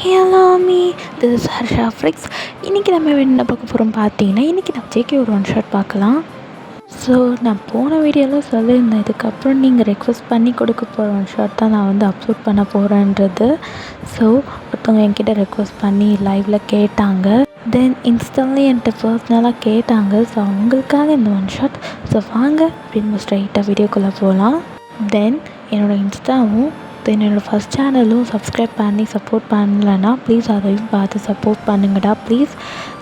Hello me this is Harsha bricks. இன்றைக்கி நம்ம என்ன பார்க்க போகிறோம் பார்த்தீங்கன்னா, இன்றைக்கி நம்ம ஜேகே ஒரு ஒன் ஷாட் பார்க்கலாம். ஸோ நான் போன வீடியோவில் சொல்லியிருந்தேன், இதுக்கப்புறம் நீங்கள் ரெக்வஸ்ட் பண்ணி கொடுக்க போகிற ஒன் ஷாட் தான் நான் வந்து அப்லோட் பண்ண போகிறேன்றது. ஸோ ஒருத்தவங்க என்கிட்ட ரெக்வஸ்ட் பண்ணி லைவில் கேட்டாங்க, தென் இன்ஸ்டாலே என்கிட்ட பர்சனலாக கேட்டாங்க. ஸோ அவங்களுக்காக இந்த ஒன் ஷாட். ஸோ வாங்க அப்படின்னு ஸ்ட்ரைட்டாக வீடியோக்குள்ளே போகலாம். தென் என்னோடய இன்ஸ்டாவும் தென் என்னோடய ஃபஸ்ட் சேனலும் சப்ஸ்கிரைப் பண்ணி சப்போர்ட் பண்ணலைன்னா ப்ளீஸ் அதையும் பார்த்து சப்போர்ட் பண்ணுங்கடா ப்ளீஸ்.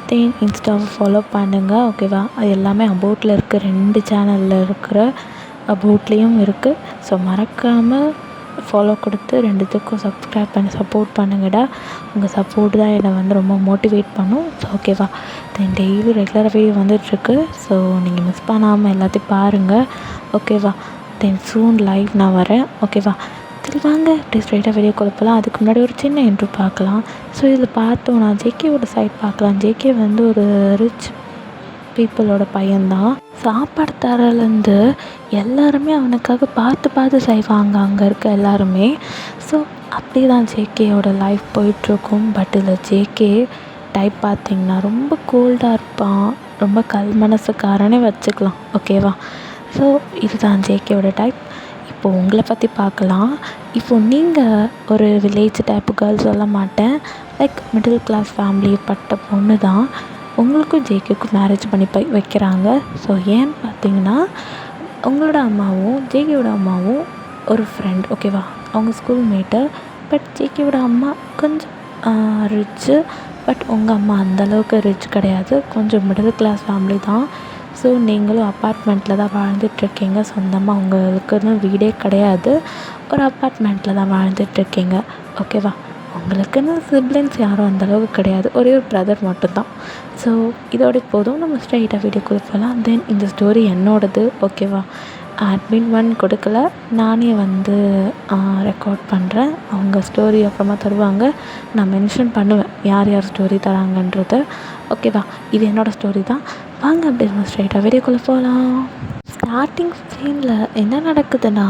தென் இன்ஸ்டாவை ஃபாலோ பண்ணுங்கள், ஓகேவா? அது எல்லாமே அபவுட்டில் இருக்குது, 2 சேனலில் இருக்கிற அபவுட்லேயும் இருக்குது. ஸோ மறக்காமல் ஃபாலோ கொடுத்து 2த்துக்கும் சப்ஸ்கிரைப் பண்ணி சப்போர்ட் பண்ணுங்கடா. உங்கள் சப்போர்ட் தான் என்னை வந்து ரொம்ப மோட்டிவேட் பண்ணும். ஸோ ஓகேவா? தென் டெய்லி ரெகுலராக வீடியோ வந்துட்டுருக்கு. ஸோ நீங்கள் மிஸ் பண்ணாமல் எல்லாத்தையும் பாருங்கள், ஓகேவா? தென் சூன் லைவ் நான் வரேன், ஓகேவா? சரி வாங்க அப்படியே ஸ்ட்ரைட்டாக வீடியோ கொடுப்பலாம். அதுக்கு முன்னாடி ஒரு சின்ன இன்ட்ரோ பார்க்கலாம். ஸோ இதில் பார்த்தோன்னா ஜேகேவோட சைட் பார்க்கலாம். ஜேகே வந்து ஒரு ரிச் பீப்புளோட பையன்தான். சாப்பாடு தரலேருந்து எல்லாருமே அவனுக்காக பார்த்து பார்த்து செய்வாங்க அங்கே இருக்க எல்லாருமே. ஸோ அப்படி தான் ஜேகேயோட லைஃப் போயிட்டுருக்கும். பட் இதில் ஜேகே டைப் பார்த்திங்கன்னா ரொம்ப கோல்டாக இருப்பான், ரொம்ப கல் மனசுக்காரனே வச்சுக்கலாம், ஓகேவா? ஸோ இதுதான் ஜேகேவோட டைப். இப்போது உங்களை பற்றி பார்க்கலாம். இப்போது நீங்கள் ஒரு வில்லேஜ் டைப்பு கேர்ள் சொல்ல மாட்டேன், லைக் மிடில் கிளாஸ் ஃபேமிலி பட்ட பொண்ணு தான். உங்களுக்கும் ஜேகேக்கும் மேரேஜ் பண்ணி வைக்கிறாங்க. ஸோ ஏன்னு பார்த்தீங்கன்னா, உங்களோட அம்மாவும் ஜேகேவோட அம்மாவும் ஒரு ஃப்ரெண்ட், ஓகேவா? அவங்க ஸ்கூல் மேட்டு. பட் ஜேகேவோட அம்மா கொஞ்சம் ரிச்சு, பட் உங்கள் அம்மா அந்தளவுக்கு ரிச் கிடையாது, கொஞ்சம் மிடில் கிளாஸ் ஃபேமிலி தான். ஸோ நீங்களும் அப்பார்ட்மெண்ட்டில் தான் வாழ்ந்துட்டுருக்கீங்க. சொந்தமாக உங்களுக்குன்னு வீடே கிடையாது, ஒரு அப்பார்ட்மெண்ட்டில் தான் வாழ்ந்துட்டுருக்கீங்க, ஓகேவா? உங்களுக்குன்னு சிப்லிங்ஸ் யாரும் அந்தளவுக்கு கிடையாது, ஒரே ஒரு பிரதர் மட்டும்தான். ஸோ இதோட போதும், நம்ம ஸ்ட்ரைட்டாக வீடியோக்குள்ளே போகலாம். தென் இந்த ஸ்டோரி என்னோடது, ஓகேவா? அட்மின் 1 கொடுக்கல, நானே வந்து ரெக்கார்ட் பண்ணுறேன். அவங்க ஸ்டோரி அப்புறமா தருவாங்க, நான் மென்ஷன் பண்ணுவேன் யார் யார் ஸ்டோரி தராங்கன்றது, ஓகேவா? இது என்னோடய ஸ்டோரி தான். வாங்க அப்படி நம்ம ஸ்ட்ரைட்டாக வீடியோக்குள்ளே போகலாம். ஸ்டார்டிங் சீனில் என்ன நடக்குதுன்னா,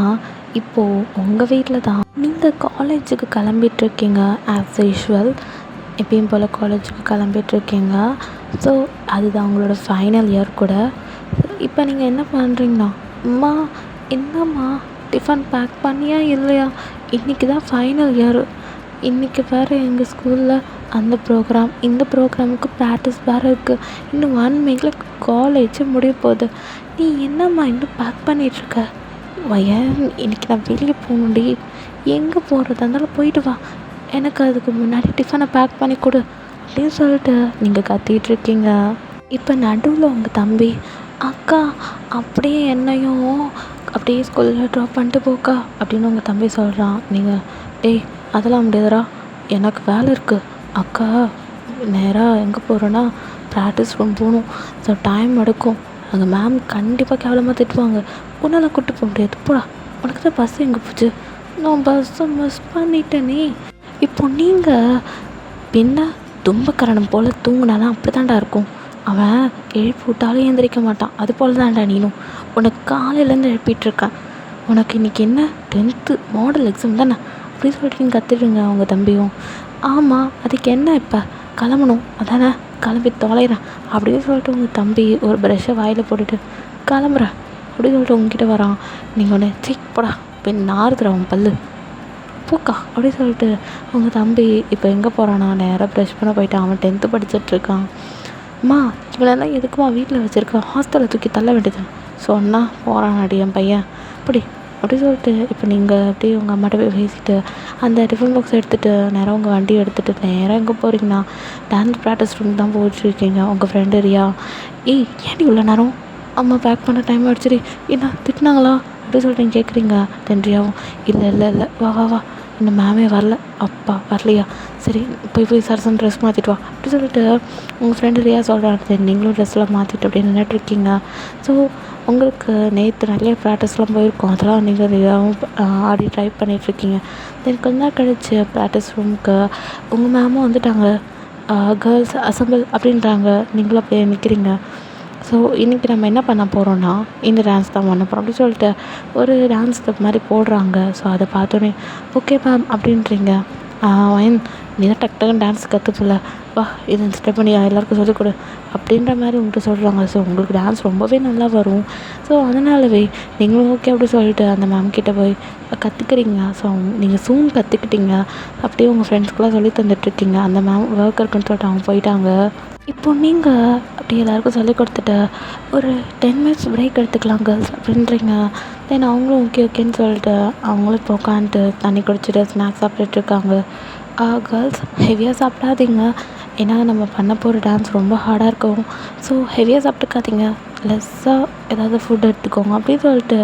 இப்போது உங்கள் வீட்டில் தான் நீங்கள் காலேஜுக்கு கிளம்பிட்டுருக்கீங்க. ஆஸ் யூஷுவல் எப்பயும் போல் காலேஜுக்கு கிளம்பிட்டுருக்கீங்க. ஸோ அதுதான் உங்களோட ஃபைனல் இயர் கூட. இப்போ நீங்கள் என்ன பண்ணுறீங்கன்னா, அம்மா என்னம்மா டிஃபன் பேக் பண்ணியா இல்லையா? இன்றைக்கி தான் ஃபைனல் இயர், இன்றைக்கி வேறு எங்கள் ஸ்கூலில் அந்த ப்ரோக்ராம், இந்த ப்ரோக்ராமுக்கு ப்ராக்டிஸ் வேறு இருக்குது, இன்னும் 1 வீக்கில் காலேஜே முடிய போகுது. நீ என்னம்மா இன்னும் பேக் பண்ணிகிட்ருக்க? ஏன் இன்றைக்கி நான் வெளியே போகணுண்டி, எங்கே போகிறதா இருந்தாலும் போயிட்டு வா, எனக்கு அதுக்கு முன்னாடி டிஃபனை பேக் பண்ணி கொடு அப்படின்னு சொல்லிட்டு நீங்கள் கத்திகிட்ருக்கீங்க. இப்போ நடுவில் உங்கள் தம்பி, அக்கா அப்படியே என்னையும் அப்படியே ஸ்கூலில் ட்ராப் பண்ணிட்டு போக்கா அப்படின்னு உங்கள் தம்பி சொல்கிறான். நீங்கள், டேய் அதெல்லாம் முடியாதுடா, எனக்கு வேலை இருக்குது அக்கா, நேராக எங்கே போகிறேன்னா ப்ராக்டிஸ் ரூம் போகணும். ஸோ டைம் எடுக்கும், அங்கே மேம் கண்டிப்பாக கேவலமாக திட்டுவாங்க, உன்னால் கூப்பிட்டு போக முடியாது, போடா. உனக்கு தான் பஸ் எங்கே போச்சு? நான் பஸ்ஸை மிஸ் பண்ணிட்டேனே. இப்போ நீங்கள் பின்ன தும்பக்கரணம் போல் தூங்கினாலும் அப்படி தான்டா இருக்கும். அவன் எழுப்பி விட்டாலும் எழுந்திரிக்க மாட்டான், அது போல் தான்டா நீனும். உனக்கு காலையிலேருந்து எழுப்பிட்டுருக்கேன். உனக்கு இன்றைக்கி என்ன 10th மாடல் எக்ஸாம் தானே அப்படின்னு சொல்லிட்டு நீங்கள் கற்றுடுங்க. அவங்க தம்பியும், ஆமாம் அதுக்கு என்ன இப்போ கிளம்பணும் அதானே, கிளம்பி தொலைகிறேன் அப்படின்னு சொல்லிட்டு உங்கள் தம்பி ஒரு ப்ரெஷ்ஷை வாயில் போட்டுட்டு கிளம்புறேன் அப்படின்னு சொல்லிட்டு உங்ககிட்ட வரான். நீங்கள் ஒன்று போடா பின் நாறுதுற அவன் பல்லு பூக்கா அப்படின்னு சொல்லிட்டு உங்கள் தம்பி இப்போ எங்கே போகிறானா, நேராக ப்ரெஷ் பண்ண போயிட்டான். அவன் 10th படிச்சிட்ருக்கான். அம்மா இவளெல்லாம் எதுக்குமா வீட்டில் வச்சுருக்கேன், ஹாஸ்டலில் தூக்கி தள்ள வேண்டியது சொன்னால் போகிறானாடி என் பையன் அப்படி அப்படி சொல்லிட்டு இப்போ நீங்கள் அப்படியே உங்கள் அம்மாட்ட போய் பேசிவிட்டு அந்த டிஃபன் பாக்ஸ் எடுத்துகிட்டு நேராக உங்கள் வண்டியை எடுத்துகிட்டு நேராக எங்கே போகிறீங்கன்னா டான்ஸ் ப்ராக்டிஸ் ரூம் தான் போயிட்டுருக்கீங்க. உங்கள் ஃப்ரெண்டு ரியா, ஏய் ஏன்டி இவ்வளோ நேரம், அம்மா பேக் பண்ண டைம் ஆகிடுச்சிடி, என்ன திட்டினாங்களா அப்படி சொல்லிட்டு நீங்கள் கேட்குறீங்க. தென் ரியாவும், இல்லை இல்லை இல்லை வா வா வா, இந்த மேமே வரல, அப்பா வரலையா, சரி போய் சரசன் ட்ரெஸ் மாற்றிட்டு வா அப்படி சொல்லிட்டு உங்கள் ஃப்ரெண்டு ரியா சொல்கிறாங்க. நீங்களும் ட்ரெஸ்லாம் மாற்றிட்டு அப்படியே நின்றுட்டுருக்கீங்க. ஸோ உங்களுக்கு நேற்று நிறைய ப்ராக்டிஸ்லாம் போயிருக்கோம், அதெல்லாம் நீங்கள் ரியாவும் ஆடி ட்ரை பண்ணிகிட்ருக்கீங்க. தென் கொஞ்ச நாள் கழிச்சு ப்ராக்டிஸ் ரூமுக்கு உங்கள் மேமும் வந்துட்டாங்க. கேர்ள்ஸ் அசம்பிள் அப்படின்றாங்க, நீங்களும் அப்படியே நிற்கிறீங்க. ஸோ இன்றைக்கி நம்ம என்ன பண்ண போகிறோன்னா இந்த டான்ஸ் தான் பண்ண போகிறோம் அப்படின்னு சொல்லிட்டு ஒரு டான்ஸ் ஸ்டெப் மாதிரி போடுறாங்க. ஸோ அதை பார்த்தோன்னே ஓகே மேம் அப்படின்றீங்க. நீ தான் டக்கு டக்குன்னு டான்ஸ் கற்றுப்பில்ல, வா இது இந்த ஸ்டெப் பண்ணி எல்லாருக்கும் சொல்லிக் கொடு அப்படின்ற மாதிரி உங்கள்கிட்ட சொல்கிறாங்க. ஸோ உங்களுக்கு டான்ஸ் ரொம்பவே நல்லா வரும். ஸோ அதனாலவே நீங்களும் ஓகே அப்படி சொல்லிட்டு அந்த மேம் கிட்டே போய் கற்றுக்குறீங்க. ஸோ நீங்கள் சூன் கற்றுக்கிட்டீங்க. அப்படியே உங்கள் ஃப்ரெண்ட்ஸ்க்கெலாம் சொல்லி தந்துட்டுருக்கீங்க. அந்த மேம் ஒர்க் இருக்குன்னு சொல்லிட்டு அவங்க போயிட்டாங்க. இப்போ நீங்கள் அப்படி எல்லாேருக்கும் சொல்லிக் கொடுத்துட்டு ஒரு 10 மினிட்ஸ் பிரேக் எடுத்துக்கலாம் கேர்ள்ஸ் அப்படின்றீங்க. தென் அவங்களும் ஓகே ஓகேன்னு சொல்லிட்டு அவங்களும் இப்போ உட்காந்துட்டு தண்ணி குடிச்சிட்டு ஸ்நாக்ஸ் சாப்பிட்டுட்ருக்காங்க. கேர்ள்ஸ் ஹெவியாக சாப்பிடாதீங்க, ஏன்னா நம்ம பண்ண போகிற டான்ஸ் ரொம்ப ஹார்டாக இருக்கும். ஸோ ஹெவியாக சாப்பிட்டுக்காதீங்க, லெஸ்ஸாக ஏதாவது ஃபுட் எடுத்துக்கோங்க அப்படின்னு சொல்லிட்டு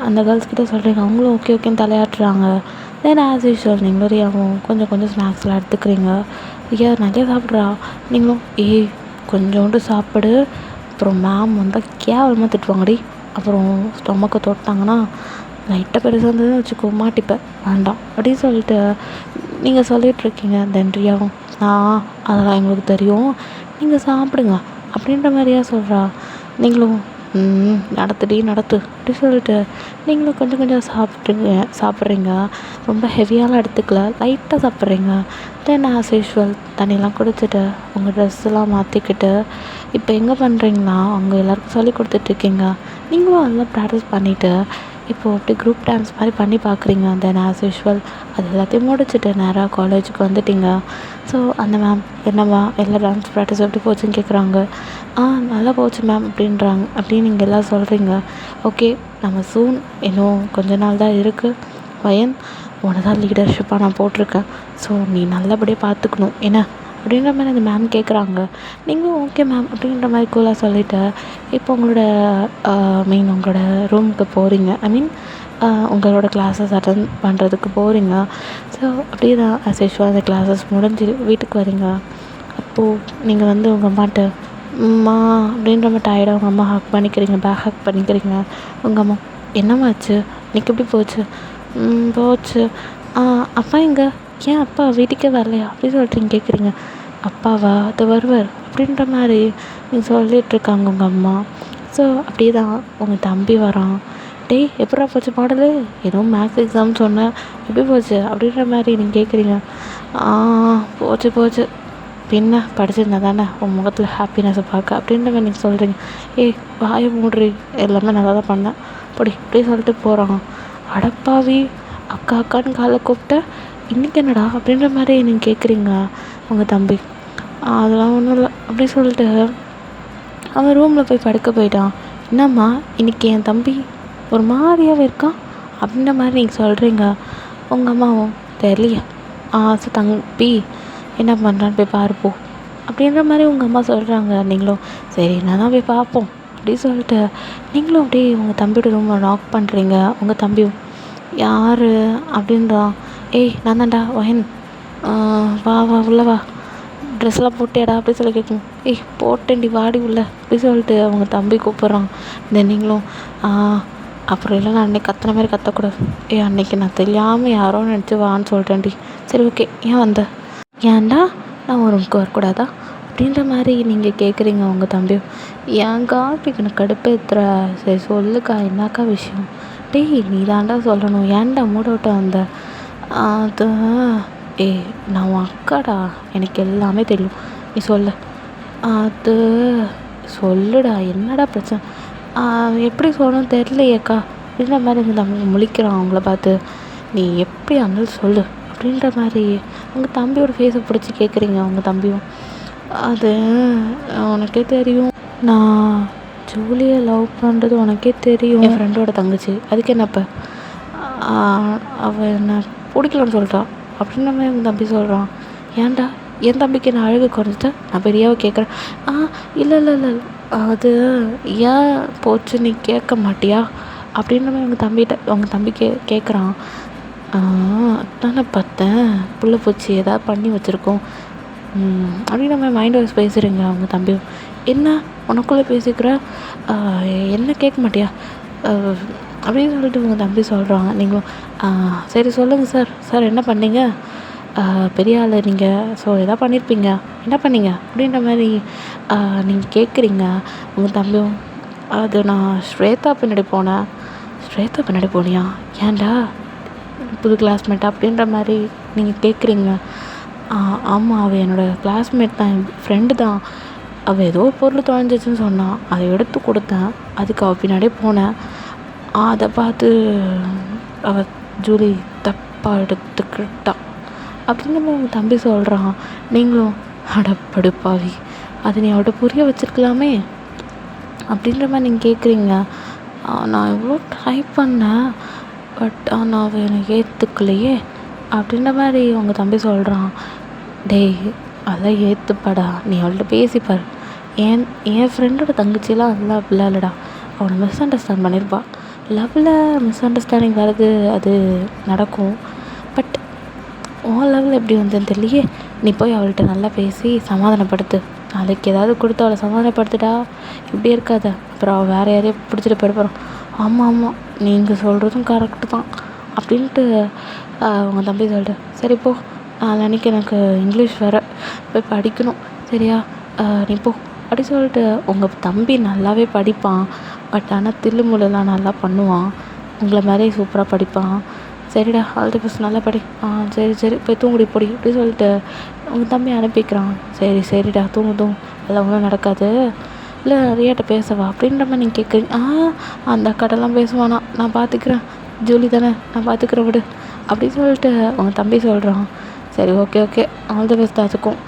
அந்த கேர்ள்ஸ் கிட்டே சொல்கிறீங்க. அவங்களும் ஓகே ஓகேன்னு தலையாட்டுறாங்க. தென் ஆஸ் யூஷுவல் நீங்களும் ரியாவும் கொஞ்சம் கொஞ்சம் ஸ்நாக்ஸ்லாம் எடுத்துக்கிறீங்க. ரியா நிறைய சாப்பிட்றா, நீங்களும் கொஞ்சோண்டு சாப்பிடு, அப்புறம் மேம் வந்தால் கேவலமாக திட்டுவாங்கடி, அப்புறம் ஸ்டொமக்கை தொட்டாங்கன்னா லைட்டாக பெருசாக இருந்ததுன்னு வச்சுக்கோ மாட்டிப்பேன், வேண்டாம் அப்படின்னு சொல்லிட்டு நீங்கள் சொல்லிகிட்ருக்கீங்க. தென் ரியாவும் அதெல்லாம் எங்களுக்கு தெரியும், நீங்கள் சாப்பிடுங்க அப்படின்ற மாதிரியா சொல்கிறா. நீங்களும் நடத்துடி நடத்து அப்படி சொல்லிட்டு நீங்களும் கொஞ்சம் கொஞ்சம் சாப்பிட்றீங்க. ரொம்ப ஹெவியாலாம் எடுத்துக்கல, லைட்டாக சாப்பிட்றீங்க. தென் ஆஸ் யூஷுவல் தண்ணியெலாம் குடிச்சிட்டு உங்கள் ட்ரெஸ்ஸெல்லாம் மாற்றிக்கிட்டு இப்போ எங்கே பண்ணுறீங்கன்னா அவங்க எல்லாேருக்கும் சொல்லி கொடுத்துட்ருக்கீங்க. நீங்களும் அதெல்லாம் ப்ராக்டிஸ் பண்ணிவிட்டு இப்போது அப்படி குரூப் டான்ஸ் மாதிரி பண்ணி பார்க்குறீங்க. தென் ஆஸ் யூஷுவல் அது எல்லாத்தையும் முடிச்சுட்டு நேராக காலேஜுக்கு வந்துட்டீங்க. ஸோ அந்த மேம் என்னம்மா எல்லா டான்ஸ் ப்ராக்டிஸ் எப்படி போச்சுன்னு கேட்குறாங்க. நல்லா போச்சு மேம் அப்படின்றாங்க. அப்படின்னு நீங்கள் எல்லாம் சொல்கிறீங்க. ஓகே நம்ம சூன் இன்னும் கொஞ்ச நாள் தான் இருக்குது, பையன் உன்னை தான் லீடர்ஷிப்பாக நான் போட்டிருக்கேன். ஸோ நீ நல்லபடியாக பார்த்துக்கணும் என்ன அப்படின்ற மாதிரி அந்த மேம் கேட்குறாங்க. நீங்களும் ஓகே மேம் அப்படின்ற மாதிரி கூலாக சொல்லிவிட்டு இப்போ உங்களோட உங்களோட ரூமுக்கு போகிறீங்க. உங்களோட கிளாஸஸ் அட்டன் பண்ணுறதுக்கு போகிறீங்க. ஸோ அப்படியே தான் ஆஸ் யூஷுவல் அந்த கிளாஸஸ் முடிஞ்சு வீட்டுக்கு வரீங்க. அப்போது நீங்கள் வந்து உங்கள் அம்மாட்ட அம்மா அப்படின்ற மாதிரி டயர்டாக உங்கள் அம்மா ஹக் பண்ணிக்கிறீங்க, பேக் ஹக் பண்ணிக்கிறீங்க. உங்கள் அம்மா என்னம்மாச்சு இன்னைக்கு எப்படி போச்சு? போச்சு. அப்பா எங்கே? ஏன் அப்பா வீட்டுக்கே வரலையா அப்படின்னு சொல்லிட்டு நீங்கள் கேட்குறீங்க. அப்பாவா அது வருவார் அப்படின்ற மாதிரி நீங்கள் சொல்லிகிட்ருக்காங்க உங்கள் அம்மா. ஸோ அப்படியே தான் உங்கள் தம்பி வரான். டேய் எப்படா போச்சு மாடலு, ஏதோ மேக்ஸ் எக்ஸாம் சொன்னேன், எப்படி போச்சு அப்படின்ற மாதிரி நீங்கள் கேட்குறீங்க. போச்சு போச்சு, பின்ன படிச்சிருந்தா தானே உன் முகத்தில் ஹாப்பினஸை பார்க்க அப்படின்ற மாதிரி நீங்கள் சொல்கிறீங்க. வாயை மூடுறி, எல்லாமே நல்லா தான் பண்ணேன் அப்படி இப்படி சொல்லிட்டு போகிறான். அடப்பாவி, அக்கா அக்கான்னு காலை கூப்பிட்ட, இன்றைக்கி என்னடா அப்படின்ற மாதிரி நீங்கள் கேட்குறீங்க உங்கள் தம்பி. அதெல்லாம் ஒன்றும் இல்லை அப்படி சொல்லிட்டு அவன் ரூமில் போய் படுக்க போயிட்டான். என்னம்மா இன்றைக்கி என் தம்பி ஒரு மாதிரியாகவே இருக்கான் அப்படின்ற மாதிரி நீங்கள் சொல்கிறீங்க. உங்கள் அம்மாவும் தெரியலையே, தம்பி என்ன பண்ணுறான்னு போய் பாருப்போ அப்படின்ற மாதிரி உங்கள் அம்மா சொல்கிறாங்க. நீங்களும் சரி நான் தான் போய் பார்ப்போம் அப்படின்னு சொல்லிட்டு நீங்களும் அப்படியே உங்கள் தம்பியோட ரூமை லாக் பண்ணுறீங்க. உங்கள் தம்பியும் யார் அப்படின்றான். நான் தான்டா வயன், வா வா உள்ள வா, ட்ரெஸ்லாம் போட்டியாடா அப்படி சொல்லி கேட்கும். போட்டேன்டி வாடி உள்ள அப்படி சொல்லிட்டு அவங்க தம்பி கூப்பிட்றான். நீங்களும் அப்புறம் இல்லை நான் அன்றைக்கி கத்துன மாதிரி கத்தக்கூடாது. அன்றைக்கி நான் தெரியாமல் யாரோ நினச்சி வான்னு சொல்லிட்டேன்டி. சரி ஓகே ஏன் வந்த? ஏன்டா நான் ஒரு ரூமுக்கு வரக்கூடாதா அப்படின்ற மாதிரி நீங்கள் கேட்குறீங்க. உங்கள் தம்பியும் ஏன்க்கா எனக்கு கடுப்பேத்துற, சரி சொல்லுக்கா என்னக்கா விஷயம்? நீ தாண்டா சொல்லணும், ஏன்டா மூட விட்டு வந்த? அது நான் உன் அக்காடா, எனக்கு எல்லாமே தெரியும், நீ சொல்லு. அது சொல்லுடா, என்னடா பிரச்சனை? எப்படி சொல்லணும்னு தெரியலையேக்கா அப்படின்ற மாதிரி இந்த தம்பி முழிக்கிறான் அவங்கள பார்த்து. நீ எப்படி இருந்தாலும் சொல்லு அப்படின்ற மாதிரி உங்கள் தம்பியோட ஃபேஸை பிடிச்சி கேட்குறீங்க. அவங்க தம்பியும் அது உனக்கே தெரியும், நான் ஜூலியை லவ் பண்ணுறது உனக்கே தெரியும், என் ஃப்ரெண்டோட தங்கச்சி, அதுக்கு என்னப்போ அவள் என்ன பிடிக்கலன்னு சொல்லிட்டான் அப்படின்ற மாதிரி உங்கள் தம்பி சொல்கிறான். ஏன்டா என் தம்பிக்கு என்ன அழகு குறைஞ்சிட்டா? நான் பெரியாவை கேட்குறேன். இல்லை இல்லை இல்லை அது ஏன் போச்சு நீ கேட்க மாட்டியா அப்படின்ற மாதிரி உங்கள் தம்பி கேட்குறான். அதானே பார்த்தேன், புள்ள பூச்சி ஏதாவது பண்ணி வச்சுருக்கோம் அப்படின்னு நம்ம மைண்ட் வாய்ஸ் பேசுகிறீங்க. அவங்க தம்பி என்ன உனக்குள்ளே பேசிக்கிற, என்ன கேட்க மாட்டியா அப்படின்னு சொல்லிட்டு உங்கள் தம்பி சொல்கிறாங்க. நீங்களும் சரி சொல்லுங்கள் சார் என்ன பண்ணீங்க? பெரிய ஆள் நீங்கள், ஸோ எதாவது பண்ணியிருப்பீங்க, என்ன பண்ணீங்க அப்படின்ற மாதிரி நீங்கள் கேட்குறீங்க. உங்கள் தம்பியும் அது நான் ஸ்வேதா பின்னாடி போனேன். ஸ்வேதா பின்னாடி போனியா? ஏன்டா புது கிளாஸ்மேட் அப்படின்ற மாதிரி நீங்கள் கேட்குறீங்க. ஆமாம், அவள் என்னோடய கிளாஸ்மேட் தான், என் ஃப்ரெண்டு தான். அவள் ஏதோ பொருள் தொலைஞ்சிச்சின்னு சொன்னான், அதை எடுத்து கொடுத்தேன். அதுக்கு அவள் பின்னாடியே போனேன். அதை பார்த்து அவள் ஜூலி தப்பாக எடுத்துக்கிட்டா அப்படின்னு உங்கள் தம்பி சொல்கிறான். நீங்களும் அடப்படுப்பாவி, அதை நீ அவள்கிட்ட புரிய வச்சுருக்கலாமே அப்படின்ற மாதிரி நீங்கள் கேட்குறீங்க. நான் எவ்வளோ ட்ரை பண்ணேன், பட் ஆனால் அவள் என்னை ஏற்றுக்கலையே அப்படின்ற மாதிரி உங்கள் தம்பி சொல்கிறான். டேய், அதெல்லாம் ஏற்றுப்படா, நீ அவள்கிட்ட பேசிப்பார். என் ஃப்ரெண்டோட தங்கச்சியெல்லாம் அதெல்லாம் அப்படிலாம் இல்லைடா, அவனை மிஸ் அண்டர்ஸ்டாண்ட் பண்ணியிருப்பா. லவ்வில் மிஸ் அண்டர்ஸ்டாண்டிங் வர்றது அது நடக்கும். பட் உன் லெவலில் எப்படி வந்ததுன்னு தெரியலையே. நீ போய் அவள்கிட்ட நல்லா பேசி சமாதானப்படுத்து. நாளைக்கு ஏதாவது கொடுத்து அவளை சமாதானப்படுத்துடா, இப்படி இருக்காத. அப்புறம் அவள் வேறு யாரையும் பிடிச்சிட்டு போயிடுப்பான். ஆமாம், நீங்கள் சொல்கிறதும் கரெக்டு தான் அப்படின்ட்டு உங்கள் தம்பி சொல்லிட்டு, சரி போ, நாளைக்கு எனக்கு இங்கிலீஷ் வேறு போய் படிக்கணும், சரியா, நீ போ அப்படி சொல்லிட்டு. உங்கள் தம்பி நல்லாவே படிப்பான், பட் ஆனால் தில்லுமுல்லாம் நல்லா பண்ணுவான். உங்களை மாதிரி சூப்பராக படிப்பான். சரிடா, ஆல் தி பெஸ்ட், நல்லா படி. சரி போய் தூங்குடி போடி அப்படி சொல்லிட்டு உங்கள் தம்பி அனுப்பிக்கிறான். சரிடா, தூங்கு, அதெல்லாம் ஒன்றும் நடக்காது. இல்லை ரியாட்ட பேசவா அப்படின்ற மாதிரி நீங்கள் கேட்குறீங்க. அந்த அக்காட்டெல்லாம் பேசுவானா, நான் பார்த்துக்கிறேன், ஜூலி தானே, நான் பார்த்துக்கிறேன் விடு அப்படி சொல்லிட்டு உங்கள் தம்பி சொல்கிறான். சரி, ஓகே, ஆல் தி பெஸ்ட் அதுக்கும்,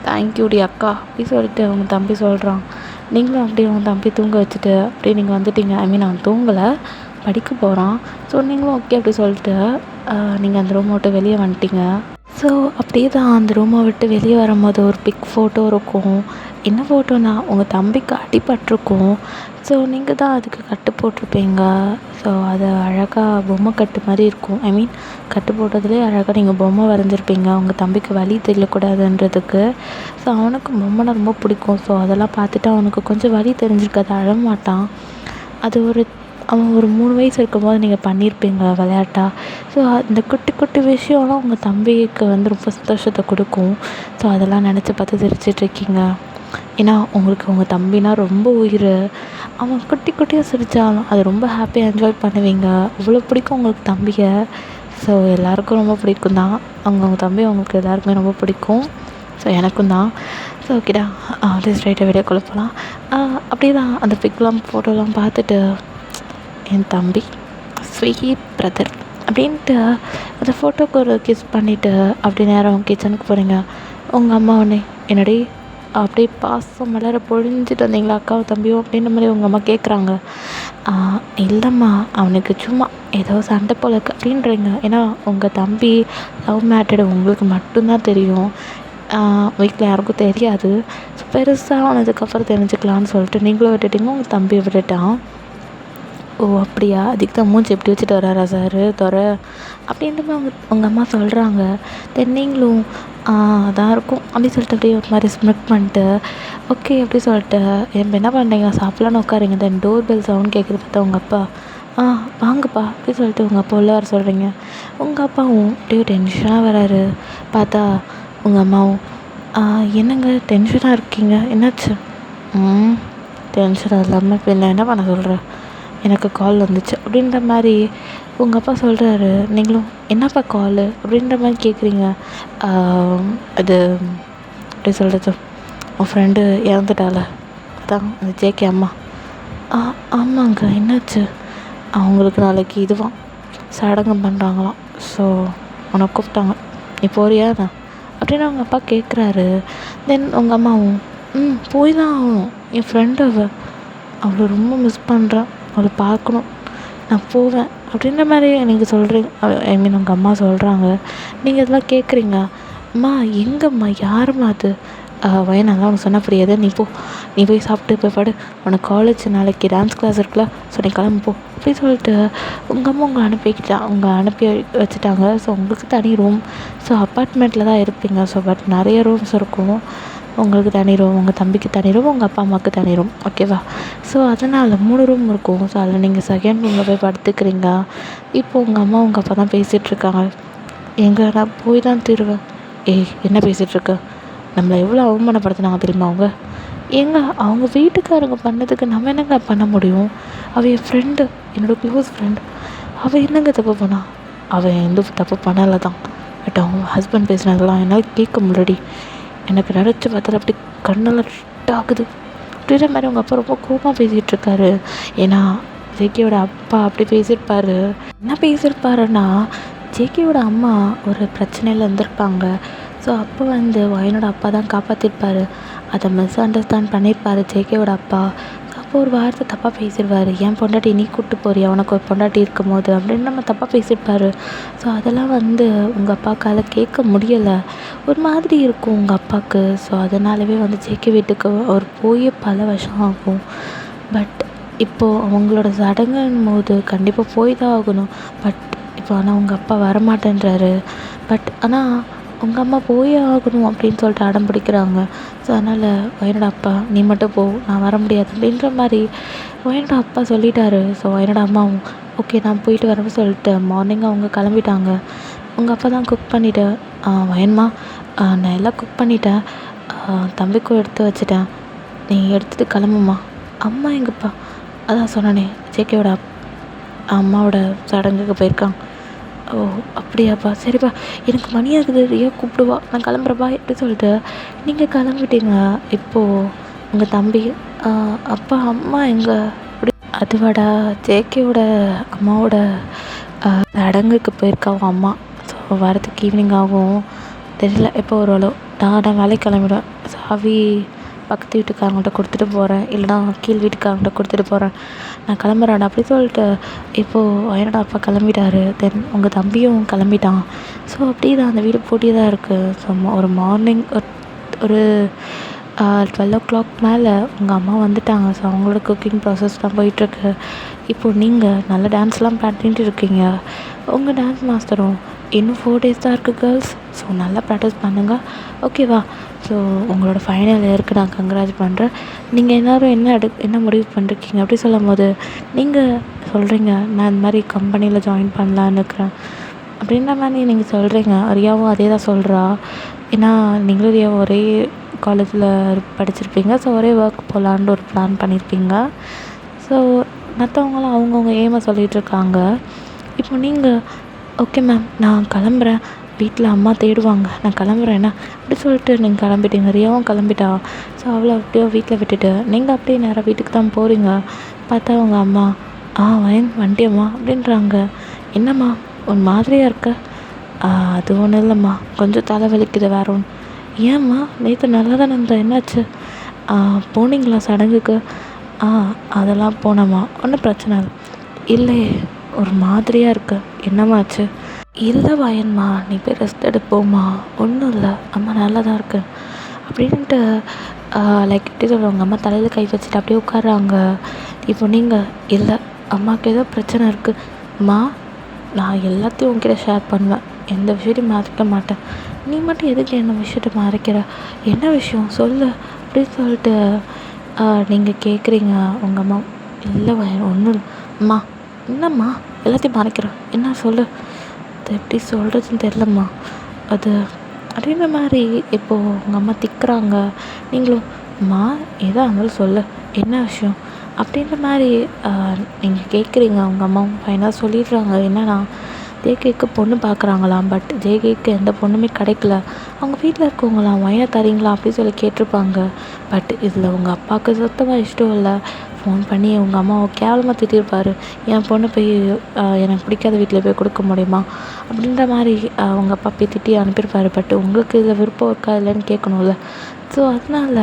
தேங்க்யூடி அக்கா அப்படி சொல்லிட்டு உங்கள் தம்பி சொல்கிறான். நீங்களும் அப்படியே உங்கள் தம்பி தூங்க வச்சுட்டு அப்படியே நீங்கள் வந்துட்டீங்க. அவன் தூங்கலை, படிக்க போகிறான். ஸோ நீங்களும் ஓகே அப்படி சொல்லிட்டு நீங்கள் அந்த ரூமை விட்டு வெளியே வந்துட்டீங்க. ஸோ அப்படியே தான் அந்த ரூமை விட்டு வெளியே வரும்போது ஒரு பிக் ஃபோட்டோ இருக்கும். என்ன ஃபோட்டோனா, உங்கள் தம்பிக்கு அடிபட்டிருக்கும். ஸோ நீங்கள் தான் அதுக்கு கட்டு போட்டிருப்பீங்க. ஸோ அது அழகாக பொம்மை கட்டு மாதிரி இருக்கும். கட்டு போட்டதுலேயே அழகாக நீங்கள் பொம்மை வரைஞ்சிருப்பீங்க, உங்கள் தம்பிக்கு வலி தெரியக்கூடாதுன்றதுக்கு. ஸோ அவனுக்கு பொம்மைனா ரொம்ப பிடிக்கும். ஸோ அதெல்லாம் பார்த்துட்டு அவனுக்கு கொஞ்சம் வலி தெரிஞ்சிருக்காது, அழமாட்டான். அது அவன் ஒரு 3 வயசு இருக்கும்போது நீங்கள் பண்ணியிருப்பீங்க விளையாட்டா. ஸோ அந்த குட்டி விஷயம்லாம் உங்கள் தம்பிக்கு ரொம்ப சந்தோஷத்தை கொடுக்கும். ஸோ அதெல்லாம் நினச்சி பார்த்து சிரிச்சிட்ருக்கீங்க. ஏன்னா உங்களுக்கு உங்கள் தம்பினா ரொம்ப உயிர். அவன் குட்டியாக சிரித்தாலும் அது ரொம்ப ஹாப்பியாக என்ஜாய் பண்ணுவீங்க. அவ்வளோ பிடிக்கும் உங்களுக்கு தம்பியை. ஸோ எல்லாேருக்கும் ரொம்ப பிடிக்கும் தான். உங்கள் தம்பி அவங்களுக்கு எல்லாருக்குமே ரொம்ப பிடிக்கும். ஸோ எனக்கும் தான். ஸோ ஓகேடா, அப்படியே ஸ்ட்ரைட்டாக வீடியோக்குள்ளே போகலாம். அப்படியே தான் அந்த பிக்லாம் ஃபோட்டோலாம் பார்த்துட்டு, என் தம்பி ஸ்வீட் பிரதர் அப்படின்ட்டு அந்த ஃபோட்டோக்கு ஒரு கிஸ் பண்ணிவிட்டு அப்படி நேரம் கிச்சனுக்கு போகிறீங்க. உங்கள் அம்மா உடனே, என்னடி அப்படியே பாசம் மலர பொழிஞ்சிட்டு வந்தீங்களா அக்காவும் தம்பியும் அப்படின்ற மாதிரி உங்கள் அம்மா கேட்குறாங்க. இல்லைம்மா, அவனுக்கு சும்மா ஏதோ சண்டை போல இருக்கு அப்படின்றீங்க. ஏன்னா உங்கள் தம்பி லவ் மேட்டர்டு உங்களுக்கு மட்டும்தான் தெரியும், வீட்டில் யாருக்கும் தெரியாது. ஸோ பெருசாக ஆனதுக்கப்புறம் தெரிஞ்சுக்கலான்னு சொல்லிட்டு நீங்களும் விட்டுட்டீங்க, உங்கள் தம்பியை விட்டுட்டான். ஓ அப்படியா, அதுக்கு தான் மூஞ்சி எப்படி வச்சுட்டு வராரா சார் துறை அப்படின்ற மாதிரி உங்கள் அம்மா சொல்கிறாங்க. தென் நீங்களும் அதான் இருக்கும் அப்படி சொல்லிட்டு அப்படியே ஒரு மாதிரி ஸ்மிக் பண்ணிட்டு ஓகே அப்படி சொல்லிட்டு என்ன பண்ணுறீங்க, சாப்பிட்லான்னு உட்காருங்க. தென் டோர் பெல் சவுண்ட் கேட்குறது பார்த்தா உங்கள் அப்பா வாங்கப்பா அப்படி சொல்லிட்டு உங்கள் அப்பா உள்ள வர சொல்கிறீங்க. உங்கள் அப்பாவும் அப்படியே டென்ஷனாக வராரு. பார்த்தா உங்கள் அம்மாவும் என்னங்க டென்ஷனாக இருக்கீங்க, என்னாச்சு? டென்ஷன் இல்லாமல் இப்போ என்ன பண்ண சொல்கிற, எனக்கு கால் வந்துச்சு அப்படின்ற மாதிரி உங்கள் அப்பா சொல்கிறாரு. நீங்களும் என்னப்பா காலு அப்படின்ற மாதிரி கேட்குறீங்க. அது எப்படி சொல்கிறது, உன் ஃப்ரெண்டு இறந்துட்டால, அதான் அந்த ஜேகே அம்மா. ஆமாங்க, என்னாச்சு? அவங்களுக்கு நாளைக்கு இதுவாம் சடங்கு பண்ணுறாங்களாம். ஸோ உன்னை கூப்பிட்டாங்க, நீ போறியாண்ணா அப்படின்னு அவங்க அப்பா கேட்குறாரு. தென் உங்கள் அம்மாவும் போய் தான் ஆகணும், என் ஃப்ரெண்டு அவளை ரொம்ப மிஸ் பண்ணுறான், அவளை பார்க்கணும், நான் போவேன் அப்படின்ற மாதிரி நீங்கள் சொல்கிறீங்க. உங்கள் அம்மா சொல்கிறாங்க. நீங்கள் இதெல்லாம் கேட்குறீங்க. அம்மா எங்கம்மா, யாரும்மா அது? வயனாதான் உனக்கு சொன்னால் புரியாது, நீ போய் சாப்பிட்டு போய் படு, உனக்கு காலேஜ் நாளைக்கு டான்ஸ் கிளாஸ் இருக்குல்ல, ஸோ நீ கிளம்பு போ அப்படின்னு சொல்லிட்டு உங்கள் அம்மா உங்களை அனுப்பி வச்சுட்டாங்க. ஸோ உங்களுக்கு தனி ரூம். ஸோ அப்பார்ட்மெண்ட்டில் தான் இருப்பீங்க. ஸோ பட் நிறைய ரூம்ஸ் இருக்கும். உங்களுக்கு தனி ரூம், உங்கள் தம்பிக்கு தனி ரூம், உங்கள் அப்பா அம்மாவுக்கு தனி ரூம், ஓகேவா? ஸோ அதனால் 3 ரூம் இருக்கும். ஸோ அதில் நீங்கள் செகண்ட் ரூமில் போய் படுத்துக்கிறீங்க. இப்போது உங்கள் அம்மா உங்கள் அப்பா தான் பேசிகிட்ருக்காங்க. எங்கே நான் போய் தான் தீருவேன். என்ன பேசிகிட்ருக்க, நம்மளை எவ்வளோ அவமானப்படுத்தினாங்க தெரியுமா அவங்க? அவங்க வீட்டுக்காரங்க பண்ணதுக்கு நம்ம என்னங்க பண்ண முடியும்? அவள் என் ஃப்ரெண்டு, என்னோடய க்ளோஸ் ஃப்ரெண்ட், அவள் என்னங்க தப்பு பண்ணா? அவன் எந்த தப்பு பண்ணலை தான். பட் அவங்க ஹஸ்பண்ட் பேசினதெல்லாம் என்னால் கேட்க முடியலடி. எனக்கு நினச்சி பார்த்தால அப்படி கண்ணெல்லாம் ஆகுது. அப்படின்ற மாதிரி அவங்க அப்பா ரொம்ப கோபமாக பேசிகிட்ருக்காரு. ஏன்னா ஜேகேயோட அப்பா அப்படி பேசியிருப்பாரு. என்ன பேசியிருப்பாருன்னா, ஜேகேயோட அம்மா ஒரு பிரச்சனையில் இருந்திருப்பாங்க. ஸோ அப்போ வயனோட அப்பா தான் காப்பாற்றிருப்பார். அதை மிஸ் அண்டர்ஸ்டாண்ட் பண்ணியிருப்பார் ஜேகேவோட அப்பா. அப்போ ஒரு வார்த்தை தப்பாக பேசிடுவார். என் பொண்டாட்டி நீ கூப்பிட்டு போறியா, உனக்கு ஒரு பொண்டாட்டி இருக்கும் போது அப்படின்னு நம்ம தப்பாக பேசியிருப்பார். ஸோ அதெல்லாம் உங்கள் அப்பாக்கால் கேட்க முடியலை. ஒரு மாதிரி இருக்கும் உங்கள் அப்பாவுக்கு. ஸோ அதனாலவே ஜேகே வீட்டுக்கு அவர் போய் பல வருஷம் ஆகும். பட் இப்போது அவங்களோட சடங்குன்னும் போது கண்டிப்பாக போய் தான் ஆகணும். பட் இப்போ ஆனால் உங்கள் அப்பா வரமாட்டேன்றாரு. பட் ஆனால் உங்கள் அம்மா போயே ஆகணும் அப்படின்னு சொல்லிட்டு அடம் பிடிக்கிறாங்க. ஸோ அதனால் வயனோட அப்பா நீ மட்டும் போ, நான் வர முடியாது அப்படின்ற மாதிரி வயனோட அப்பா சொல்லிட்டாரு. ஸோ வயனோட அம்மாவும் ஓகே நான் போயிட்டு வரேன்னு சொல்லிட்டு மார்னிங் அவங்க கிளம்பிட்டாங்க. உங்கள் அப்பா தான் குக் பண்ணிவிட்டு வயன்மா நான் எல்லாம் குக் பண்ணிட்டேன், தம்பிக்கும் எடுத்து வச்சுட்டேன், நீ எடுத்துகிட்டு கிளம்புமா. அம்மா எங்கப்பா? அதான் சொன்னானே ஜேகேவோட அம்மாவோட சடங்குக்கு போயிருக்காங்க. ஓ அப்படியாப்பா, சரிப்பா எனக்கு மணி ஆகுது, ரியா கூப்பிடுவா, நான் கிளம்புறப்பா எப்படி சொல்லிட்டு நீங்கள் கிளம்பிட்டீங்க. இப்போது உங்கள் தம்பி அப்பா அம்மா எங்கே? அப்படி அதுவாடா ஜேகேவோட அம்மாவோட சடங்குக்கு போயிருக்காவும் அம்மா. ஸோ வரதுக்கு ஈவினிங் ஆகும், தெரியல எப்போ வருவாளோ. நான் வேலைக்கு கிளம்பிடுவேன். சாவி பக்கத்து வீட்டுக்காரங்கள்ட்ட கொடுத்துட்டு போகிறேன், இல்லைனா கீழ் வீட்டுக்காரங்கள்ட்ட கொடுத்துட்டு போகிறேன், நான் கிளம்புறேன் அப்படி சொல்லிட்டு இப்போது வயனோட அப்பா கிளம்பிட்டாரு. தென் உங்கள் தம்பியும் கிளம்பிட்டான். ஸோ அப்படியே தான் அந்த வீடு பூட்டி தான் இருக்குது. ஸோ ஒரு மார்னிங் ஒரு 12 o'clock மேலே உங்கள் அம்மா வந்துட்டாங்க. ஸோ அவங்களோட குக்கிங் ப்ராசஸ் தான் போயிட்டுருக்கு. இப்போது நீங்கள் நல்ல டான்ஸ்லாம் பண்ணிட்டு இருக்கீங்க. உங்கள் டான்ஸ் மாஸ்டரும் இன்னும் 4 days தான் இருக்குது கேர்ள்ஸ். ஸோ நல்லா ப்ராக்டிஸ் பண்ணுங்கள், ஓகேவா? ஸோ உங்களோட ஃபைனல் இயருக்கு நான் கங்க்ராஜ் பண்ணுறேன். நீங்கள் எல்லோரும் என்ன முடிவு பண்ணிருக்கீங்க அப்படி சொல்லும் போது நீங்கள் சொல்கிறீங்க நான் இந்த மாதிரி கம்பெனியில் ஜாயின் பண்ணலான்னு இருக்கிறேன் அப்படின்ற மாதிரி நீங்கள் சொல்கிறீங்க. ரியாவும் அதே தான் சொல்கிறா. ஏன்னா நீங்களும் ரியாவும் ஒரே காலேஜில் படிச்சிருப்பீங்க. ஸோ ஒரே ஒர்க் போகலான்னு ஒரு பிளான் பண்ணியிருப்பீங்க. ஸோ மற்றவங்களாம் அவங்கவுங்க ஏமா சொல்லிகிட்ருக்காங்க. இப்போ நீங்கள் ஓகே மேம் நான் கிளம்புறேன், வீட்டில் அம்மா தேடுவாங்க, நான் கிளம்புறேன் என்ன அப்படி சொல்லிட்டு நீங்கள் கிளம்பிட்டீங்க. ரியாவும் கிளம்பிட்டா. ஸோ அவளை அப்படியே வீட்டில் விட்டுட்டு நீங்கள் அப்படியே நேராக வீட்டுக்கு தான் போகிறீங்க. பார்த்தா உங்கள் அம்மா வயன் வண்டியம்மா அப்படின்றாங்க. என்னம்மா ஒரு மாதிரியாக இருக்க? அது ஒன்றும் இல்லைம்மா, கொஞ்சம் தலை வலிக்குது, வேற ஒன்று. ஏம்மா நேற்று நல்லா தானே இருந்தா, என்னாச்சு? போனீங்களா சடங்குக்கு? அதெல்லாம் போனம்மா, ஒன்றும் பிரச்சனை இல்லை. ஒரு மாதிரியாக இருக்கு, என்னம்மாச்சு? இல்லை வயன்மா நீ போய் ரெஸ்ட் எடுப்போம்மா, ஒன்றும் இல்லை அம்மா நல்லா தான் இருக்கு அப்படின்ட்டு லைக் எப்படி சொல்லுவாங்க, அம்மா தலையில் கை வச்சுட்டு அப்படியே உட்காராங்க. இப்போ நீங்கள் இல்லை அம்மாவுக்கு ஏதோ பிரச்சனை இருக்குது அம்மா, நான் எல்லாத்தையும் உங்ககிட்ட ஷேர் பண்ணுவேன், எந்த விஷயத்தையும் மறைக்க மாட்டேன், நீ மட்டும் எதுக்கு என்ன விஷயத்த மறைக்கிற, என்ன விஷயம் சொல்லு அப்படின்னு சொல்லிட்டு நீங்கள் கேட்குறீங்க. உங்கள் அம்மா இல்லை வயன் ஒன்றும் இல்லை அம்மா. என்னம்மா எல்லாத்தையும் மறைக்கிறேன், என்ன சொல்லு? அது எப்படி சொல்கிறதுன்னு தெரிலம்மா அது அப்படின்ற மாதிரி. இப்போது உங்கள் அம்மா திக்குறாங்க. நீங்களும் அம்மா எதாக இருந்தாலும் சொல்லு, என்ன விஷயம் அப்படின்ற மாதிரி நீங்கள் கேட்குறீங்க. உங்கள் அம்மாவும் ஃபைனலாக சொல்லிடுறாங்க. என்னன்னா ஜேகேக்கு பொண்ணு பார்க்குறாங்களாம். பட் ஜேகேக்கு எந்த பொண்ணுமே கிடைக்கல. அவங்க வீட்டில் இருக்கவங்களாம் வயனை தரீங்களா அப்படின்னு சொல்லி கேட்டிருப்பாங்க. பட் இதில் உங்கள் அப்பாவுக்கு சுத்தமாக இஷ்டம் இல்லை. ஃபோன் பண்ணி உங்கள் அம்மாவை கேவலமாக திட்டிருப்பார். என் பொண்ணு போய் எனக்கு பிடிக்காத வீட்டில் போய் கொடுக்க முடியுமா அப்படின்ற மாதிரி உங்கள் அப்பா போய் திட்டி அனுப்பியிருப்பாரு. பட் உங்களுக்கு இதில் விருப்பம் இருக்கா இல்லைன்னு கேட்கணும்ல. ஸோ அதனால்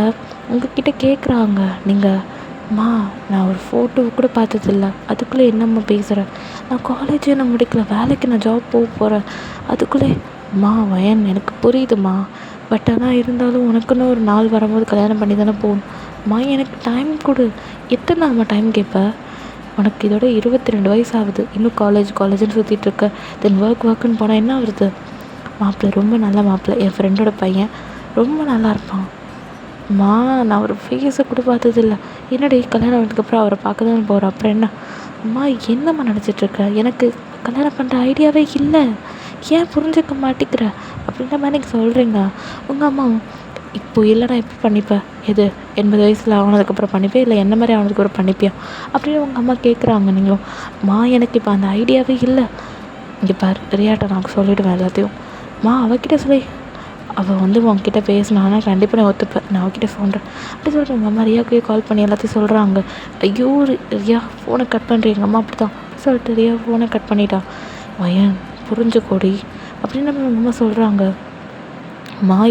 உங்கள்கிட்ட கேட்குறாங்க. நீங்கள் அம்மா நான் ஒரு ஃபோட்டோ கூட பார்த்ததில்ல, அதுக்குள்ளே என்னம்மா பேசுகிறேன், நான் காலேஜே நான் முடிக்கல, வேலைக்கு நான் ஜாப் போக போகிறேன், அதுக்குள்ளே அம்மா வயன் எனக்கு புரியுதுமா, பட் ஆனால் இருந்தாலும் உனக்குன்னு ஒரு நாள் வரும்போது கல்யாணம் பண்ணி தானே போகணும் அம்மா, எனக்கு டைம் கொடு. எத்தனை நாள்மா டைம் கேட்ப? உனக்கு இதோட 22 வயசு ஆகுது, இன்னும் காலேஜ்னு சுற்றிட்டுருக்க. தென் ஒர்க்குன்னு போனால் என்ன வருது? மாப்பிள்ளை ரொம்ப நல்ல மாப்பிள்ளை, என் ஃப்ரெண்டோட பையன் ரொம்ப நல்லா இருப்பான். அம்மா நான் ஒரு ஃபேஸை கூட பார்த்ததில்ல, என்னடி கல்யாணம் ஆனதுக்கப்புறம் அவரை பார்க்க தான் போகிறேன், அப்புறம் என்ன? அம்மா என்னம்மா நினச்சிட்ருக்க, எனக்கு கல்யாணம் பண்ணுற ஐடியாவே இல்லை, ஏன் புரிஞ்சுக்க மாட்டேங்கிற அப்படின்ற மாதிரி நீங்கள் சொல்கிறீங்க. உங்கள் அம்மா இப்போ இல்லைனா எப்படி பண்ணிப்பேன், எது 80 வயசில் ஆனதுக்கப்புறம் பண்ணிப்பேன், இல்லை என்ன மாதிரி ஆனதுக்கப்புறம் பண்ணிப்பியா அப்படின்னு உங்கள் அம்மா கேட்குறாங்க. நீங்களும் அம்மா எனக்கு இப்போ அந்த ஐடியாவே இல்லை, இங்கே பாரு ரியாட்ட நான் சொல்லிவிடுவேன் எல்லாத்தையும். அவகிட்ட சொல்லி அவள் வந்து உங்ககிட்ட பேசினான்னா கண்டிப்பாக நான் ஒத்துப்பேன், நான் அவகிட்ட சொல்கிறேன் அப்படி சொல்லிட்டு எங்கள் அம்மா ரியாவுக்கே கால் பண்ணி எல்லாத்தையும் சொல்கிறாங்க. ஐயோ ரியா ஃபோனை கட் பண்ணுறேன், எங்கள் அம்மா அப்படி தான் சொல்லிட்டு ரியா ஃபோனை கட் பண்ணிட்டா. வயன் புரிஞ்சுக்கோடி அப்படின்னு நம்ம எங்கள் அம்மா சொல்கிறாங்க.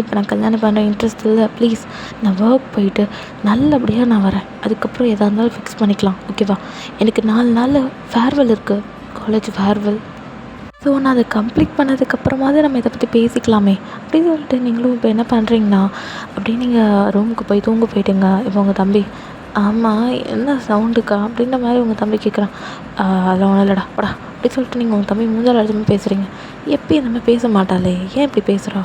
இப்போ நான் கல்யாணம் பண்ணுற இன்ட்ரெஸ்ட் இல்லை, ப்ளீஸ் நான் ஒர்க் போயிட்டு நல்லபடியாக நான் வரேன், அதுக்கப்புறம் எதாக இருந்தாலும் ஃபிக்ஸ் பண்ணிக்கலாம், ஓகேவா? எனக்கு 4 நாளில் ஃபேர்வெல் இருக்குது, காலேஜ் ஃபேர்வெல். ஸோ நான் அதை கம்ப்ளீட் பண்ணதுக்கப்புறமாவது நம்ம இதை பற்றி பேசிக்கலாமே அப்படின்னு சொல்லிட்டு நீங்களும் இப்போ என்ன பண்ணுறீங்கன்னா அப்படியே நீங்கள் ரூமுக்கு போய் தூங்க போயிட்டுங்க. இப்போ உங்கள் தம்பி ஆமாம் என்ன சவுண்டுக்கா அப்படின்ற மாதிரி உங்கள் தம்பி கேட்குறான். அதெல்லாம் ஒன்றும் இல்லைடா படா அப்படி சொல்லிட்டு நீங்கள் உங்கள் தம்பி மூஞ்சால் அடிச்சுமே பேசுகிறீங்க. எப்பயும் நம்ம பேச மாட்டாளே, ஏன் இப்படி பேசுகிறா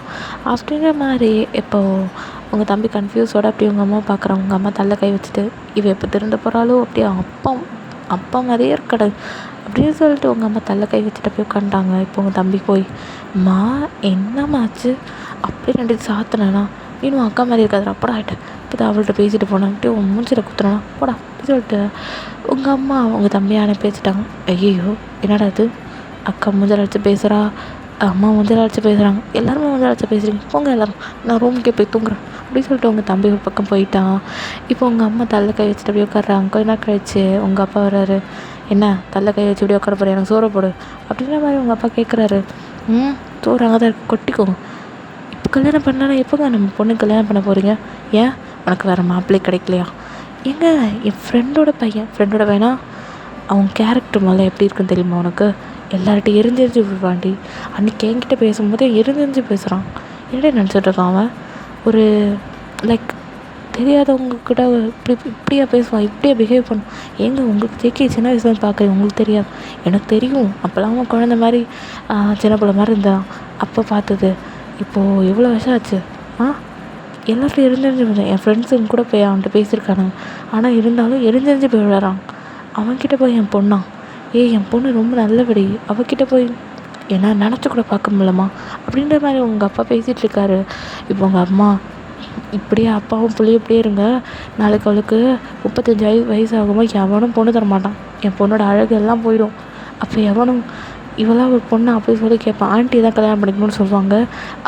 அப்படின்ற மாதிரி இப்போது உங்கள் தம்பி கன்ஃபியூஸோடு அப்படி உங்கள் அம்மா பார்க்குறான். உங்கள் அம்மா தள்ள கை வச்சுட்டு இவ எப்போ திருந்த போகிறாளோ அப்படியே அப்பா மாதிரியே இருக்கடை அப்படின்னு சொல்லிட்டு உங்கள் அம்மா தள்ள கை வச்சுட்டு போய் உட்காந்துட்டாங்க. இப்போ உங்கள் தம்பி போய் என்னம்மாச்சு அப்படி 2 சாத்தினா இன்னும் அக்கா மாதிரி இருக்காது அப்படா ஆகிட்டேன், இப்போ அவள்கிட்ட பேசிட்டு போனான்ட்டு உன் மூஞ்சில் குத்துனா போடா அப்படி சொல்லிட்டு உங்கள் அம்மா உங்கள் தம்பியான பேசிட்டாங்க. ஐயோ என்னடா இது, அக்கா மூஞ்சில் அடிச்சு பேசுகிறா, அம்மா மூஞ்சில் அடிச்சு பேசுகிறாங்க, எல்லாருமே மூஞ்சில் அடிச்சு பேசுகிறீங்க, போங்க எல்லோரும் நான் ரூமுக்கே போய் தூங்குறேன் அப்படின்னு சொல்லிட்டு உங்கள் தம்பி ஒரு பக்கம் போயிட்டான். இப்போ உங்கள் அம்மா தள்ள கை வச்சுட்டு அப்படியே உட்காடுறாங்க. கொஞ்ச நாள் கழிச்சு உங்கள் அப்பா வர்றாரு. என்ன தள்ள கை வச்சு இப்படி உட்கார போகிற, எனக்கு சோறை போடு அப்படின்ற மாதிரி உங்கள் அப்பா கேட்குறாரு. சோறு அங்கே தான் இருக்கு, கொட்டிக்கோங்க. இப்போ கல்யாணம் பண்ணாலும் எப்போங்க நம்ம பொண்ணுக்கு கல்யாணம் பண்ண போகிறீங்க? ஏன் உனக்கு வேறு மாப்பிள்ளை கிடைக்கலையா? எங்க என் ஃப்ரெண்டோட பையனா அவன் கேரக்டர் முதல்ல எப்படி இருக்குன்னு தெரியுமா உனக்கு? எல்லார்ட்டையும் எரிஞ்செறிஞ்சு விடுவாண்டி. அன்றைக்கி என்கிட்ட பேசும்போதே எரிஞ்செறிஞ்சு பேசுகிறான். என்னடே நினச்சிட்டு இருக்கான் அவன்? ஒரு லைக் தெரியாதவங்கக்கிட்ட இப்படியா பேசுவான், இப்படியா பிஹேவ் பண்ணும். ஏங்க உங்களுக்கு ஜேகே சின்ன வயசுல பார்க்குறேன், உங்களுக்கு தெரியாது, எனக்கு தெரியும். அப்போல்லாம் அவன் குழந்த மாதிரி சின்ன பிள்ளை மாதிரி இருந்தான் அப்போ பார்த்தது. இப்போது எவ்வளோ வருஷம் ஆச்சு? எல்லாத்தையும் எரிஞ்செறிஞ்சு என் ஃப்ரெண்ட்ஸுங்க கூட போய் அவன்கிட்ட பேசியிருக்கானுங்க. ஆனால் இருந்தாலும் எரிஞ்செறிஞ்சு போய் விளையாடுறான். அவன்கிட்ட போய் என் பொண்ணா என் பொண்ணு ரொம்ப நல்லபடி, அவகிட்ட போய் என்ன நினச்சி கூட பார்க்க முடியலம்மா அப்படின்ற மாதிரி உங்கள் அப்பா பேசிகிட்ருக்காரு. இப்போ உங்கள் அம்மா இப்படியே அப்பாவும் பிள்ளையும் இப்படியே இருங்க, நாளைக்கு அவளுக்கு 35 வயசு ஆகும்போது எவனும் பொண்ணு தரமாட்டான், என் பொண்ணோட அழகு எல்லாம் போயிடும். அப்போ எவனும் இவளாம் ஒரு பொண்ணு அப்படின்னு சொல்லி கேட்பான். ஆண்டி தான் கல்யாணம் பண்ணிக்கணும்னு சொல்லுவாங்க.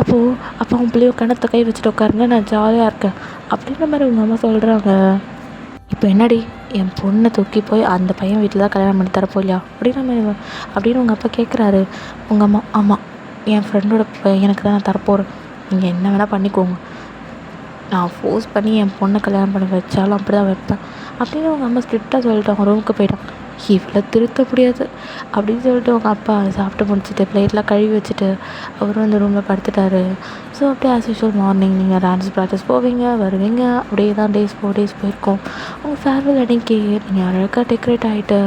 அப்போது அப்பாவும் பிள்ளையும் கணத்தை கை வச்சுட்டு உட்காருங்க, நான் ஜாலியாக இருக்கேன் அப்படின்ற மாதிரி உங்கள் அம்மா சொல்கிறாங்க. இப்போ என்னடி என் பொண்ணை தூக்கி போய் அந்த பையன் வீட்டில் தான் கல்யாணம் பண்ணி தரப்போலையா அப்படின்னு உங்கள் அப்பா கேட்குறாரு. உங்கள் அம்மா ஆமாம் என் ஃப்ரெண்டோட பையனுக்கு தான் நான் தரப்போகிறேன், நீங்கள் என்ன வேணால் பண்ணிக்கோங்க, நான் ஃபோர்ஸ் பண்ணி என் பொண்ணை கல்யாணம் பண்ணி வச்சாலும் அப்படி தான் வைப்பேன் அப்படின்னு உங்கள் அம்மா ஸ்ட்ரிக்டாக சொல்லிட்டாங்க. ரூமுக்கு போயிட்டான். இவ்வளோ திருத்த முடியாது அப்படின்னு சொல்லிட்டு உங்கள் அப்பா சாப்பிட்டு முடிச்சுட்டு பிளேட்லாம் கழுவி வச்சுட்டு அவரும் அந்த ரூமில் படுத்துட்டாரு. ஸோ அப்படியே ஆஸ் யூஷுவல் மார்னிங் நீங்கள் டான்ஸ் ப்ராக்டிஸ் போவீங்க வருவீங்க, அப்படியே தான் 4 days போயிருக்கோம். உங்கள் ஃபேர்வெல் அன்றைக்கி நீங்கள் அழகாக டெக்கரேட் ஆகிட்டு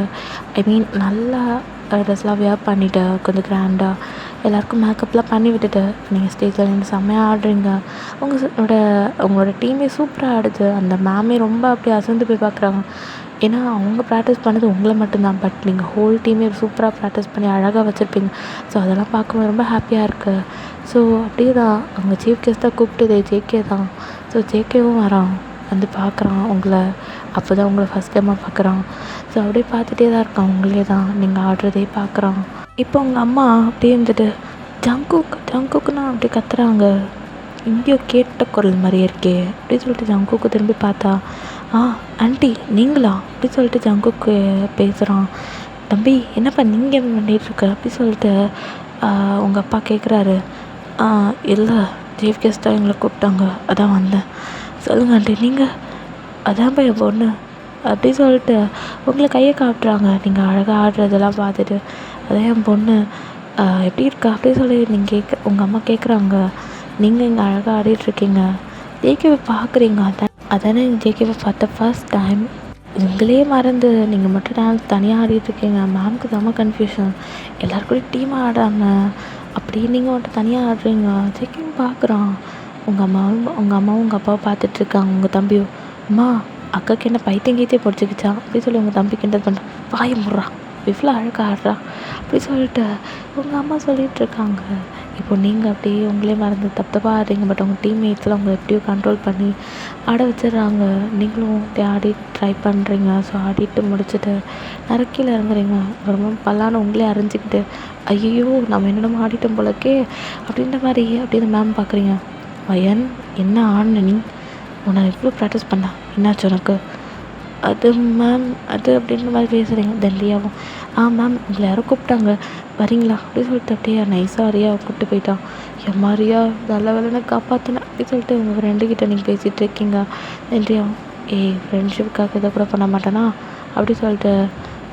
நல்லா ட்ரெஸ்லாம் வியர் பண்ணிவிட்டு கொஞ்சம் கிராண்டாக எல்லாேருக்கும் மேக்கப்லாம் பண்ணி விட்டுட்டு நீங்கள் ஸ்டேஜில் நின்று செம்மையாக ஆடுறீங்க. உங்களோட டீமே சூப்பராக ஆடுது. அந்த மேமே ரொம்ப அப்படியே அசந்து போய் பார்க்குறாங்க. ஏன்னா அவங்க ப்ராக்டிஸ் பண்ணது உங்களை மட்டும்தான், பட் நீங்கள் ஹோல் டீமே சூப்பராக ப்ராக்டிஸ் பண்ணி அழகாக வச்சுருப்பீங்க. ஸோ அதெல்லாம் பார்க்கும்போது ரொம்ப ஹாப்பியாக இருக்குது. ஸோ அப்படியே தான் அவங்க சீஃப் கெஸ்ட்டாக கூப்பிட்டது ஜேகே தான். ஸோ ஜேகேவும் வரான், வந்து பார்க்குறான் உங்களை. அப்போ தான் உங்களை ஃபஸ்ட் டைமாக பார்க்குறான். ஸோ அப்படியே பார்த்துட்டே தான் இருக்கான், உங்களே தான் நீங்கள் ஆடுறதே பார்க்குறான். இப்போ உங்கள் அம்மா அப்படியே இருந்துட்டு ஜங்குக்குன்னா அப்படியே கத்துறாங்க. எங்கேயோ கேட்ட குரல் மாதிரியே இருக்கே அப்படின்னு சொல்லிட்டு ஜங்குக்கு திரும்பி பார்த்தா, ஆண்டி நீங்களா அப்படி சொல்லிட்டு ஜங்குக்கு பேசுகிறான். தம்பி என்னப்பா நீங்கள் என்ன பண்ணிகிட்ருக்க அப்படி சொல்லிட்டு உங்கள் அப்பா கேட்குறாரு. இல்லை சீஃப் கெஸ்ட்டாக எங்களை கூப்பிட்டாங்க, அதான் வந்தேன். சொல்லுங்கள் ஆண்டி நீங்கள் அதான்ப்பா என் பொண்ணு அப்படி சொல்லிட்டு உங்களை கையை காட்டுறாங்க. நீங்கள் அழகாக ஆடுறதெல்லாம் பார்த்துட்டு அதான் என் பொண்ணு எப்படி இருக்கா அப்படி சொல்லி உங்கள் அம்மா கேட்குறாங்க. நீங்கள் இங்கே அழகாக ஆடிட்டுருக்கீங்க, ஜேகேவை பார்க்குறீங்க, அதானே ஜேகேவை பார்த்த ஃபர்ஸ்ட் டைம். உங்களே மறந்து நீங்கள் மட்டும் டான்ஸ் தனியாக ஆடிட்டுருக்கீங்க. மேம்க்கு செம்ம கன்ஃபியூஷன், எல்லாருக்கூடையும் டீமாக ஆடாங்க, அப்படி நீங்கள் மட்டும் தனியாக ஆடுறீங்க. ஜேகேவும் பார்க்குறான். உங்கள் அம்மாவும் உங்கள் அப்பாவும் பார்த்துட்ருக்காங்க. உங்கள் தம்பியும் அம்மா அக்காவுக்கு என்ன பைத்தியம் பிடிச்சிக்கிச்சா அப்படி சொல்லி உங்கள் தம்பி கிண்டல் பண்ணுறான். வாயை முடுறா, இவ்வளோ அழகாக ஆடுறா அப்படி சொல்லிட்டு உங்கள் அம்மா சொல்லிகிட்ருக்காங்க. இப்போ நீங்கள் அப்படியே உங்களே மறந்து தப்பு தப்பாக ஆடுறீங்க. பட் உங்கள் டீம்மேட்ஸ்லாம் உங்களை எப்படியோ கண்ட்ரோல் பண்ணி ஆட வச்சிடுறாங்க. நீங்களும் அப்படியே ஆடி ட்ரை பண்ணுறீங்க. ஸோ ஆடிட்டு முடிச்சுட்டு கீழே இறங்குறீங்க. ரொம்ப பல்லான்னு உங்களே அறிஞ்சிக்கிட்டு ஐயோ நம்ம என்னென்னமோ ஆடிட்டோம் போலக்கே அப்படின்ற மாதிரி அப்படியே மேம் பார்க்குறீங்க. வயன் என்ன ஆடின நீ? உன்னை எவ்வளோ ப்ராக்டிஸ் பண்ண, என்னாச்சு உனக்கு? அது மேம் அது அப்படின்ற மாதிரி பேசுகிறீங்க. தென் ரியாவும் மேம் உங்களை யாரோ கூப்பிட்டாங்க வரீங்களா அப்படின்னு சொல்லிட்டு அப்படியே நைஸாக ரியாவை கூப்பிட்டு போயிட்டான். எம்மா ரியா நல்ல வேலைன்னு காப்பாற்றினேன் அப்படின்னு சொல்லிட்டு உங்கள் ஃப்ரெண்டுக்கிட்ட நீங்கள் பேசிகிட்டு இருக்கீங்க. தென் ரியாவும் ஃப்ரெண்ட்ஷிப்புக்காக இதை கூட பண்ண மாட்டேனா அப்படி சொல்லிட்டு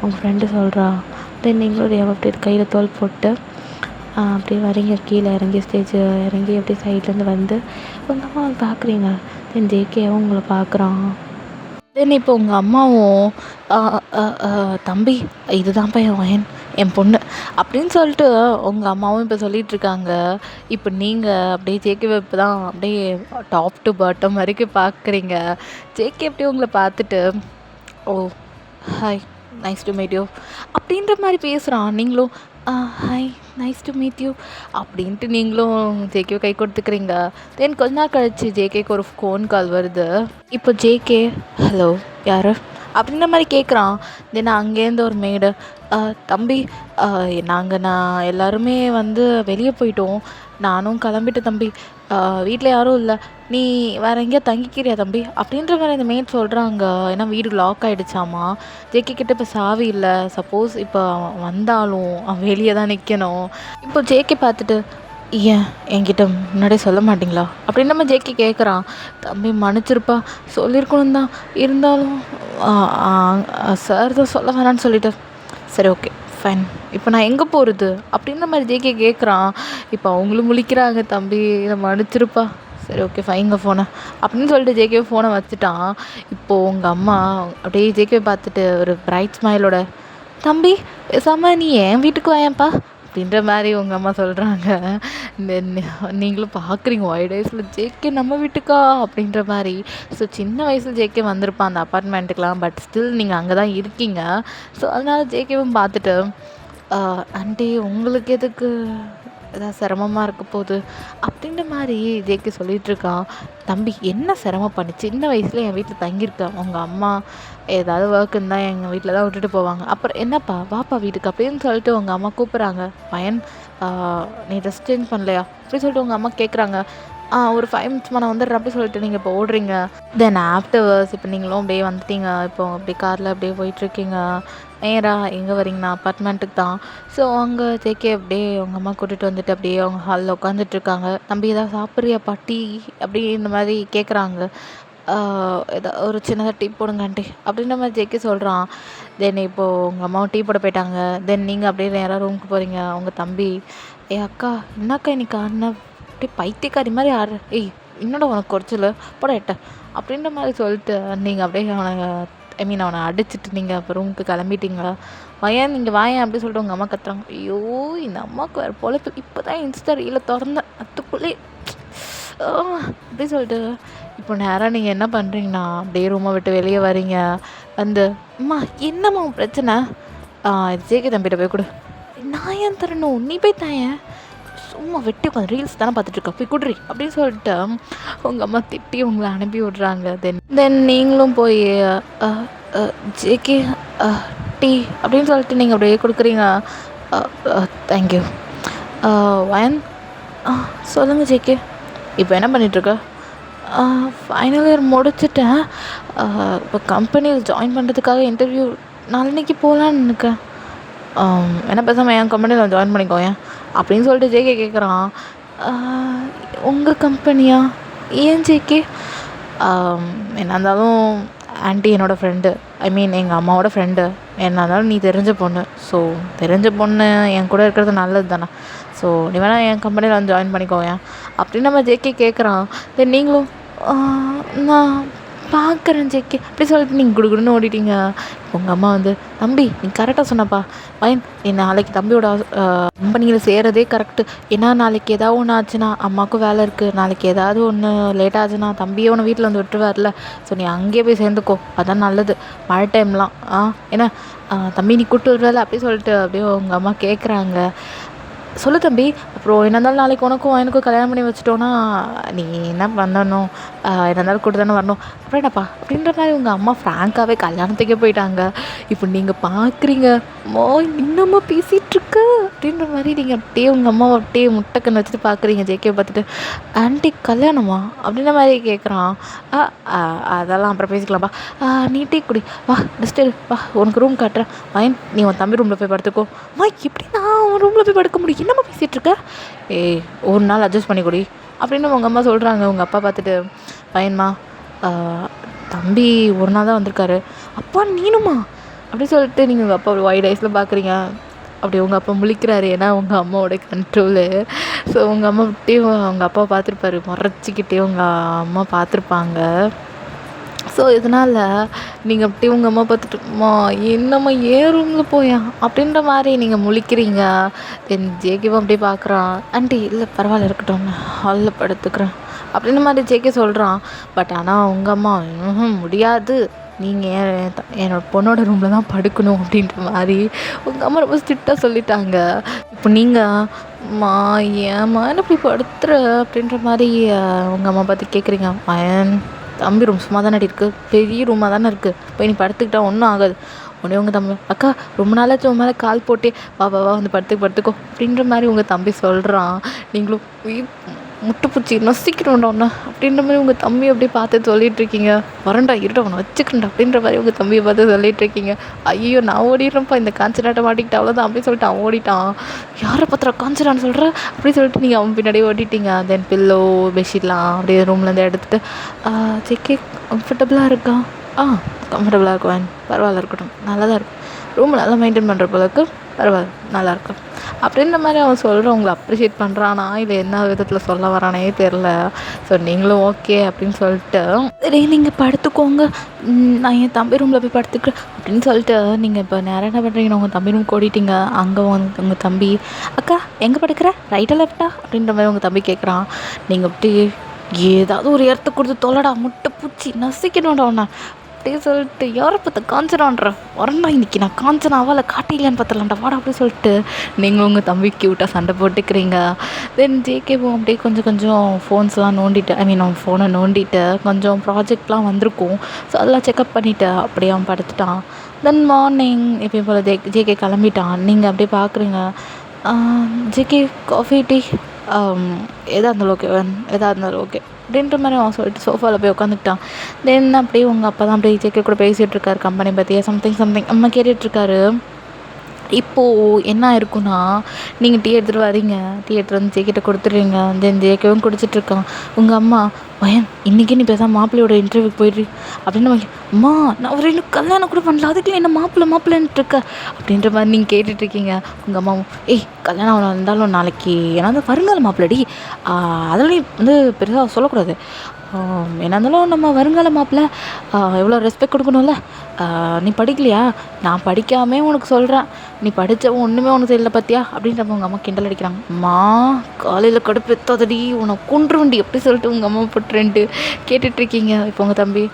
உங்கள் ஃப்ரெண்டு சொல்கிறா. தென் நீங்களும் ரியாவை அப்படியே கையில் தோல் போட்டு அப்படியே வரீங்க. கீழே இறங்கி ஸ்டேஜ் இறங்கி அப்படியே சைட்லேருந்து வந்து உங்கள் அம்மா பார்க்குறீங்க. தென் ஜேகேவும் உங்களை பார்க்குறான். தென் இப்போ உங்கள் அம்மாவும் தம்பி இதுதான்ப்பா என் வயன் என் பொண்ணு அப்படின்னு சொல்லிட்டு உங்கள் அம்மாவும் இப்போ சொல்லிகிட்ருக்காங்க. இப்போ நீங்கள் அப்படியே ஜேகே இப்போ தான் அப்படியே டாப் டு பாட்டம் வரைக்கும் பார்க்குறீங்க. ஜேகே அப்படியே உங்களை பார்த்துட்டு oh hi nice to meet you அப்படின்ற மாதிரி பேசுகிறான். நீங்களும் hi nice to meet you அப்படின்ட்டு நீங்களும் ஜேகேவை கை கொடுத்துக்கிறீங்க. தென் கொஞ்ச நாள் கழிச்சு ஜேகேக்கு ஒரு ஃபோன் கால் வருது. இப்போ ஜேகே ஹலோ யார் அப்படின்ற மாதிரி கேட்குறான். தென் அங்கேருந்து ஒரு மேடு தம்பி நான் எல்லாருமே வந்து வெளியே போயிட்டோம், நானும் கிளம்பிட்டேன் தம்பி, வீட்டில் யாரும் இல்லை, நீ வேறு எங்கேயா தங்கிக்கிறியா தம்பி அப்படின்ற மாதிரி அந்த மேட் சொல்கிறாங்க. ஏன்னா வீடு லாக் ஆகிடுச்சாமா. ஜேகே கிட்ட இப்போ சாவி இல்லை, சப்போஸ் இப்போ வந்தாலும் வெளியே தான் நிற்கணும். இப்போ ஜேகே பார்த்துட்டு ஏன் என்கிட்ட முன்னாடியே சொல்ல மாட்டிங்களா அப்படின்னு நம்ம ஜேகே கேட்குறான். தம்பி மன்னிச்சிருப்பா சொல்லியிருக்கணும் தான், இருந்தாலும் சார் தான் சொல்ல வேணான்னு சொல்லிட்டு சரி ஓகே ஃபைன் இப்போ நான் எங்கே போகிறது அப்படின்ற மாதிரி ஜேகே கேட்குறான். இப்போ அவங்களும் முழிக்கிறாங்க. தம்பி இதை மன்னிச்சிருப்பா சரி ஓகே ஃபைங்க ஃபோனை அப்படின்னு சொல்லிட்டு ஜேகே ஃபோனை வச்சுட்டான். இப்போது உங்கள் அம்மா அப்படியே ஜேகே பார்த்துட்டு ஒரு பிரைட் ஸ்மைலோட தம்பி பேசாமல் நீ என் வீட்டுக்கு வாயேன்ப்பா அப்படின்ற மாதிரி உங்கள் அம்மா சொல்கிறாங்க. நீங்களும் பார்க்குறீங்க ஒய்ட் வயசில் ஜேகே நம்ம வீட்டுக்கா அப்படின்ற மாதிரி. ஸோ சின்ன வயசில் ஜேகே வந்திருப்பான் அந்த அப்பார்ட்மெண்ட்டுக்கெலாம். பட் ஸ்டில் நீங்கள் அங்கே தான் இருக்கீங்க. ஸோ அதனால் ஜேகேவும் பார்த்துட்டு ஆண்டி உங்களுக்கு எதுக்கு ஏதாவது சிரமமாக இருக்க போகுது அப்படின்ற மாதிரி ஜேகே சொல்லிகிட்ருக்கான். தம்பி என்ன சிரமம் பண்ணி சின்ன வயசில் என் வீட்டில் தங்கியிருக்கேன், உங்கள் அம்மா ஏதாவது ஒர்க் இருந்தால் எங்கள் வீட்டில் தான் விட்டுட்டு போவாங்க, அப்புறம் என்னப்பா வாப்பா வீட்டுக்கு அப்படின்னு சொல்லிட்டு உங்கள் அம்மா கூப்பிட்றாங்க. பையன் நீ ட்ரெஸ் சேஞ்ச் பண்ணலையா அப்படின்னு சொல்லிட்டு உங்கள் அம்மா கேட்குறாங்க. ஒரு 5 மினிட்ஸ்மா நான் வந்துடுறேன் அப்படி சொல்லிட்டு நீங்கள் இப்போ ஓடுறீங்க. தென் ஆஃப்டர்வர்ஸ் இப்போ நீங்களும் அப்படியே வந்துட்டீங்க. இப்போ அப்படியே காரில் அப்படியே போயிட்டுருக்கீங்க. நேராக எங்கே வரீங்கண்ணா அப்பார்ட்மெண்ட்டுக்கு தான். ஸோ அங்கே ஜேகே அப்படியே உங்கள் அம்மா கூட்டிகிட்டு வந்துட்டு அப்படியே அவங்க ஹாலில் உட்காந்துட்ருக்காங்க. தம்பி ஏதாவது சாப்பிட்றியா டீ அப்படி இந்த மாதிரி கேட்குறாங்க. ஏதோ ஒரு சின்னதாக டீ போடுங்க ஆண்டி அப்படின்ற மாதிரி ஜேகே சொல்கிறான். தென் இப்போது உங்கள் அம்மாவும் டீ போட போயிட்டாங்க. தென் நீங்கள் அப்படியே நேராக ரூமுக்கு போகிறீங்க. உங்கள் தம்பி அக்கா என்னக்கா இன்னைக்கு ஆடின அப்படியே பைத்தியக்காரி மாதிரி ஆடுற, என்னோட உனக்கு குறைச்சல போட எட்ட அப்படின்ற மாதிரி சொல்லிட்டு நீங்கள் அப்படியே அவனை அடிச்சுட்டு நீங்கள் அப்போ ரூமுக்கு கிளம்பிட்டீங்களா? வயன் நீங்கள் வாயன் அப்படி சொல்லிட்டு உங்கள் அம்மா கத்துறாங்க. ஐயோ இந்த அம்மாவுக்கு வேறு பொழைப்பு, இப்போ தான் இன்ஸ்டா ரீலை திறந்தேன் அதுக்குள்ளே அப்படி சொல்லிட்டு இப்போ நேராக நீங்கள் என்ன பண்ணுறீங்கன்னா அப்படியே ரூமை விட்டு வெளியே வரீங்க. வந்து அம்மா என்னம்மா பிரச்சனை, ஜேகே தம்பிகிட்ட போய் கொடு. நான் ஏன் தரணும், நீ போய் தாயேன், சும்மா வெட்டி உட்காந்து ரீல்ஸ் தானே பார்த்துட்ருக்கா போய் குட்ரி அப்படின்னு சொல்லிட்டு உங்கள் அம்மா திட்டி உங்களை அனுப்பி விட்றாங்க. தென் நீங்களும் போய் ஜேகே டீ அப்படின்னு சொல்லிட்டு நீங்கள் அப்படியே கொடுக்குறீங்க. தேங்க்யூ வயன் சொல்லுங்கள் ஜேகே இப்போ என்ன பண்ணிகிட்ருக்க? ஃபைனல் இயர் முடிச்சுட்டேன். இப்போ கம்பெனியில் ஜாயின் பண்ணுறதுக்காக இன்டர்வியூ நாளைக்கு போகலான்னு இருக்கேன். என்ன பேசாமல் என் கம்பெனியில் ஜாயின் பண்ணிக்கோயேன் அப்படின்னு சொல்லிட்டு ஜேகே கேட்குறான். உங்கள் கம்பெனியா? ஏன் ஜேகே? என்ன இருந்தாலும் ஆண்டி என்னோடய ஃப்ரெண்டு, ஐ மீன் எங்கள் அம்மாவோட ஃப்ரெண்டு, என்ன இருந்தாலும் நீ தெரிஞ்ச பொண்ணு. ஸோ தெரிஞ்ச பொண்ணு என் கூட இருக்கிறது நல்லது தானே. ஸோ நீ வேணால் என் கம்பெனியில் வந்து ஜாயின் பண்ணிக்கோயேன் அப்படின்னு நம்ம ஜேகே கேட்குறான். தென் நீங்களும் நான் பார்க்குறேன் ஜேகே அப்படி சொல்லிட்டு நீங்கள் குடுகுடுன்னு ஓடிட்டீங்க. உங்கள் அம்மா வந்து தம்பி நீ கரெக்டாக சொன்னப்பா பையன், நீ நாளைக்கு தம்பியோட கம்பெனியில் சேர்கிறதே கரெக்டு. ஏன்னா நாளைக்கு ஏதாவது ஒன்று ஆச்சுன்னா அம்மாவுக்கும் வேலை இருக்குது, நாளைக்கு ஏதாவது ஒன்று லேட் ஆச்சுன்னா தம்பியே ஒன்று வீட்டில் வந்து விட்டுருவார்ல. ஸோ நீ அங்கேயே போய் சேர்ந்துக்கோ, அதான் நல்லது மழை டைம்லாம். ஏன்னா தம்பி நீ கூப்பிட்டு வருவாள் அப்படி சொல்லிட்டு அப்படியே உங்கள் அம்மா கேட்குறாங்க. சொல்லு தம்பி, அப்புறம் என்ன இருந்தாலும் நாளைக்கு உனக்கும் எனக்கும் கல்யாணம் பண்ணி வச்சுட்டோன்னா நீ என்ன பண்ணணும், என்ன இருந்தாலும் கூட்டு தானே வரணும். அப்புறம் என்னப்பா அப்படின்ற மாதிரி உங்கள் அம்மா ஃப்ராங்காகவே கல்யாணத்துக்கே போயிட்டாங்க. இப்போ நீங்கள் பார்க்குறீங்க, அம்மா இன்னும்மா பேசிகிட்ருக்க அப்படின்ற மாதிரி நீங்கள் அப்படியே உங்கள் அம்மாவை அப்படியே முட்டைக்கண்ணு வச்சுட்டு பார்க்குறீங்க. ஜேகே பார்த்துட்டு, ஆண்டி கல்யாணமா அப்படின்ற மாதிரி கேட்குறான். அதெல்லாம் அப்புறம் பேசிக்கலாம்ப்பா, நீ டீ குடி, வா ரெஸ்ட் எடு, வா உனக்கு ரூம் காட்டுறேன், வயன் நீ உன் தம்பி ரூமில் போய் படுத்துக்கோ. அம்மா எப்படி நான் உன் ரூமில் போய் படுக்க முடியும், என்னம்மா பேசிகிட்ருக்க, ஏய் ஒரு நாள் அட்ஜஸ்ட் பண்ணி கொடி அப்படின்னு உங்கள் அம்மா சொல்கிறாங்க. உங்கள் அப்பா பார்த்துட்டு, பையன்மா தம்பி ஒரு நாள் தான் வந்திருக்காரு, அப்பா நீனுமா அப்படி சொல்லிட்டு நீங்கள் உங்கள் அப்பா வைட் ஐஸில் பார்க்குறீங்க. அப்படி உங்கள் அப்பா முழிக்கிறாரு, ஏன்னா உங்கள் அம்மாவோட கண்ட்ரோலு. ஸோ உங்கள் அம்மா விட்டே உங்கள் அப்பா பார்த்துருப்பாரு, முறைச்சிக்கிட்டே உங்கள் அம்மா பார்த்துருப்பாங்க. ஸோ இதனால் நீங்கள் அப்படியே உங்கள் அம்மா பார்த்துட்டுமா என்னம்மா ஏன் ரூமில் போயா அப்படின்ற மாதிரி நீங்கள் முழிக்கிறீங்க. தென் ஜேகேவும் அப்படியே பார்க்குறான். ஆண்டி இல்லை பரவாயில்ல இருக்கட்டும், நான் ஹாலில் படுத்துக்கிறேன் அப்படின்ற மாதிரி ஜேகே சொல்கிறான். பட் ஆனால் உங்கள் அம்மா முடியாது, நீங்கள் என்னோட பொண்ணோட ரூமில் தான் படுக்கணும் அப்படின்ற மாதிரி உங்கள் அம்மா ரொம்ப ஸ்ட்ரிக்டாக சொல்லிட்டாங்க. இப்போ நீங்கள் அம்மா ஏம்மா என்ன இப்படி படுத்துற அப்படின்ற மாதிரி உங்கள் அம்மா பார்த்து கேட்குறீங்க. மயன் தம்பி ரூம் சும்மா தானே இருக்குது, பெரிய ரூமாக தானே இருக்குது, போய் நீ படுத்துக்கிட்டா ஒன்றும் ஆகாது. உடனே உங்கள் தம்பி, அக்கா ரொம்ப நாளாச்சும் உன் மேலே கால் போட்டே, வா வா வா வந்து படுத்துக்கோ அப்படின்ற மாதிரி உங்கள் தம்பி சொல்கிறான். நீங்களும் முட்டைப்பூச்சி நசிக்கிறோண்டா ஒன்று அப்படின்ற மாதிரி உங்கள் தம்பி அப்படியே பார்த்து சொல்லிகிட்ருக்கீங்க. வரண்டா இருடா ஒன்று வச்சுக்கிறேன்டா அப்படின்ற மாதிரி உங்கள் தம்பியை பார்த்து சொல்லிகிட்ருக்கீங்க. ஐயோ நான் ஓடிடுறேன்ப்பா, இந்த காஞ்சனாட்டை மாட்டிக்கிட்டு அவ்வளோதான் அப்படின்னு சொல்லிட்டு அவன் ஓடிட்டான். யாரை பத்திரா காஞ்சனான்னு சொல்கிற அப்படி சொல்லிட்டு நீங்கள் அவன் பின்னாடியே ஓட்டிட்டீங்க. தென் பில்லோ பெட்ஷீட்லாம் அப்படியே ரூம்லேருந்து எடுத்துகிட்டு, ஜேகே கம்ஃபர்டபுளாக இருக்கா, கம்ஃபர்டபுளாக இருக்கும், பரவாயில்ல இருக்கட்டும், நல்லா தான் இருக்கும், ரூம் நல்லா மெயின்டைன் பண்ணுற போலக்கு, பரவாயில்ல நல்லாயிருக்கும் அப்படின்ற மாதிரி அவன் சொல்கிறான். உங்களை அப்ரிஷியேட் பண்ணுறானா இல்லை என்ன விதத்தில் சொல்ல வரானே தெரில. ஸோ நீங்களும் ஓகே அப்படின்னு சொல்லிட்டு, சரி நீங்கள் படுத்துக்கோங்க, நான் என் தம்பி ரூமில் போய் படுத்துக்கிறேன் அப்படின்னு சொல்லிட்டு நீங்கள் இப்போ நேரம் என்ன பண்ணுறீங்கன்னா உங்கள் தம்பி ரூம் ஓடிட்டீங்க. அங்கே உங்கள் தம்பி, அக்கா எங்கே படுக்கிற, ரைட்டா லெஃப்டா அப்படின்ற மாதிரி உங்கள் தம்பி கேட்குறான். நீங்கள் அப்படி ஏதாவது ஒரு இடத்த கொடுத்து தொலைடா, முட்டை பூச்சி நசிக்கணும்டா ஒன்று அப்படியே சொல்லிட்டு, யாரை பார்த்த காஞ்சனான்ற வரண்டா, இன்றைக்கி நான் காஞ்சனாவால் காட்டிலையான்னு பார்த்துலான்டா வாடா அப்படி சொல்லிட்டு நீங்கள் உங்கள் தம்பி க்யூட்டாக சண்டை போட்டுக்கிறீங்க. தென் ஜேகேவும் அப்படியே கொஞ்சம் ஃபோன்ஸ்லாம் நோண்டிட்டு, அவன் ஃபோனை நோண்டிட்டு கொஞ்சம் ப்ராஜெக்ட்லாம் வந்திருக்கும். ஸோ அதெல்லாம் செக்அப் பண்ணிவிட்டு அப்படியே அவன் படுத்துட்டான். தென் மார்னிங் எப்பயும் போல் ஜேகே கிளம்பிட்டான். நீங்கள் அப்படியே பார்க்குறீங்க. ஜேகே காஃபி டீ எதாக இருந்தாலும் ஓகே, எதாக இருந்தாலும் ஓகே அப்படின்ற மாதிரி அவன் சொல்லிட்டு சோஃபாவில் போய் உட்காந்துக்கிட்டான். தென் அப்படியே உங்கள் அப்பா தான் அப்படியே ஜேகே கூட பேசிகிட்ருக்காரு, கம்பெனி பற்றியே சம்திங் அம்மா கேட்டுட்ருக்காரு. இப்போது என்ன இருக்குன்னா, நீங்கள் டீ எடுத்துகிட்டு வரீங்க, டீ எடுத்துகிட்டு வந்து ஜேகிட்ட கொடுத்துட்றீங்க. தென் ஜேகவும் குடிச்சிட்ருக்கான். உங்கள் அம்மா, பையன் இன்றைக்கி நீ பேசாமல் மாப்பிள்ளையோட இன்டர்வியூக்கு போயிடுறி அப்படின்னு, அம்மா நான் ஒரு இன்னும் கல்யாணம் கூட பண்ணல, அதுக்குள்ளே என்ன மாப்பிள்ளைன்ட்டு இருக்க அப்படின்ற மாதிரி நீங்கள் கேட்டுட்ருக்கீங்க. உங்கள் அம்மாவும், கல்யாணம் இருந்தாலும் நாளைக்கு ஏன்னா வந்து வருங்கால மாப்பிள்ளடி, அதெல்லாம் நீ வந்து பெருசாக சொல்லக்கூடாது, என்ன இருந்தாலும் நம்ம வருங்கால மாப்பிள்ளை எவ்வளோ ரெஸ்பெக்ட் கொடுக்கணும்ல, நீ படிக்கலையா, நான் படிக்காமே உனக்கு சொல்கிறேன், நீ படித்த ஒன்றுமே உனக்கு தெரியல பார்த்தியா அப்படின்ற உங்கள் அம்மா கிண்டல் அடிக்கிறாங்க. அம்மா காலையில் கடுப்பு எத்தாதடி, உனக்கு கொன்றுவண்டி அப்படி சொல்லிட்டு உங்கள் அம்மா போட்டுருன்ட்டு கேட்டுட்ருக்கீங்க. இப்போ உங்கள் தம்பி,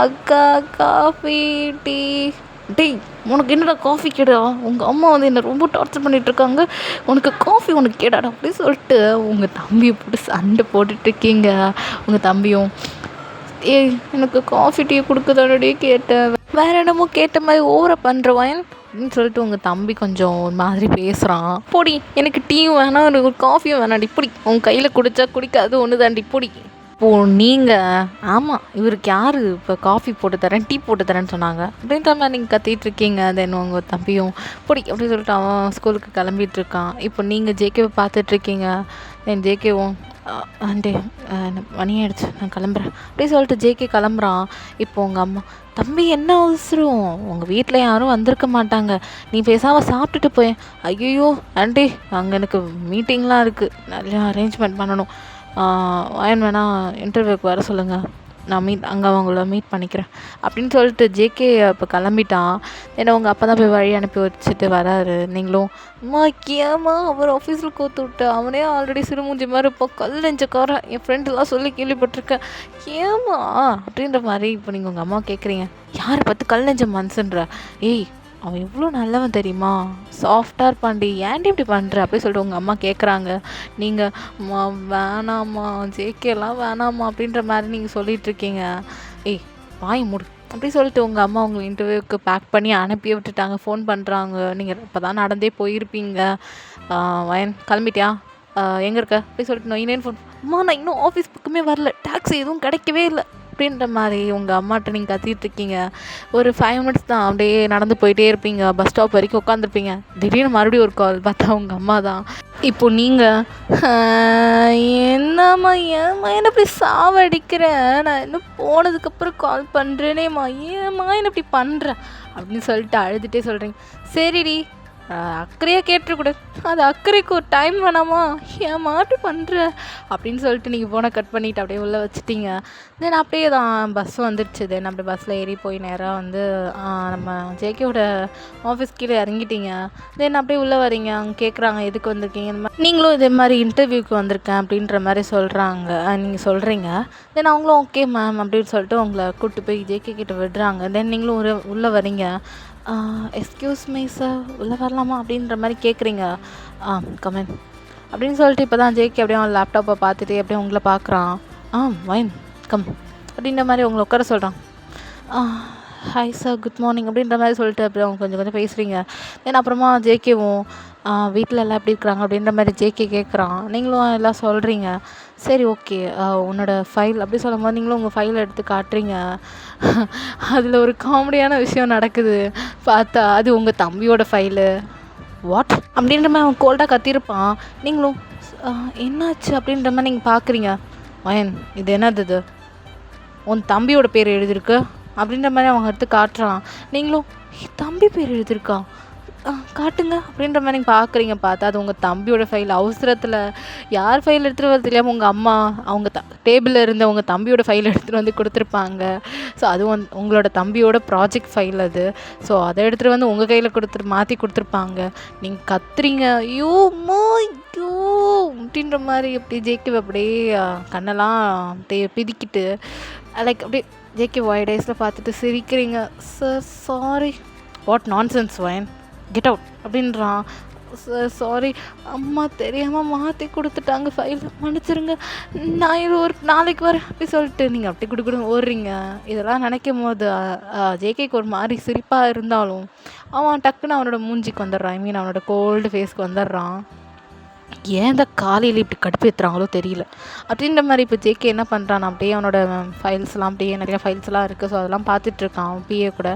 அக்கா காஃபி டீ, டேய் உனக்கு என்னடா காஃபி கேடா, உங்கள் அம்மா வந்து என்னை ரொம்ப டார்ச்சர் பண்ணிகிட்ருக்காங்க, உனக்கு காஃபி உனக்கு கேடாடா அப்படின்னு சொல்லிட்டு உங்கள் தம்பியை போட்டு சண்டை போட்டுட்ருக்கீங்க. உங்கள் தம்பியும், எனக்கு காஃபி டீ கொடுக்குதானே கேட்டேன், வேறு என்னமோ கேட்ட மாதிரி ஓவராக பண்ணுறவன் அப்படின்னு சொல்லிட்டு உங்கள் தம்பி கொஞ்சம் ஒரு மாதிரி பேசுகிறான். பொடி எனக்கு டீயும் வேணாம், எனக்கு காஃபியும் வேணாண்டி, பிடி உன் கையில் குடித்தா குடிக்காது ஒன்று தாண்டி பொடி. இப்போது நீங்கள், ஆமாம் இவருக்கு யார் இப்போ காஃபி போட்டு தரேன் டீ போட்டு தரேன்னு சொன்னாங்க அப்படின்ற மாதிரி நீங்கள் கத்திகிட்ருக்கீங்க. தென் உங்கள் தம்பியும் பொடி அப்படின்னு சொல்லிட்டு அவன் ஸ்கூலுக்கு கிளம்பிகிட்ருக்கான். இப்போ நீங்கள் ஜேகேவை பார்த்துட்ருக்கீங்க. தென் ஜேகேவும், ஆண்டி மணி ஆயிடுச்சு நான் கிளம்புறேன் அப்படி சொல்லிட்டு ஜேகே கிளம்புறான். இப்போ உங்கள் அம்மா, தம்பி என்ன அவசரம், உங்கள் வீட்டில் யாரும் வந்திருக்க மாட்டாங்க, நீ பேசாமல் சாப்பிட்டுட்டு போய். ஐயோ ஆண்டி அங்கே எனக்கு மீட்டிங்லாம் இருக்குது, நிறையா அரேஞ்ச்மெண்ட் பண்ணணும், வாயன் வேணால் இன்டர்வியூக்கு வர சொல்லுங்கள், நான் அங்கே அவங்கள மீட் பண்ணிக்கிறேன் அப்படின்னு சொல்லிட்டு ஜேகே இப்போ கிளம்பிட்டான். ஏன்னா உங்கள் அப்பா தான் போய் வழி அனுப்பி வச்சுட்டு வராரு. நீங்களும், அம்மா ஏம்மா அவர் ஆஃபீஸில் கோத்து விட்டு, அவனே ஆல்ரெடி சிறுமூஞ்சி மாதிரி இப்போ கல் நெஞ்சக்காரன், என் ஃப்ரெண்டெல்லாம் சொல்லி கேள்விப்பட்டிருக்கேன், ஏம்மா அப்படின்ற மாதிரி இப்போ நீங்கள் உங்கள் அம்மா கேட்குறீங்க. யாரை பார்த்து கல் நெஞ்ச மனுஷன்ற, அவன் எவ்வளோ நல்லவன் தெரியுமா, சாஃப்டாக இருப்பான்டி, ஏன்டி இப்படி பண்ணுற அப்படி சொல்லிட்டு உங்கள் அம்மா கேட்குறாங்க. நீங்கள் வேணாம்மா ஜேகேலாம் வேணாம்மா அப்படின்ற மாதிரி நீங்கள் சொல்லிகிட்ருக்கீங்க. ஏய் வாய் மூடு அப்படி சொல்லிட்டு உங்கள் அம்மா உங்களை இன்டர்வியூக்கு பேக் பண்ணி அனுப்பி விட்டுட்டாங்க. ஃபோன் பண்ணுறாங்க. நீங்கள் இப்போ தான் நடந்தே போயிருப்பீங்க. வயன் கிளம்பிட்டியா, எங்கே இருக்க அப்படி சொல்லிட்டு நான் ஃபோன், அம்மா நான் இன்னும் ஆஃபீஸ் பக்கமே வரல, டாக்ஸி எதுவும் கிடைக்கவே இல்லை அப்படின்ற மாதிரி உங்கள் அம்மாட்ட நீங்கள் கத்திட்டு இருக்கீங்க. ஒரு 5 மினிட்ஸ் தான் அப்படியே நடந்து போயிட்டே இருப்பீங்க. பஸ் ஸ்டாப் வரைக்கும் உட்காந்துருப்பீங்க. திடீர்னு மறுபடியும் ஒரு கால், பார்த்தா உங்கள் அம்மா தான். இப்போ நீங்கள் என்னம்மா ஏம்மா என்ன இப்படி சாவடிக்கிறேன், நான் இன்னும் போனதுக்கப்புறம் கால் பண்ணுறேனேம்மா, ஏம்மா என்ன இப்படி பண்ணுறேன் அப்படின்னு சொல்லிட்டு அழுதுகிட்டே சொல்கிறீங்க. சரிடி அக்கறையாக கேட்டுருக்கூடாது, அது அக்கறைக்கு ஒரு டைம் வேணாமா, ஏன் மாட்டு பண்ணுற அப்படின்னு சொல்லிட்டு நீங்கள் ஃபோனை கட் பண்ணிவிட்டு அப்படியே உள்ளே வச்சுட்டீங்க. தென் அப்படியே தான் பஸ் வந்துடுச்சு. தென் அப்படியே பஸ்ஸில் ஏறி போய் நேராக வந்து நம்ம ஜேகேவோட ஆஃபீஸ் கீழே இறங்கிட்டீங்க. தென் அப்படியே உள்ளே வரீங்க. அவங்க கேட்குறாங்க எதுக்கு வந்திருக்கீங்க, இந்த மாதிரி நீங்களும் இதே மாதிரி இன்டர்வியூக்கு வந்திருக்கேன் அப்படின்ற மாதிரி சொல்கிறாங்க. நீங்கள் சொல்கிறீங்க. தென் அவங்களும் ஓகே மேம் அப்படின்னு சொல்லிட்டு உங்களை கூப்பிட்டு போய் ஜேகே கிட்ட விடுறாங்க. தென் நீங்களும் உள்ளே வரீங்க. எக்ஸ்கியூஸ் மீ சார் உள்ளே வரலாமா அப்படின்ற மாதிரி கேட்குறீங்க. கமெண்ட் அப்படின்னு சொல்லிட்டு இப்போ தான் ஜேகே அப்படியே அவன் லேப்டாப்பை பார்த்துட்டு அப்படியே உங்களை பார்க்குறான். வைன் கம் அப்படின்ற மாதிரி உங்களை உட்கார சொல்கிறான். ஹாய் சார் குட் மார்னிங் அப்படின்ற மாதிரி சொல்லிட்டு அப்படியே அவங்க கொஞ்சம் கொஞ்சம் பேசுகிறீங்க. தென் அப்புறமா ஜேகேவும் வீட்டில் எல்லாம் எப்படி இருக்கிறாங்க அப்படின்ற மாதிரி ஜேகே கேட்குறான். நீங்களும் எல்லாம் சொல்கிறீங்க. சரி ஓகே உன்னோட ஃபைல் அப்படி சொல்லும் போது நீங்களும் உங்கள் ஃபைலை எடுத்து காட்டுறீங்க. அதில் ஒரு காமெடியான விஷயம் நடக்குது. பார்த்தா அது உங்கள் தம்பியோட ஃபைலு. வாட் அப்படின்ற மாதிரி அவன் கோல்டாக கத்திருப்பான். நீங்களும் என்னாச்சு அப்படின்ற மாதிரி நீங்கள் பார்க்குறீங்க. வயன் இது என்னது, இது உன் தம்பியோட பேர் எழுதியிருக்கு அப்படின்ற மாதிரி அவங்க எடுத்து காட்டுறான். நீங்களும் தம்பி பேர் எழுதியிருக்கா, காட்டுங்க அப்படின்ற மாதிரி நீங்கள் பார்க்குறீங்க. பார்த்தா அது உங்கள் தம்பியோட ஃபைல். அவசரத்தில் யார் ஃபைல் எடுத்துகிட்டு வர தெரியாமல் உங்கள் அம்மா அவங்க டேபிளில் இருந்த உங்கள் தம்பியோட ஃபைல் எடுத்துகிட்டு வந்து கொடுத்துருப்பாங்க. ஸோ அது உங்களோட தம்பியோட ப்ராஜெக்ட் ஃபைல் அது. ஸோ அதை எடுத்துகிட்டு வந்து உங்கள் கையில் மாற்றி கொடுத்துருப்பாங்க. நீங்கள் கத்துறீங்க, ஐயோ ஐயோ அப்படின்ற மாதிரி அப்படி ஜேகே அப்படியே கண்ணெல்லாம் அப்படியே பிதிக்கிட்டு லைக் அப்படியே ஜேகே ஒயிட் ஐஸில் பார்த்துட்டு சிரிக்கிறீங்க. Sir sorry. வாட் நான்சென்ஸ் வயன், கெட் அவுட் அப்படின்றான். சாரி அம்மா தெரியாமல் மாற்றி கொடுத்துட்டாங்க ஃபைல், மன்னிச்சிருங்க, நான் இது ஒரு நாளைக்கு வரேன் அப்படி சொல்லிட்டு நீங்கள் அப்படி கொடுக்கணும் ஓடுறீங்க. இதெல்லாம் நினைக்கும் போது ஜேகேக்கு ஒரு மாதிரி சிரிப்பாக இருந்தாலும் அவன் டக்குன்னு அவனோட மூஞ்சிக்கு வந்துடுறான். அவனோட கோல்டு ஃபேஸ்க்கு வந்துடுறான். ஏன் இந்த காலையில் இப்படி கடுப்பேற்றுறாங்களோ தெரியல அப்படின்ற மாதிரி இப்போ ஜேகே என்ன பண்ணுறான், அப்படியே அவனோட ஃபைல்ஸ்லாம் அப்படியே நிறையா ஃபைல்ஸ்லாம் இருக்குது. ஸோ அதெல்லாம் பார்த்துட்ருக்கான் அவன் பிஏ கூட.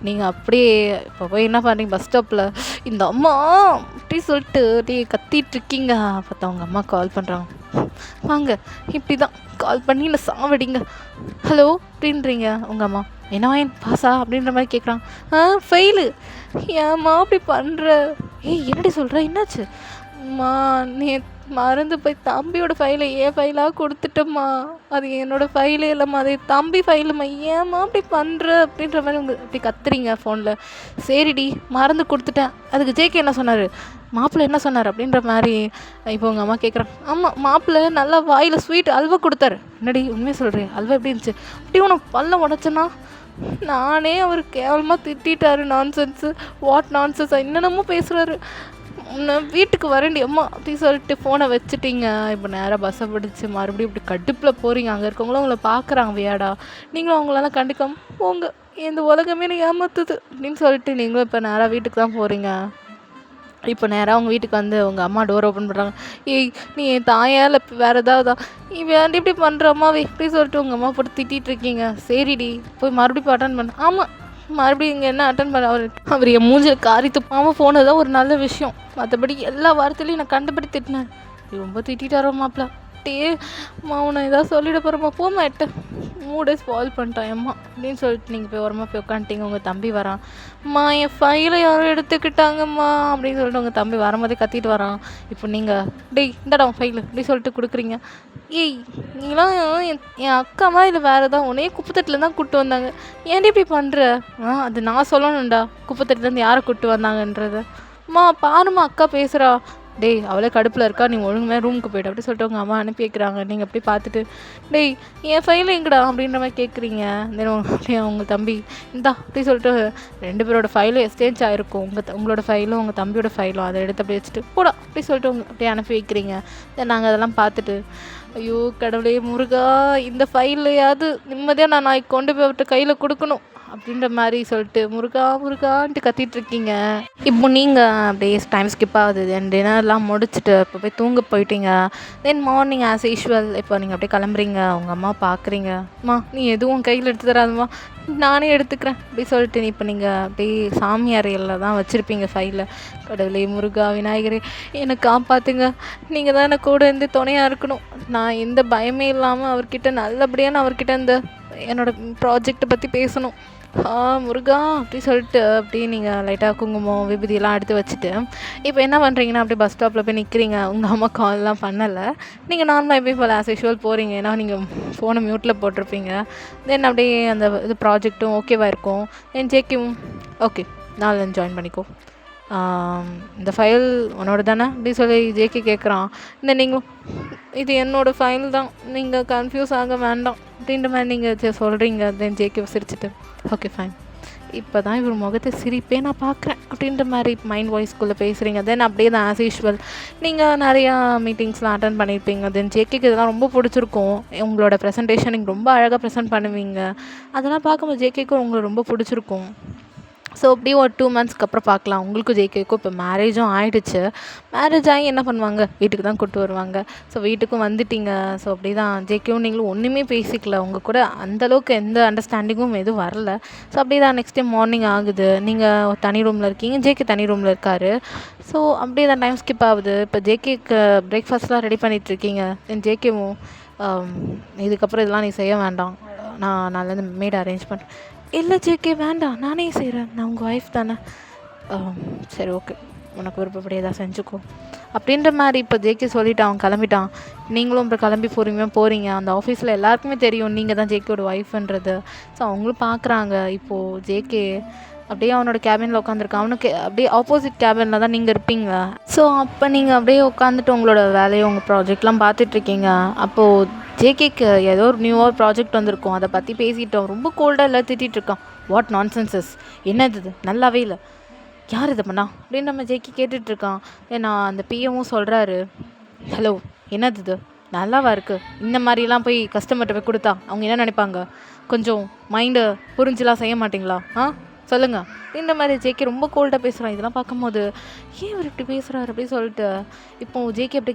நீங்கள் அப்படியே இப்போ போய் என்ன பண்ணுறீங்க, பஸ் ஸ்டாப்பில் இந்த அம்மா அப்படி சொல்லிட்டு அப்படியே கத்திகிட்ருக்கீங்க. பார்த்தா அவங்க அம்மா கால் பண்ணுறாங்க. வாங்க இப்படி தான் கால் பண்ணி இல்லை சாவடிங்க, ஹலோ அப்படின்றீங்க. உங்கள் அம்மா என்ன வாயன் பாசா அப்படின்ற மாதிரி கேட்குறாங்க. ஃபெயிலு, ஏம்மா அப்படி பண்ணுற, என்னடி சொல்கிற, என்னாச்சு அம்மா, நீ மறந்து போய் தம்பியோட ஃபைலை என் ஃபைலாக கொடுத்துட்டம்மா, அது என்னோடய ஃபைலே இல்லைம்மா, அது தம்பி ஃபைலும்மா, ஏம்மா அப்படி பண்ணுற அப்படின்ற மாதிரி இப்படி கத்துறீங்க ஃபோனில். சரிடி மறந்து கொடுத்துட்டேன். அதுக்கு ஜேகே என்ன சொன்னார், மாப்பிள்ளை என்ன சொன்னார் அப்படின்ற மாதிரி இப்போ உங்கள் அம்மா கேட்குறாங்க. ஆமாம் மாப்பிள்ளை நல்லா வாயில் ஸ்வீட் அல்வா கொடுத்தாரு. என்னடி உண்மையை சொல்கிறேன், அல்வா எப்படி இருந்துச்சு, அப்படி உனக்கு பல்ல உடச்சேன்னா நானே அவர் கேவலமாக திட்டாரு, நான்சென்ஸு வாட் நான்சென்ஸ் என்னென்னமோ பேசுகிறாரு, நான் வீட்டுக்கு வரேன்டி அம்மா அப்படி சொல்லிட்டு ஃபோனை வச்சுட்டிங்க. இப்போ நேராக பஸ்ஸை பிடிச்சி மறுபடியும் இப்படி கடுப்பில் போகிறீங்க. அங்கே இருக்கவங்களும் உங்களை பார்க்குறாங்க வியாடா, நீங்களும் அவங்களால கண்டுக்காம போங்க, இந்த உலகமே ஏமாத்துது அப்படின்னு சொல்லிட்டு நீங்களும் இப்போ நேராக வீட்டுக்கு தான் போகிறீங்க. இப்போ நேராக அவங்க வீட்டுக்கு வந்து உங்கள் அம்மா டோர் ஓப்பன் பண்ணுறாங்க. நீ என் தாயா இல்லை வேறு ஏதாவதா, நீ வேண்டி இப்படி பண்ணுற அம்மாவே இப்படி சொல்லிட்டு உங்கள் அம்மா போட்டு திட்டிகிட்டு இருக்கீங்க. சரிடி போய் மறுபடியும் அட்டன் பண்ண. ஆமாம் மறுபடியும் இங்கே என்ன அட்டன் பண்ண, அவர் என் மூஞ்சில் காரி துப்பாமல் போனதான் ஒரு நல்ல விஷயம், மற்றபடி எல்லா வாரத்துலையும் நான் கண்டுபிடி திட்டினேன். ரொம்ப திட்டாரோ மாப்பிள்ள, டே உன்னை ஏதாவது சொல்லிட போகிறோம்மா, போமா எட்ட மூடே ஸ்பாயில் பண்ணிட்டான் அம்மா அப்படின்னு சொல்லிட்டு நீங்கள் போய் ஓரமாக போய் உட்காந்துட்டீங்க. உங்கள் தம்பி வரான். அம்மா என் ஃபைலை யாரும் எடுத்துக்கிட்டாங்கம்மா அப்படின்னு சொல்லிட்டு உங்கள் தம்பி வரும்போதே கத்திட்டு வரான். இப்போ நீங்கள் டேய் இந்தடா ஃபைலு அப்படி சொல்லிட்டு கொடுக்குறீங்க. நீங்களாம் என் அக்காமா இல்லை வேறு ஏதாவது உன்னையே குப்பத்தட்டில் தான் கூப்பிட்டு வந்தாங்க, ஏன்டி இப்படி பண்ணுற, அது நான் சொல்லணும்டா குப்பத்தட்டிலேருந்து யாரை கூப்பிட்டு வந்தாங்கன்றது. அம்மா பாருமா அக்கா பேசுகிறா, டேய் அவளே கடுப்பில் இருக்கா, நீ ஒழுங்குமே ரூமுக்கு போய்ட்டு அப்படி சொல்லிட்டு உங்கள் அம்மா அனுப்பி வைக்கிறாங்க. நீங்கள் அப்படி பார்த்துட்டு டேய் என் ஃபைல் எங்கடா அப்படின்ற மாதிரி கேட்குறீங்க. தென் அப்படியே உங்கள் தம்பி இந்தா அப்படி சொல்லிட்டு 2 பேரோட ஃபைலும் எக்ஸ்சேஞ்ச் ஆகிருக்கும். உங்களோட ஃபைலும் உங்கள் தம்பியோட ஃபைலும் அதை எடுத்து அப்படியே வச்சுட்டு போடா அப்படி சொல்லிட்டு அப்படியே அனுப்பி வைக்கிறீங்க. தென் நாங்கள் அதெல்லாம் பார்த்துட்டு ஐயோ கடவுளே முருகா, இந்த ஃபைல்லையாவது நிம்மதியாக நான் கொண்டு போய் அவர்கிட்ட கையில் கொடுக்கணும் அப்படின்ற மாதிரி சொல்லிட்டு முருகா முருகான்ட்டு கத்திட்ருக்கீங்க. இப்போ நீங்கள் அப்படியே டைம் ஸ்கிப் ஆகுது. தென் டின்னர்லாம் முடிச்சுட்டு இப்போ போய் தூங்க போயிட்டீங்க. தென் மார்னிங் ஆஸ் யூஷுவல் இப்போ நீங்கள் அப்படியே கிளம்புறீங்க. உங்கள் அம்மா பார்க்குறீங்க. அம்மா நீ எதுவும் கையில் எடுத்து தராதுமா, நானே எடுத்துக்கிறேன் அப்படி சொல்லிட்டு இப்போ நீங்கள் அப்படியே சாமி அறையில் தான் வச்சுருப்பீங்க ஃபைலை. கடவுளே முருகா விநாயகரே என்னை காப்பாற்றுங்க, நீங்கள் தான் எனக்கு கூட இருந்து துணையாக இருக்கணும். நான் எந்த பயமே இல்லாமல் அவர்கிட்ட நல்லபடியாக நான் அவர்கிட்ட இந்த என்னோடய ப்ராஜெக்டை பற்றி பேசணும். முருகா அப்படி சொல்லிட்டு அப்படியே நீங்கள் லைட்டாக குங்குமம் விபூதியெல்லாம் எடுத்து வச்சுட்டு இப்போ என்ன பண்ணுறீங்கன்னா அப்படியே பஸ் ஸ்டாப்பில் போய் நிற்கிறீங்க. உங்கள் அம்மா கால்லாம் பண்ணலை. நீங்கள் நார்மலாக எப்பயும் போல் ஆஸ் யூஷுவல் போகிறீங்க. ஏன்னா நீங்கள் ஃபோனை மியூட்டில் போட்டிருப்பீங்க. தென் அப்படியே அந்த இது ப்ராஜெக்ட்டும் ஓகேவாக இருக்கும். தென் ஜேக்கும் ஓகே நாலு ஜாயின் பண்ணிக்கோ, இந்த ஃபைல் உன்னோட தானே அப்படி சொல்லி ஜேகே கேட்குறான். இந்த நீங்கள் இது என்னோடய ஃபைல் தான், நீங்கள் கன்ஃபியூஸ் ஆக வேண்டாம் அப்படின்ற மாதிரி நீங்கள் சொல்கிறீங்க. தென் ஜேகே சிரிச்சிட்டு ஓகே ஃபைன், இப்போ தான் இவர் முகத்தை சிரிப்பே நான் பார்க்குறேன் அப்படின்ற மாதிரி மைண்ட் வாய்ஸ்குள்ளே பேசுகிறீங்க. தென் அப்படியே தான் ஆஸ் யூஷுவல் நீங்கள் நிறையா மீட்டிங்ஸ்லாம் அட்டன் பண்ணியிருப்பீங்க. தென் ஜேகேக்கு இதெல்லாம் ரொம்ப பிடிச்சிருக்கும். உங்களோட ப்ரெசன்டேஷன் நீங்கள் ரொம்ப அழகாக ப்ரெசென்ட் பண்ணுவீங்க. அதெல்லாம் பார்க்கும்போது ஜேகேக்கும் உங்களுக்கு ரொம்ப பிடிச்சிருக்கும். ஸோ அப்படியே ஒரு 2 monthsக்கு அப்புறம் பார்க்கலாம். உங்களுக்கும் ஜேகேக்கும் இப்போ மேரேஜும் ஆகிடுச்சு. மேரேஜ் ஆகி என்ன பண்ணுவாங்க, வீட்டுக்கு தான் கூப்பிட்டு வருவாங்க. ஸோ வீட்டுக்கும் வந்துட்டீங்க. ஸோ அப்படி தான் ஜேகேவும் நீங்களும் ஒன்றுமே பேசிக்கல. உங்கள் கூட அந்தளவுக்கு எந்த அண்டர்ஸ்டாண்டிங்கும் எதுவும் வரல. ஸோ அப்படி தான் நெக்ஸ்ட் டே மார்னிங் ஆகுது. நீங்கள் தனி ரூமில் இருக்கீங்க, ஜேகே தனி ரூமில் இருக்கார். ஸோ அப்படியே தான் டைம் ஸ்கிப் ஆகுது. இப்போ ஜேகேக்கு பிரேக்ஃபாஸ்ட்லாம் ரெடி பண்ணிகிட்ருக்கீங்க. தென் ஜேகேவும் இதுக்கப்புறம் இதெல்லாம் நீ செய்ய வேண்டாம், நான் நாளைலேருந்து மேட் அரேஞ்ச் பண்ணுறேன். இல்லை ஜேகே வேண்டாம், நானே செய்கிறேன், நான் உங்கள் ஒய்ஃப் தானே. சரி ஓகே, உனக்கு விருப்பப்படி எதாவது செஞ்சுக்கோ அப்படின்ற மாதிரி இப்போ ஜேகே சொல்லிவிட்டு அவன் கிளம்பிட்டான். நீங்களும் இப்போ கிளம்பி போகிறீங்க. அந்த ஆஃபீஸில் எல்லாருக்குமே தெரியும் நீங்கள் தான் ஜேகேயோட ஒய்ஃப்ன்றது. ஸோ அவங்களும் பார்க்குறாங்க. இப்போது ஜேகே அப்படியே அவனோட கேபினில் உட்காந்துருக்கான். அவனுக்கு அப்படியே ஆப்போசிட் கேபினில் தான் நீங்கள் இருப்பீங்க. ஸோ அப்போ நீங்கள் அப்படியே உட்காந்துட்டு உங்களோட வேலையை உங்கள் ப்ராஜெக்ட்லாம் பார்த்துட்ருக்கீங்க. அப்போது ஜேகேக்கு ஏதோ ஒரு நியூவாக ப்ராஜெக்ட் வந்திருக்கும், அதை பற்றி பேசிட்டோம். ரொம்ப கோல்டாக எல்லாம் திட்டிகிட்ருக்கான். வாட் நான்சென்சஸ், என்னது இது, நல்லாவே இல்லை, யார் இதை பண்ணா அப்படின்னு நம்ம ஜேகே கேட்டுட்ருக்கான். ஏன்னா அந்த பிஎம்மும் சொல்கிறாரு, ஹலோ என்னது இது, நல்லாவா இருக்குது, இந்த மாதிரிலாம் போய் கஸ்டமர்கிட்ட போய் கொடுத்தா அவங்க என்ன நினைப்பாங்க, கொஞ்சம் மைண்டை புரிஞ்சுலாம் செய்ய மாட்டிங்களா சொல்லுங்கள் இந்த மாதிரி ஜேகே ரொம்ப கோல்டாக பேசுகிறான். இதெல்லாம் பார்க்கும்போது ஏன் இவர் இப்படி பேசுகிறாரு அப்படின்னு சொல்லிட்டு இப்போது ஜேகே அப்படி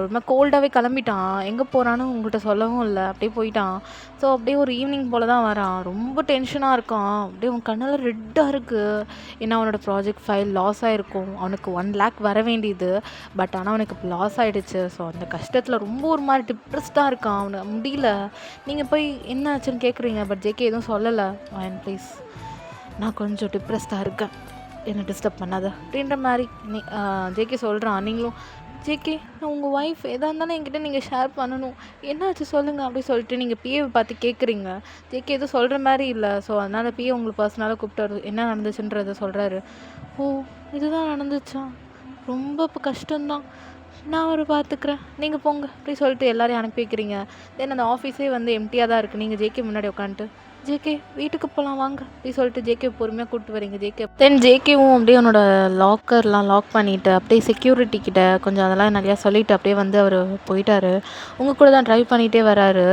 ரொம்ப கோல்டாகவே கிளம்பிட்டான். எங்கே போகிறான்னு உங்கள்கிட்ட சொல்லவும் இல்லை, அப்படியே போயிட்டான். ஸோ அப்படியே ஒரு ஈவினிங் போல் தான் வரான். ரொம்ப டென்ஷனாக இருக்கான். அப்படியே அவன் கண்ணில் ரெட்டாக இருக்குது. ஏன்னா அவனோட ப்ராஜெக்ட் ஃபைல் லாஸ் ஆகிருக்கும். அவனுக்கு 1 lakh வர வேண்டியது, பட் ஆனால் அவனுக்கு லாஸ் ஆகிடுச்சு. ஸோ அந்த கஷ்டத்தில் ரொம்ப ஒரு மாதிரி டிப்ரெஸ்டாக இருக்கான். அவனுக்கு முடியல. நீங்கள் போய் என்ன ஆச்சுன்னு கேட்குறீங்க, பட் ஜேகே எதுவும் சொல்லலை. ப்ளீஸ் நான் கொஞ்சம் டிப்ரெஸ்டாக இருக்கேன், என்னை டிஸ்டர்ப் பண்ணாத அப்படின்ற மாதிரி ஜேகே சொல்கிறான். நீங்களும் ஜேகே நான் உங்கள் ஒய்ஃப் எதாக இருந்தாலும் என்கிட்ட நீங்கள் ஷேர் பண்ணணும், என்னாச்சு சொல்லுங்கள் அப்படி சொல்லிட்டு நீங்கள் பிஏவை பார்த்து கேட்குறீங்க. ஜேகே எதுவும் சொல்கிற மாதிரி இல்லை. ஸோ அதனால் பிஏ உங்களுக்கு பர்சனலாக கூப்பிட்டு என்ன நடந்துச்சுன்றதை சொல்கிறாரு. ஓ இதுதான் நடந்துச்சா, ரொம்ப இப்போ கஷ்டம்தான், நான் ஒரு பார்த்துக்கிறேன், நீங்கள் போங்க அப்படி சொல்லிட்டு எல்லோரையும் அனுப்பி வைக்கிறீங்க. தென் அந்த ஆஃபீஸே வந்து எம்டியாக தான் இருக்குது. நீங்கள் ஜேகே முன்னாடி உட்காந்துட்டு ஜேகே வீட்டுக்கு போகலாம் வாங்க அப்படி சொல்லிட்டு ஜேகே பொறுமையாக கூப்பிட்டு வரீங்க. தென் ஜேகேவும் அப்படியே அவனோட லாக்கர்லாம் லாக் பண்ணிவிட்டு அப்படியே செக்யூரிட்டி கிட்ட கொஞ்சம் அதெல்லாம் நிறையா சொல்லிவிட்டு அப்படியே வந்து அவர் போயிட்டார். உங்கள் கூட தான் ட்ரைவ் பண்ணிகிட்டே வராரு.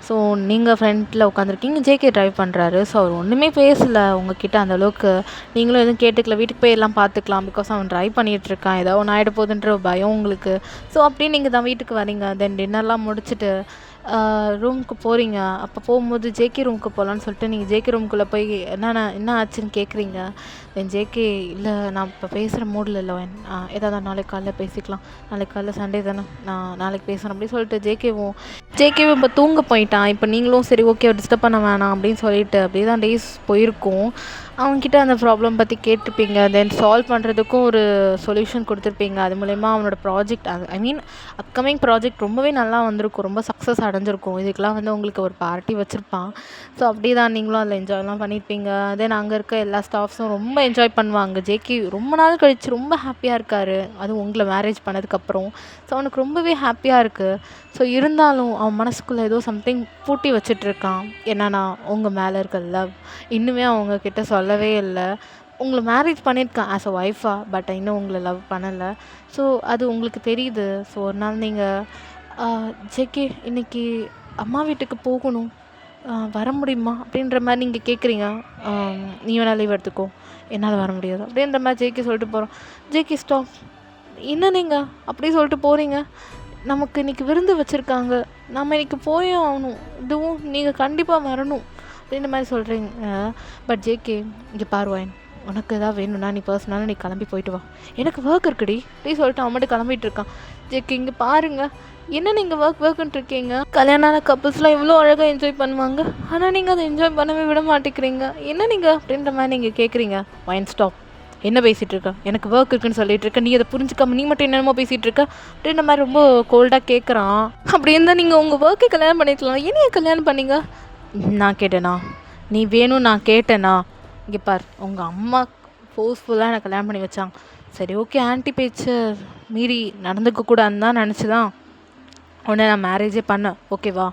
ஸோ நீங்கள் ஃப்ரண்ட்டில் உட்காந்துருக்கீங்க, ஜேகே ட்ரைவ் பண்ணுறாரு. ஸோ அவர் ஒன்றுமே பேசலை உங்ககிட்ட அந்தளவுக்கு. நீங்களும் எதுவும் கேட்டுக்கல, வீட்டுக்கு போய் எல்லாம் பார்த்துக்கலாம், பிகாஸ் அவன் ட்ரைவ் பண்ணிகிட்ருக்கான், ஏதோ ஒன்று ஆகிட போகுதுன்ற பயம் உங்களுக்கு. ஸோ அப்படியே நீங்கள் தான் வீட்டுக்கு வரீங்க. தென் டின்னர்லாம் முடிச்சுட்டு ரூமுக்கு போகிறீங்க. அப்போ போகும்போது ஜேகே ரூமுக்கு போகலான்னு சொல்லிட்டு நீங்கள் ஜேகே ரூமுக்குள்ளே போய் என்ன ஆச்சுன்னு கேட்குறீங்க. தென் ஜேகே இல்லை நான் இப்போ பேசுகிற மூடில் இல்லை, ஏதாவது நாளைக்கு காலைல பேசிக்கலாம், நாளைக்கு காலைல சண்டே தானே, நான் நாளைக்கு பேசுகிறேன் அப்படின்னு சொல்லிட்டு ஜேகேவும் இப்போ தூங்க போயிட்டான். இப்போ நீங்களும் சரி ஓகே டிஸ்டர்ப் பண்ண வேணாம் அப்படின்னு சொல்லிட்டு அப்படியே தான் டேஸ் போயிருக்கும். அவன்கிட்ட அந்த ப்ராப்ளம் பற்றி கேட்டிருப்பீங்க. தென் சால்வ் பண்ணுறதுக்கும் ஒரு சொல்யூஷன் கொடுத்துருப்பீங்க. அது மூலயமா அவனோட ப்ராஜெக்ட் அப்கமிங் ப்ராஜெக்ட் ரொம்பவே நல்லா வந்திருக்கும், ரொம்ப சக்ஸஸ் அடைஞ்சிருக்கும். இதுக்கெலாம் வந்து உங்களுக்கு ஒரு பார்ட்டி வச்சுருப்பான். ஸோ அப்படி தான் நீங்களும் அதில் என்ஜாய்லாம் பண்ணியிருப்பீங்க. தென் அங்கே இருக்க எல்லா ஸ்டாஃப்ஸும் ரொம்ப என்ஜாய் பண்ணுவாங்க. ஜேகே ரொம்ப நாள் கழித்து ரொம்ப ஹாப்பியாக இருக்கார். அதுவும் உங்களை மேரேஜ் பண்ணதுக்கப்புறம். ஸோ அவனுக்கு ரொம்பவே ஹாப்பியாக இருக்குது. ஸோ இருந்தாலும் அவன் மனசுக்குள்ளே ஏதோ சம்திங் பூட்டி வச்சிட்ருக்கான். என்னன்னா உங்கள் மேலே இருக்க லவ் இன்னுமே அவங்கக்கிட்ட சொல்லவே இல்லை. உங்களை மேரேஜ் பண்ணியிருக்கேன் ஆஸ் அ ஒய்ஃபாக, பட் இன்னும் உங்களை லவ் பண்ணலை. ஸோ அது உங்களுக்கு தெரியுது. ஸோ ஒரு நாள் நீங்கள் ஜேகே இன்றைக்கி அம்மா வீட்டுக்கு போகணும், வர முடியுமா அப்படின்ற மாதிரி நீங்கள் கேட்குறீங்க. நீ வேணா லீவ் எடுத்துக்கோ, என்னால் வர முடியாது அப்படின்ற மாதிரி ஜேகே சொல்லிட்டு போகிறோம். ஜேகே ஸ்டாப், என்ன நீங்கள் அப்படி சொல்லிட்டு போகிறீங்க? நமக்கு இன்றைக்கி விருந்து வச்சுருக்காங்க, நம்ம இன்றைக்கி போயே ஆகணும், இதுவும் நீங்கள் கண்டிப்பாக வரணும் அப்படின்ற மாதிரி சொல்கிறீங்க. பட் ஜேகே இங்கே பாருவாயன், உனக்கு எதாவது வேணும்னா நீ பர்சனலாக நீ கிளம்பி போயிட்டு வா, எனக்கு ஒர்க் இருக்குடி அப்படி சொல்லிட்டு அவன் மட்டும் கிளம்பிட்டு இருக்கான். ஜேகே இங்கே பாருங்கள், என்ன நீங்கள் ஒர்க்குன்ட்டு இருக்கீங்க? கல்யாணான கப்புள்ஸ்லாம் இவ்வளோ அழகாக என்ஜாய் பண்ணுவாங்க, ஆனால் நீங்கள் அதை என்ஜாய் பண்ணவே விட மாட்டேங்கிறீங்க, என்ன நீங்கள் அப்படின்ற மாதிரி நீங்கள் கேட்குறீங்க. வைன் ஸ்டாப், என்ன பேசிகிட்டு இருக்க? எனக்கு ஒர்க் இருக்குன்னு சொல்லிட்டு இருக்க, நீ அதை புரிஞ்சுக்காம நீ மட்டும் என்னென்னமோ பேசிகிட்டு இருக்க அப்படின்ற மாதிரி ரொம்ப கோல்டாக கேட்குறான். அப்படி இருந்தால் நீங்கள் உங்கள் ஒர்க்கை கல்யாணம் பண்ணிக்கலாம், ஏன் கல்யாணம் பண்ணீங்க? நான் கேட்டேனா? நீ வேணும் நான் கேட்டேனா? இங்கே பார், உங்கள் அம்மா ஃபோர்ஸ்ஃபுல்லாக எனக்கு கல்யாணம் பண்ணி வச்சாங்க. சரி ஓகே, ஆன்ட்டி பேச்சு மீறி நடந்துக்க கூடாதுன்னு தான் நினச்சி தான் உடனே நான் மேரேஜே பண்ணேன், ஓகேவா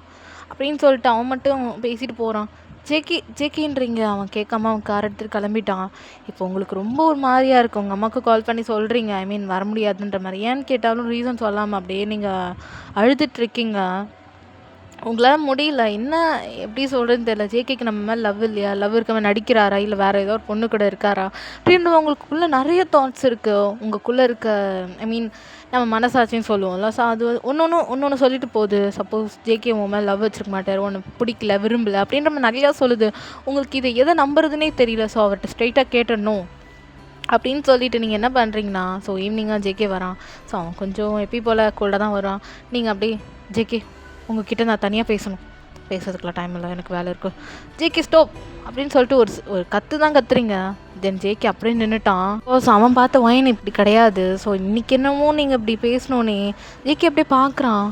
அப்படின்னு சொல்லிட்டு அவன் மட்டும் பேசிட்டு போகிறான். ஜேகேன்றீங்க. அவன் கேட்காம அவன் கார் எடுத்துகிட்டு கிளம்பிட்டான். இப்போ உங்களுக்கு ரொம்ப ஒரு மாதிரியாக இருக்குது. உங்கள் அம்மாவுக்கு கால் பண்ணி சொல்கிறீங்க, ஐ மீன் வர முடியாதுன்ற மாதிரி. ஏன்னு கேட்டாலும் ரீசன் சொல்லாமல் அப்படியே நீங்கள் அழுதுட்ருக்கீங்க. உங்களால் முடியல, என்ன எப்படி சொல்கிறதுன்னு தெரியல. ஜேகேக்கு நம்ம மேலே லவ் இல்லையா, லவ் இருக்கவன் நடிக்கிறாரா, இல்லை வேறு ஏதோ ஒரு பொண்ணு கூட இருக்காரா அப்படின்ற உங்களுக்குள்ளே நிறைய தாட்ஸ் இருக்குது. உங்களுக்குள்ளே இருக்க ஐ மீன் நம்ம மனசாட்சின்னு சொல்லுவோம்ல. ஸோ அது ஒன்று சொல்லிட்டு போகுது. சப்போஸ் ஜேகே உன் மேலே லவ் வச்சுருக்க மாட்டார், ஒன்று பிடிக்கல விரும்பலை அப்படின்ற மாதிரி நிறையா சொல்லுது. உங்களுக்கு இதை எதை நம்புறதுனே தெரியல. ஸோ அவர்கிட்ட ஸ்ட்ரைட்டாக கேட்டுடணும் அப்படின்னு சொல்லிட்டு நீங்கள் என்ன பண்ணுறீங்கன்னா, ஸோ ஈவினிங்காக ஜேகே வரான். ஸோ அவன் கொஞ்சம் எப்பி போல் கோல்டாக தான் வரான். நீங்கள் அப்படியே ஜேகே உங்ககிட்ட நான் தனியாக பேசணும், பேசுறதுக்குலாம் டைம் இல்லை, எனக்கு வேலை இருக்கும். ஜேகே ஸ்டாப் அப்படின்னு சொல்லிட்டு ஒரு கற்று தான் கத்துறீங்க. தென் ஜேகே அப்படியே நின்றுட்டான். ஸோ அவன் பார்த்த வைன் இப்படி கிடையாது. ஸோ இன்றைக்கி என்னமோ நீங்கள் இப்படி பேசணுன்னே ஜேகே அப்படியே பார்க்குறான்.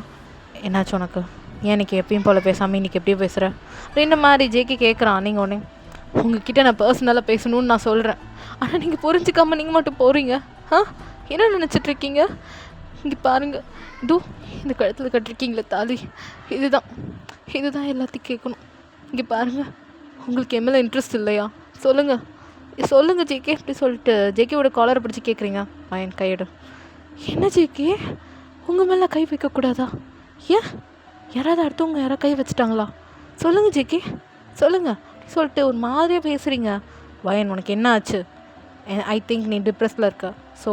என்னாச்சு உனக்கு, ஏன் இன்றைக்கி எப்பயும் போல் பேசாமல் இன்றைக்கி எப்படி பேசுகிற அப்படின்ற மாதிரி ஜேகே கேட்குறான். நீங்கள் உடனே உங்ககிட்ட நான் பர்சனலாக பேசணுன்னு நான் சொல்கிறேன், ஆனால் நீங்கள் புரிஞ்சிக்காமல் நீங்கள் மட்டும் போகிறீங்க. என்ன நினச்சிட்ருக்கீங்க? இங்கே பாருங்கள், இதோ இந்த கழுத்தில் கட்டிருக்கீங்களே தாலி, இதுதான் எல்லாத்தையும் கேட்கணும். இங்கே பாருங்கள், உங்களுக்கு எம்எல்ஏ இன்ட்ரெஸ்ட் இல்லையா? சொல்லுங்கள் ஜேகே அப்படி சொல்லிட்டு ஜேகேவோட காலரை பிடிச்சி கேட்குறீங்க. என் கையெடு. என்ன ஜேகே, உங்கள் மேலே கை வைக்கக்கூடாதா? ஏன் யாராவது அடுத்தவங்க யாராவது கை வச்சுட்டாங்களா? சொல்லுங்கள் ஜேகே சொல்லுங்கள் அப்படி சொல்லிட்டு ஒரு மாதிரியாக பேசுகிறீங்க. வயன் உனக்கு என்ன ஆச்சு? ஐ திங்க் நீ டிப்ரெஸில் இருக்க. ஸோ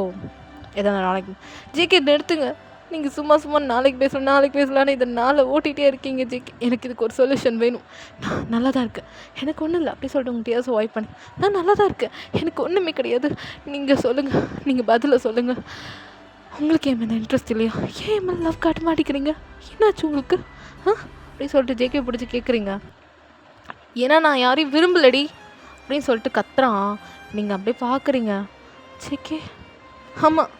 எதாவது நாளைக்கு ஜேகே நிறுத்துங்க. நீங்கள் சும்மா நாளைக்கு பேசலான்னு இதை நாளை ஓட்டிகிட்டே இருக்கீங்க ஜேகே. எனக்கு இதுக்கு ஒரு சொல்யூஷன் வேணும். நான் நல்லா தான் இருக்கேன், எனக்கு ஒன்றும் இல்லை அப்படி சொல்லிட்டு உங்கள்கிட்ட வாய்ப் பண்ணி நான் நல்லா தான் இருக்கேன், எனக்கு ஒன்றுமே கிடையாது. நீங்கள் சொல்லுங்கள், நீங்கள் பதிலை சொல்லுங்கள். உங்களுக்கு என் மேலே இன்ட்ரெஸ்ட் இல்லையா? ஏன் என் மேலே லவ் காட்ட மாட்டேங்கிறீங்க? என்னாச்சு உங்களுக்கு? அப்படி சொல்லிட்டு ஜேகே பிடிச்சி கேட்குறீங்க. ஏன்னா நான் யாரையும் விரும்பலடி அப்படின்னு சொல்லிட்டு கத்துறான். நீங்கள் அப்படியே பார்க்குறீங்க. ஜேகே ஆமாம்,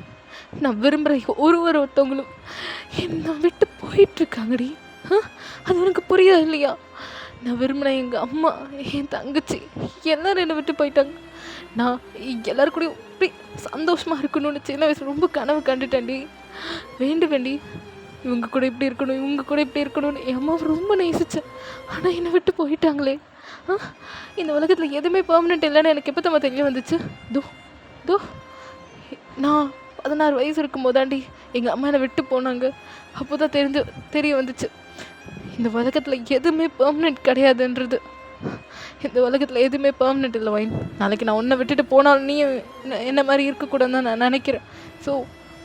நான் விரும்புகிற ஒருத்தவங்களும் என்னை விட்டு போயிட்டுருக்காங்கடி. அது உனக்கு புரியாது இல்லையா? நான் விரும்பின எங்கள் அம்மா, என் தங்கச்சி எல்லோரும் என்னை விட்டு போயிட்டாங்க. நான் எல்லோரும் கூடயும் அப்படி சந்தோஷமாக இருக்கணும்னு சின்ன வயசு ரொம்ப கனவு கண்டுட்டேன்டி. வேண்டி இவங்க கூட இப்படி இருக்கணும்னு என் அம்மாவை ரொம்ப நேசித்தேன். ஆனால் என்னை விட்டு போயிட்டாங்களே. இந்த உலகத்தில் எதுவுமே பெர்மனெண்ட் இல்லைன்னு எனக்கு எப்போ தான் தெரிய வந்துச்சு. தோ நான் 16 வயசு இருக்கும்போதாண்டி எங்கள் அம்மா என்னை விட்டு போனாங்க. அப்போ தான் தெரிய வந்துச்சு இந்த உலகத்தில் எதுவுமே பெர்மனெண்ட் கிடையாதுன்றது. இந்த உலகத்தில் எதுவுமே பெர்மனெண்ட் இல்லை வைன். நாளைக்கு நான் உன்னை விட்டுட்டு போனாலும் நீ என்ன மாதிரி இருக்கக்கூடாதுன்னு நான் நினைக்கிறேன். ஸோ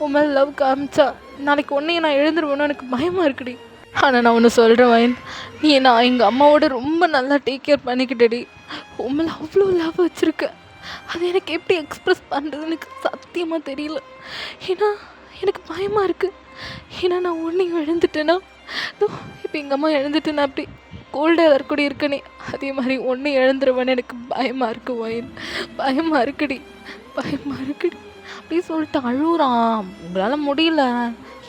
உன் மேலே லவ் காமிச்சா நாளைக்கு உன்னையும் நான் எழுந்துருவேன்னு எனக்கு பயமாக இருக்குடி. ஆனால் நான் ஒன்று சொல்கிறேன் வைன், நான் எங்கள் அம்மாவோட ரொம்ப நல்லா டேக் கேர் பண்ணிக்கிட்டேடி. உன் மேலே அவ்வளோ லவ் வச்சுருக்கேன். அது எனக்கு எப்படி எக்ஸ்ப்ரெஸ் பண்ணுறதுன்னு எனக்கு சத்தியமாக தெரியல. ஏன்னா எனக்கு பயமாக இருக்குது. ஏன்னா நான் ஒன்றையும் எழுந்துட்டேன்னா இப்போ எங்கள் அம்மா எழுந்துட்டேன்னா அப்படி கோல்டாக எல்லாருக்கூட இருக்கனே, அதே மாதிரி ஒன்று எழுந்துருவேன்னு எனக்கு பயமாக இருக்குது வைன். பயமாக இருக்குடி அப்படி சொல்லிட்டு அழுகுறான். உங்களால் முடியல.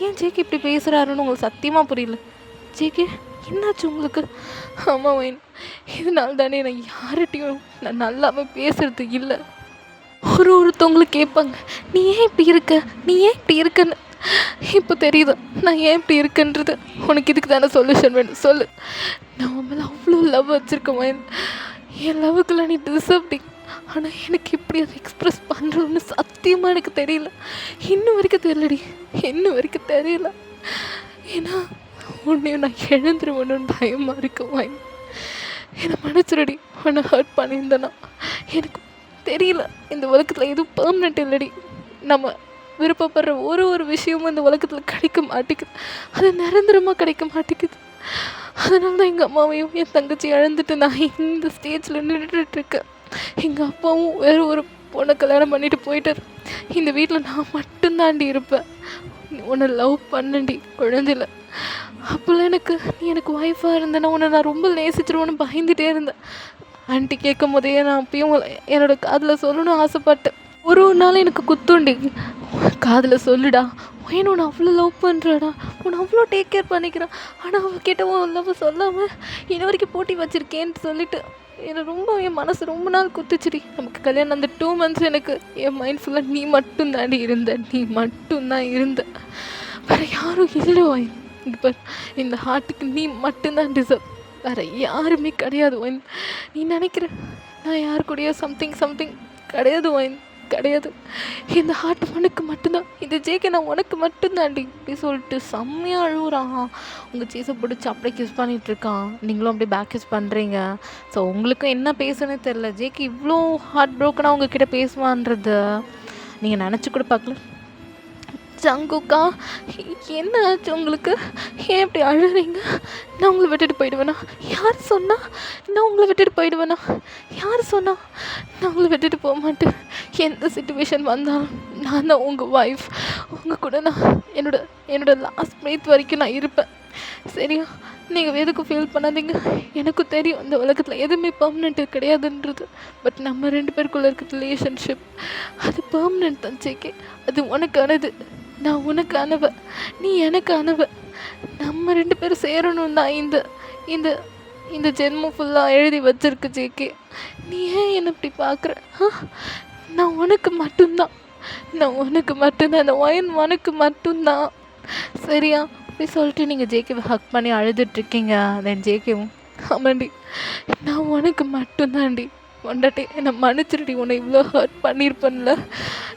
ஏன் ஜேகே இப்படி பேசுகிறாருன்னு உங்களுக்கு சத்தியமாக புரியல. ஜேகே என்னாச்சு உங்களுக்கு? ஆமாம் வைன், இதனால தானே நான் யார்கிட்டையும் நான் நல்லாமல் பேசுறது இல்லை. ஒருத்தவங்களும் கேட்பாங்க, நீ ஏன் இப்படி இருக்க, நீ ஏன் இப்படி இருக்கன்னு. இப்போ தெரியுது நான் ஏன் இப்படி இருக்கன்றது. உனக்கு இதுக்கு தானே சொல்யூஷன் வேணும், சொல்லு. நான் உன் மேலே அவ்வளோ லவ் வச்சுருக்கேன் வைன். என் லவ்வுக்கெல்லாம் நீ டிசர்வ்டிங். ஆனால் எனக்கு எப்படி அதை எக்ஸ்ப்ரெஸ் பண்ணுறோன்னு சத்தியமாக எனக்கு தெரியல. இன்னும் வரைக்கும் தெரியலடி, இன்னும் வரைக்கும் தெரியல. ஏன்னா உன்னையும் நான் எழுந்துருவேணுன்னு பயமாக இருக்கேன் வைன். என்னை மன்னிச்சிருடி, உன்னை ஹர்ட் பண்ணியிருந்தேன்னா. எனக்கு தெரியல, இந்த உலகத்தில் எதுவும் பெர்மனெண்ட் இல்லடி. நம்ம விருப்பப்படுற ஒரு விஷயமும் இந்த உலகத்தில் கிடைக்க மாட்டேங்குது, அது நிரந்தரமாக கிடைக்க மாட்டேங்குது. அதனால தான் எங்கள் அம்மாவையும் என் தங்கச்சி இழந்துட்டு நான் இந்த ஸ்டேஜில் நின்றுட்டுருக்கேன். எங்கள் அப்பாவும் வேறு ஒரு பொண்ணை கல்யாணம் பண்ணிட்டு போயிட்டார். இந்த வீட்டில் நான் மட்டும்தாண்டி இருப்பேன். உன்னை லவ் பண்ணண்டி குழந்தையில. அப்போல்லாம் நீ எனக்கு ஒய்ஃபாக இருந்தேன்னா உன்னை நான் ரொம்ப நேசிச்சிருவோன்னு பயந்துகிட்டே இருந்தேன். ஆண்டி கேட்கும் போதே நான் அப்பயும் என்னோடய காதில் சொல்லணும்னு ஆசைப்பட்டேன். ஒரு நாள் எனக்கு குத்துண்டி, காதில் சொல்லுடா, ஏன் உன்னை அவ்வளோ லவ் பண்ணுறடா, உன்னை அவ்வளோ டேக் கேர் பண்ணிக்கிறான். ஆனால் அவள் கேட்ட லவ் சொல்லாமல் இன்ன வரைக்கும் போட்டி வச்சுருக்கேன்னு சொல்லிட்டு என் மனசு ரொம்ப நாள் குத்துச்சுடி. நமக்கு கல்யாணம் அந்த 2 months எனக்கு என் மைண்ட் ஃபுல்லாக நீ மட்டும்தாண்டி இருந்த, நீ மட்டும்தான் இருந்த, வேறு யாரும் இல்லை. இப்போ இந்த ஹார்ட்டுக்கு நீ மட்டும்தான் டிசர்வ், வேறு யாருமே கிடையாது வைன். நீ நினைக்கிற நான் யார் கூடயோ சம்திங் கிடையாது வைன், கிடையாது. இந்த ஹார்ட் உனக்கு மட்டும்தான், இந்த ஜேகே நான் உனக்கு மட்டும்தாண்டி அப்படி சொல்லிட்டு செம்மையாக அழுகுறான். உங்கள் சீஸை பிடிச்சி அப்படியே கிஸ் பண்ணிகிட்ருக்கான், நீங்களும் அப்படியே பேக் கிஸ் பண்ணுறீங்க. ஸோ உங்களுக்கும் என்ன பேசுனே தெரில. ஜேகே இவ்வளோ ஹார்ட் ப்ரோக்கனாக உங்ககிட்ட பேசுவான்றது நீங்கள் நினச்சி கூட பார்க்கல. ஜங்குக்கா, என்ன ஆச்சு உங்களுக்கு? ஏன் இப்படி அழுறீங்க? நான் உங்களை விட்டுட்டு போயிடுவேனா? யார் சொன்னா நான் உங்களை விட்டுட்டு போயிடுவேனா? யார் சொன்னா? நான் உங்களை விட்டுட்டு போக மாட்டேன். எந்த சுச்சுவேஷன் வந்தாலும் நான் தான் உங்கள் ஒய்ஃப். உங்கள் கூட நான் என்னோட லாஸ்ட் பிரீத் வரைக்கும் நான் இருப்பேன், சரியா? நீங்கள் எதுக்கும் ஃபீல் பண்ணாதீங்க. எனக்கும் தெரியும் இந்த உலகத்தில் எதுவுமே பெர்மனெண்ட் கிடையாதுன்றது. பட் நம்ம 2 பேருக்குள்ளே இருக்க ரிலேஷன்ஷிப் அது பெர்மனெண்ட் தான் ஜேகே. அது உனக்கானது, நான் உனக்கானவ, நீ எனக்கானவ. நம்ம 2 பேரும் சேரணும் தான் இந்த இந்த ஜென்மம் ஃபுல்லாக எழுதி வச்சிருக்கு ஜேகே. நீ ஏன் என்னை இப்படி பார்க்குற? நான் உனக்கு மட்டும்தான், அந்த ஒயின் உனக்கு மட்டும்தான், சரியா? அப்படி சொல்லிட்டு நீங்கள் ஜேகேவை ஹக் பண்ணி அழுதுட்ருக்கீங்க. தென் ஜேகேவும், ஆமாண்டி நான் உனக்கு மட்டும்தான்டி பொண்டாட்டி, என்னை மன்னிச்சிருடி, உன்னை இவ்வளோ ஹர்ட் பண்ணியிருப்பேன்ல.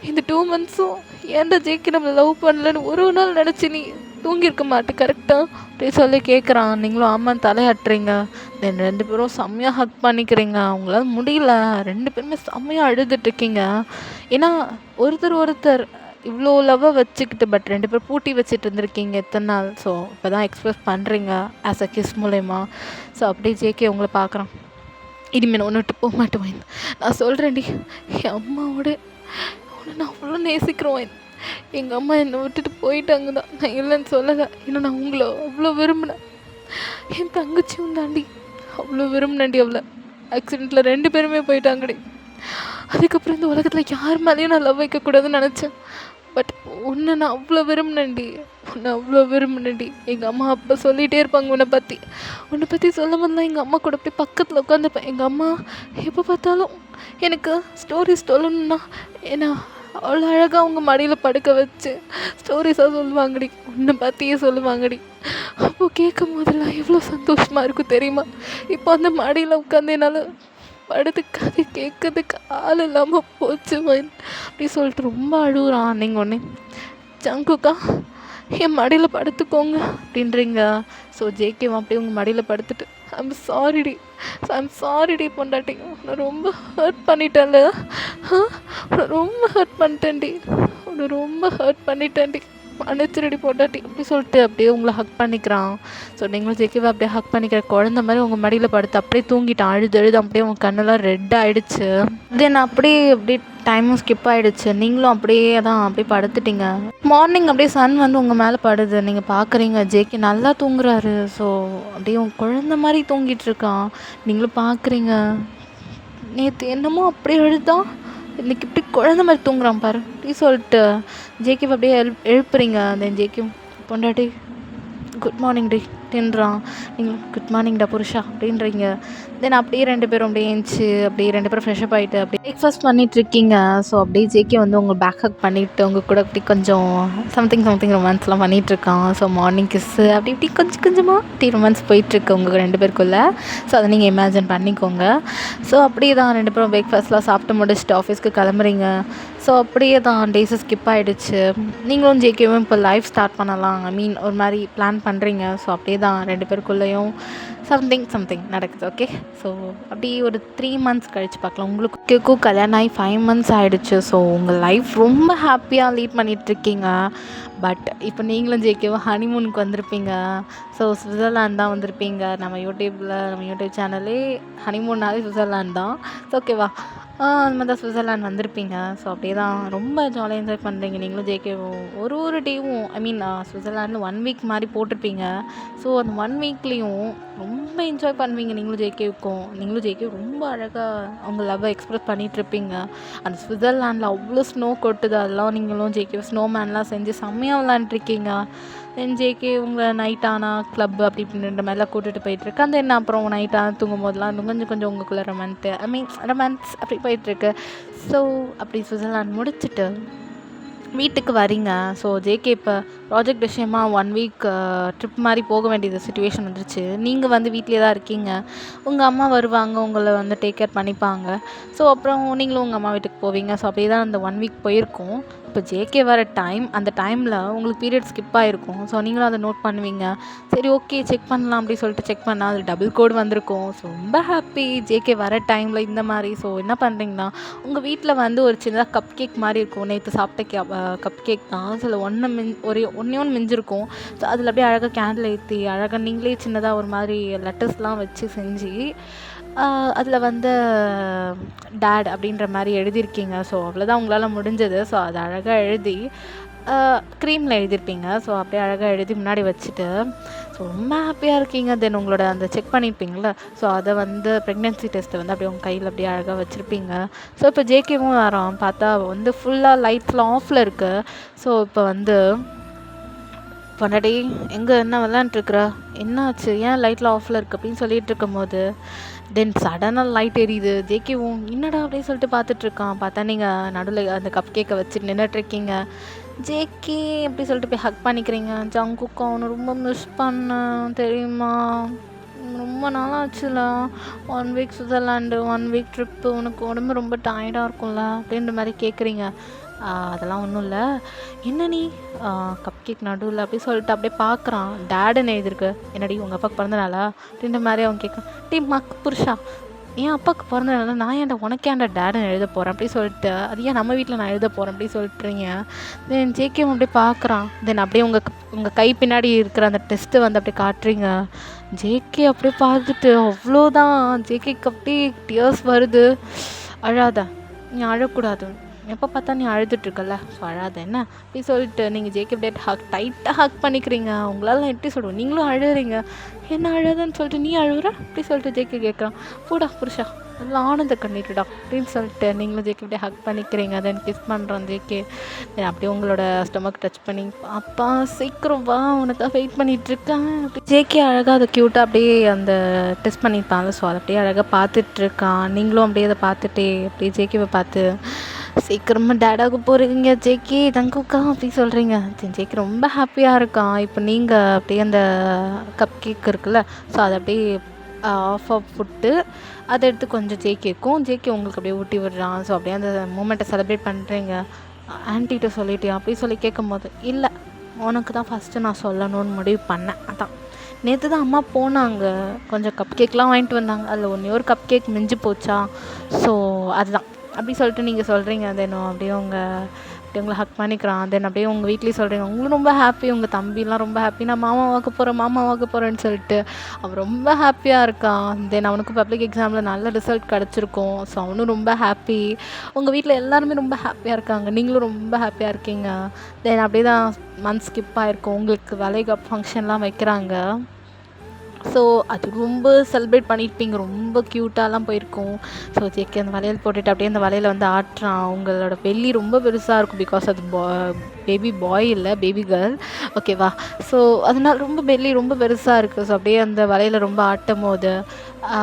இந்த 2 monthsம் ஏன்டா ஜேகே நம்ம லவ் பண்ணலன்னு ஒரு நாள் நினச்சி நீ தூங்கியிருக்க மாட்டேன், கரெக்டாக? அப்படியே சொல்லி கேட்குறான். நீங்களும் ஆமாம் தலையாட்டுறீங்க. தென் 2 பேரும் செம்மையாக ஹக் பண்ணிக்கிறீங்க. அவங்களால முடியல, 2 பேருமே செம்மையாக அழுதுட்ருக்கீங்க. ஏன்னா ஒருத்தர் இவ்வளோ லவ்வை வச்சுக்கிட்டு பட் 2 பேர் பூட்டி வச்சுட்டு இருந்திருக்கீங்க எத்தனை நாள். ஸோ இப்போ தான் எக்ஸ்பிரஸ் பண்ணுறீங்க ஆஸ் அ கிஸ் மூலயமா. ஸோ அப்படியே ஜேகே உங்களை பார்க்குறான். இனிமேல் நான் ஒன்று விட்டு போக மாட்டேன், நான் சொல்கிறேன்டி. என் அம்மாவோட உன்னை நான் அவ்வளோ நேசிக்கிறேன். எங்கள் அம்மா என்னை விட்டுட்டு போயிட்டாங்க தான், நான் இல்லைன்னு சொல்லலை. ஏன்னா நான் உங்களை அவ்வளோ விரும்பினேன். என் தங்கச்சியும் தாண்டி அவ்வளோ விரும்பினேன்டி. அவளை ஆக்சிடெண்ட்டில் 2 பேருமே போயிட்டாங்கடி. அதுக்கப்புறம் இந்த உலகத்தில் யார் மேலேயும் நான் லவ் வைக்கக்கூடாதுன்னு நினச்சேன். பட் உன்னை நான் அவ்வளோ விரும்பினேன்டி. எங்கள் அம்மா அப்போ சொல்லிகிட்டே இருப்பாங்க உன்னை பற்றி சொல்லும் போதுலாம் எங்கள் அம்மா கூட போய் பக்கத்தில் உட்காந்துப்பேன். எங்கள் அம்மா எப்போ பார்த்தாலும் எனக்கு ஸ்டோரிஸ் சொல்லணுன்னா ஏன்னா அவ்வளோ அழகாக அவங்க மடியில் படுக்க வச்சு ஸ்டோரிஸாக சொல்லுவாங்கடி, உன்னை பற்றியே சொல்லுவாங்கடி. அப்போது கேட்கும் போதெல்லாம் எவ்வளோ சந்தோஷமாக இருக்கும் தெரியுமா? இப்போ அந்த மடியில் உட்காந்து என்னால் படுத்துக்காது கேட்கறதுக்கு ஆள் இல்லாமல் போச்சு அப்படி சொல்லிட்டு ரொம்ப அழுகுறான். நீங்கள் ஒன்று ஜங்குக்கா என் மடியில் படுத்துக்கோங்க அப்படின்றீங்க. ஸோ ஜேகேவும் அப்படியே உங்கள் மடியில் படுத்துட்டு ஐம் சாரிடி பொண்டாட்டி, உன்னை ரொம்ப ஹர்ட் பண்ணிட்டேன்ல, ரொம்ப ஹர்ட் பண்ணிட்டேன்டி, மன்னிச்சிருடி பொண்டாட்டி அப்படி சொல்லிட்டு அப்படியே உங்களை ஹக் பண்ணிக்கிறான். ஸோ நீங்களும் ஜேகேவை அப்படியே ஹக் பண்ணிக்கிற குழந்த மாதிரி உங்கள் மடியில் படுத்து அப்படியே தூங்கிட்டான். அழுது அப்படியே உங்கள் கண்ணெல்லாம் ரெட் ஆகிடுச்சு. தென் அப்படியே டைமும் ஸ்கிப் ஆகிடுச்சு. நீங்களும் அப்படியே படுத்துட்டீங்க. மார்னிங் அப்படியே சன் வந்து உங்கள் மேலே படுது. நீங்கள் பார்க்குறீங்க ஜேகே நல்லா தூங்குறாரு. ஸோ அப்படியே உங்கள் குழந்த மாதிரி தூங்கிட்டுருக்கான். நீங்களும் பார்க்குறீங்க. நேற்று என்னமோ அப்படியே அழுதான், இன்றைக்கி இப்படி குழந்த மாதிரி தூங்குறான் பாரு அப்படி சொல்லிட்டு ஜேகேவை அப்படியே எழுப்புறீங்க. தென் ஜேகே பொண்டாட்டி குட் மார்னிங் டி அப்படின்றான். நீங்கள் குட் மார்னிங்டா புருஷா அப்படின்றீங்க. தென் அப்படியே 2 பேரும் அப்படியே ஏஞ்சி அப்படியே 2 பேரும் ஃப்ரெஷ்அப் ஆகிட்டு அப்படியே பிரேக்ஃபாஸ்ட் பண்ணிகிட்ருக்கீங்க. ஸோ அப்படியே ஜேகே வந்து உங்கள் பேக் ஹக் பண்ணிவிட்டு உங்கள் கூட அப்படி கொஞ்சம் சம்திங் ரொமான்ஸ்லாம் பண்ணிகிட்ருக்கான். ஸோ மார்னிங் கிஸ்ஸு அப்படி இப்படி கொஞ்சம் கொஞ்சமாக அப்படி ரொமான்ஸ் போயிட்டுருக்கு உங்கள் 2 பேருக்குள்ளே. ஸோ அதை நீங்கள் இமேஜின் பண்ணிக்கோங்க. ஸோ அப்படியே தான் 2 பேரும் பிரேக்ஃபாஸ்ட்லாம் சாப்பிட்டு முடிச்சுட்டு ஆஃபீஸ்க்கு கிளம்புறீங்க. ஸோ அப்படியே தான் டேஸு ஸ்கிப் ஆகிடுச்சு. நீங்களும் ஜேகேவும் இப்போ லைஃப் ஸ்டார்ட் பண்ணலாம், ஐ மீன் ஒரு மாதிரி பிளான் பண்ணுறீங்க. ஸோ அப்படியே தான் 2 பேருக்குள்ளேயும் சம்திங் நடக்குது. ஓகே, ஸோ அப்படி ஒரு 3 மந்த்ஸ் கழித்து பார்க்கலாம். உங்களுக்கும் கல்யாணம் ஆகி 5 மந்த்ஸ் ஆகிடுச்சு. ஸோ உங்கள் லைஃப் ரொம்ப ஹாப்பியாக லீட் பண்ணிகிட்ருக்கீங்க. பட் இப்போ நீங்களும் ஜேகேவும் ஹனிமூனுக்கு வந்திருப்பீங்க. ஸோ சுவிட்சர்லாந்து தான் வந்திருப்பீங்க. நம்ம யூடியூப் சேனலே ஹனிமூன்னாலே சுவிட்சர்லாந்து தான். ஸோ ஓகேவா, அந்த மாதிரி தான் சுவிட்சர்லாந்து வந்திருப்பீங்க. ஸோ அப்படியே தான் ரொம்ப ஜாலியாக என்ஜாய் பண்ணுறீங்க நீங்களும் ஜேகேவும். ஒரு டேவும் ஐ மீன் சுவிட்சர்லாண்டில் 1 வீக் மாதிரி போட்டிருப்பீங்க. ஸோ அந்த 1 வீக்லேயும் ரொம்ப என்ஜாய் பண்ணுவீங்க நீங்களும் ஜேகேவும் ரொம்ப அழகாக அவங்க லவ்வை எக்ஸ்ப்ரெஸ் பண்ணிகிட்ருப்பீங்க. அந்த சுவிட்சர்லாண்டில் அவ்வளோ ஸ்னோ கொட்டுது, அதெல்லாம் நீங்களும் ஜேகேவும் ஸ்னோமேன்லாம் செஞ்சு செம்மையாக விளாண்டுருக்கீங்க. தென் ஜேகே உங்களை நைட் ஆனால் கிளப் அப்படி இப்படின்ற மாதிரிலாம் கூட்டிகிட்டு போயிட்டுருக்கு. அந்த என்ன அப்புறம் நைட் ஆனால் தூங்கும் போதெல்லாம் கொஞ்சம் உங்களுக்குள்ளே ரொமான்ஸ் அப்படி போயிட்டுருக்கு. ஸோ அப்படி சுவிட்சர்லாந்து முடிச்சுட்டு வீட்டுக்கு வரீங்க. ஸோ ஜேகே இப்போ ப்ராஜெக்ட் விஷயமா 1 வீக் ட்ரிப் மாதிரி போக வேண்டியது சிச்சுவேஷன் வந்துருச்சு. நீங்கள் வந்து வீட்டிலே தான் இருக்கீங்க. உங்கள் அம்மா வருவாங்க, உங்களை வந்து டேக் கேர் பண்ணிப்பாங்க. ஸோ அப்புறம் நீங்களும் உங்கள் அம்மா வீட்டுக்கு போவீங்க. ஸோ அப்படியே தான் அந்த 1 வீக் போயிருக்கும். இப்போ ஜேகே வர அந்த டைமில் உங்களுக்கு பீரியட் ஸ்கிப் ஆகிருக்கும். ஸோ நீங்களும் அதை நோட் பண்ணுவீங்க. சரி ஓகே செக் பண்ணலாம் அப்படி சொல்லிட்டு செக் பண்ணால் அது டபுள் கோடு வந்திருக்கும். ஸோ ரொம்ப ஹாப்பி ஜேகே வர டைமில் இந்த மாதிரி. ஸோ என்ன பண்ணுறீங்கன்னா உங்கள் வீட்டில் வந்து ஒரு சின்னதாக கப் கேக் மாதிரி இருக்கும். நேற்று சாப்பிட்ட கப் கேக் தான். சில ஒன்று மிஞ்சிருக்கும். ஸோ அதில் அப்படியே அழகாக கேண்டில் ஏற்றி அழகாக நீங்களே சின்னதாக ஒரு மாதிரி லெட்டர்ஸ்லாம் வச்சு செஞ்சு அதில் வந்து டேட் அப்படின்ற மாதிரி எழுதியிருக்கீங்க. ஸோ அவ்வளோதான் உங்களால் முடிஞ்சது. ஸோ அதை அழகாக எழுதி க்ரீமில் எழுதியிருப்பீங்க. ஸோ அப்படியே அழகாக எழுதி முன்னாடி வச்சுட்டு ஸோ ரொம்ப ஹாப்பியாக இருக்கீங்க. தென் உங்களோட அந்த செக் பண்ணியிருப்பீங்கள, ஸோ அதை வந்து ப்ரெக்னென்சி டெஸ்ட்டை வந்து அப்படியே உங்கள் கையில் அப்படியே அழகாக வச்சுருப்பீங்க. ஸோ இப்போ ஜேகேவும் வரோம் பார்த்தா வந்து ஃபுல்லாக லைட்ஸ்லாம் ஆஃபில் இருக்குது. ஸோ இப்போ வந்து பொண்டாட்டி எங்கே என்ன விளாண்டுருக்குற, என்ன ஆச்சு, ஏன் லைட்டில் ஆஃபில் இருக்குது அப்படின்னு சொல்லிகிட்டு இருக்கும்போது தென் சடனாக லைட் எரியுது. ஜேகேவும் என்னடா அப்படின்னு சொல்லிட்டு பார்த்துட்ருக்கான். பார்த்தா நீங்கள் நடுவில் அந்த கப் கேக்கை வச்சுட்டு நின்றுட்டுருக்கீங்க. ஜேகே அப்படி சொல்லிட்டு போய் ஹக் பண்ணிக்கிறீங்க. ஜங்குக்கா அவனை ரொம்ப மிஸ் பண்ணேன் தெரியுமா, ரொம்ப நாளாச்சுல, 1 வீக் சுவிட்சர்லாண்டு 1 வீக் ட்ரிப்பு, உனக்கு உடம்பு ரொம்ப டயர்டாக இருக்கும்ல அப்படின்ற மாதிரி கேட்குறீங்க. அதெல்லாம் ஒன்றும் இல்லை, என்ன நீ கப் கேக் நடுவில் அப்படி சொல்லிட்டு அப்படியே பார்க்குறான். டேடுன்னு எழுதிருக்கு. என்னடி உங்கள் அப்பாவுக்கு பிறந்தனாலா அப்படின்ற மாதிரி அவன் கேட்குறான். டீ மக்கு புருஷா, என் அப்பாவுக்கு பிறந்தனால நான் ஏன்டா உனக்கேன்டா டேடுன்னு எழுத போகிறேன் அப்படி சொல்லிட்டு, அது ஏன் நம்ம வீட்டில் நான் எழுத போகிறேன் அப்படி சொல்லிட்டுறீங்க. தென் ஜேகேவும் அப்படியே பார்க்குறான். தென் அப்படியே உங்கள் கை பின்னாடி இருக்கிற அந்த டெஸ்ட்டு வந்து அப்படியே காட்டுறீங்க. ஜேகே அப்படியே பார்த்துட்டு அவ்வளோதான். ஜேகேக்கு அப்படியே டியர்ஸ் வருது. அழாத, நீ அழக்கூடாது, எப்போ பார்த்தா நீ அழுதுட்ருக்கல, ஸோ அழாத என்ன அப்படி சொல்லிட்டு நீங்கள் ஜேகே அப்படியே டைட்டாக ஹக் பண்ணிக்கிறீங்க. உங்களால் எப்படி சொல்லுவோம், நீங்களும் அழுகிறீங்க. என்ன அழுதுன்னு சொல்லிட்டு நீ அழுகுற அப்படி சொல்லிட்டு ஜேகே கேட்குறான். பூடா புருஷா, எல்லாம் ஆனந்த கண்ணிட்டுடா அப்படின்னு சொல்லிட்டு நீங்களும் ஜேகே அப்படியே ஹக் பண்ணிக்கிறீங்க. தென் கிஸ் பண்ணுறோம் ஜேகே. தென் அப்படியே உங்களோட ஸ்டொமக் டச் பண்ணி, அப்பா சீக்கிரம் வா உனக்காக வெயிட் பண்ணிகிட்ருக்கேன். ஜேகே அழகாக அதை க்யூட்டாக அப்படியே அந்த டெஸ்ட் பண்ணியிருப்பாங்க. ஸோ அதை அப்படியே அழகாக பார்த்துட்ருக்கான். நீங்களும் அப்படியே அதை பார்த்துட்டே அப்படியே ஜேகேவை பார்த்து சீக்கிரமாக டேடாக போகிறீங்க ஜேகே தங்குக்கா அப்படி சொல்கிறீங்க. ஜேகே ரொம்ப ஹாப்பியாக இருக்கான். இப்போ நீங்கள் அப்படியே அந்த கப் கேக் இருக்குல்ல, ஸோ அதை அப்படியே ஆஃபாக போட்டு அதை எடுத்து கொஞ்சம் ஜேகேக்கும் உங்களுக்கு அப்படியே ஊட்டி விடுறான். ஸோ அப்படியே அந்த மூமெண்ட்டை செலிப்ரேட் பண்ணுறீங்க. ஆன்ட்டிகிட்ட சொல்லிட்டியா அப்படி சொல்லி கேட்கும்போது, இல்லை உனக்கு தான் ஃபஸ்ட்டு நான் சொல்லணும்னு முடிவு பண்ணேன். அதான் நேற்று தான் அம்மா போனாங்க, கொஞ்சம் கப் கேக்லாம் வாங்கிட்டு வந்தாங்க, அதில் ஒரு கப் கேக் மிஞ்சி போச்சா, ஸோ அதுதான் அப்படி சொல்லிட்டு நீங்கள் சொல்கிறீங்க. தென் அப்படியே உங்களை ஹக் பண்ணிக்கிறான். தென் அப்படியே உங்கள் வீட்லேயும் சொல்கிறீங்க. உங்களும் ரொம்ப ஹாப்பி, உங்கள் தம்பிலாம் ரொம்ப ஹாப்பி, நான் மாமா வாக்க போகிறேன்னு சொல்லிட்டு அவன் ரொம்ப ஹாப்பியாக இருக்கான். தென் அவனுக்கு பப்ளிக் எக்ஸாமில் நல்ல ரிசல்ட் கிடச்சிருக்கும். ஸோ அவனும் ரொம்ப ஹாப்பி. உங்கள் வீட்டில் எல்லாருமே ரொம்ப ஹாப்பியாக இருக்காங்க, நீங்களும் ரொம்ப ஹாப்பியாக இருக்கீங்க. தென் அப்படியே தான் மந்த் ஸ்கிப் ஆகிருக்கும். உங்களுக்கு வளைகாப்பு ஃபங்க்ஷன்லாம் வைக்கிறாங்க. ஸோ அது ரொம்ப செலிப்ரேட் பண்ணியிருப்பீங்க, ரொம்ப க்யூட்டாலாம் போயிருக்கும். ஸோ ஜேகே அந்த வளையல் போட்டுட்டு அப்படியே அந்த வளையல் வந்து ஆட்டுறான். உங்களோட வெள்ளி ரொம்ப பெருசாக இருக்கும், பிகாஸ் அது பேபி பாய் இல்லை, பேபி கேர்ள். ஓகேவா? ஸோ அதனால் ரொம்ப பெல்லி ரொம்ப பெருசாக இருக்குது. ஸோ அப்படியே அந்த வலையில் ரொம்ப ஆட்டும் போது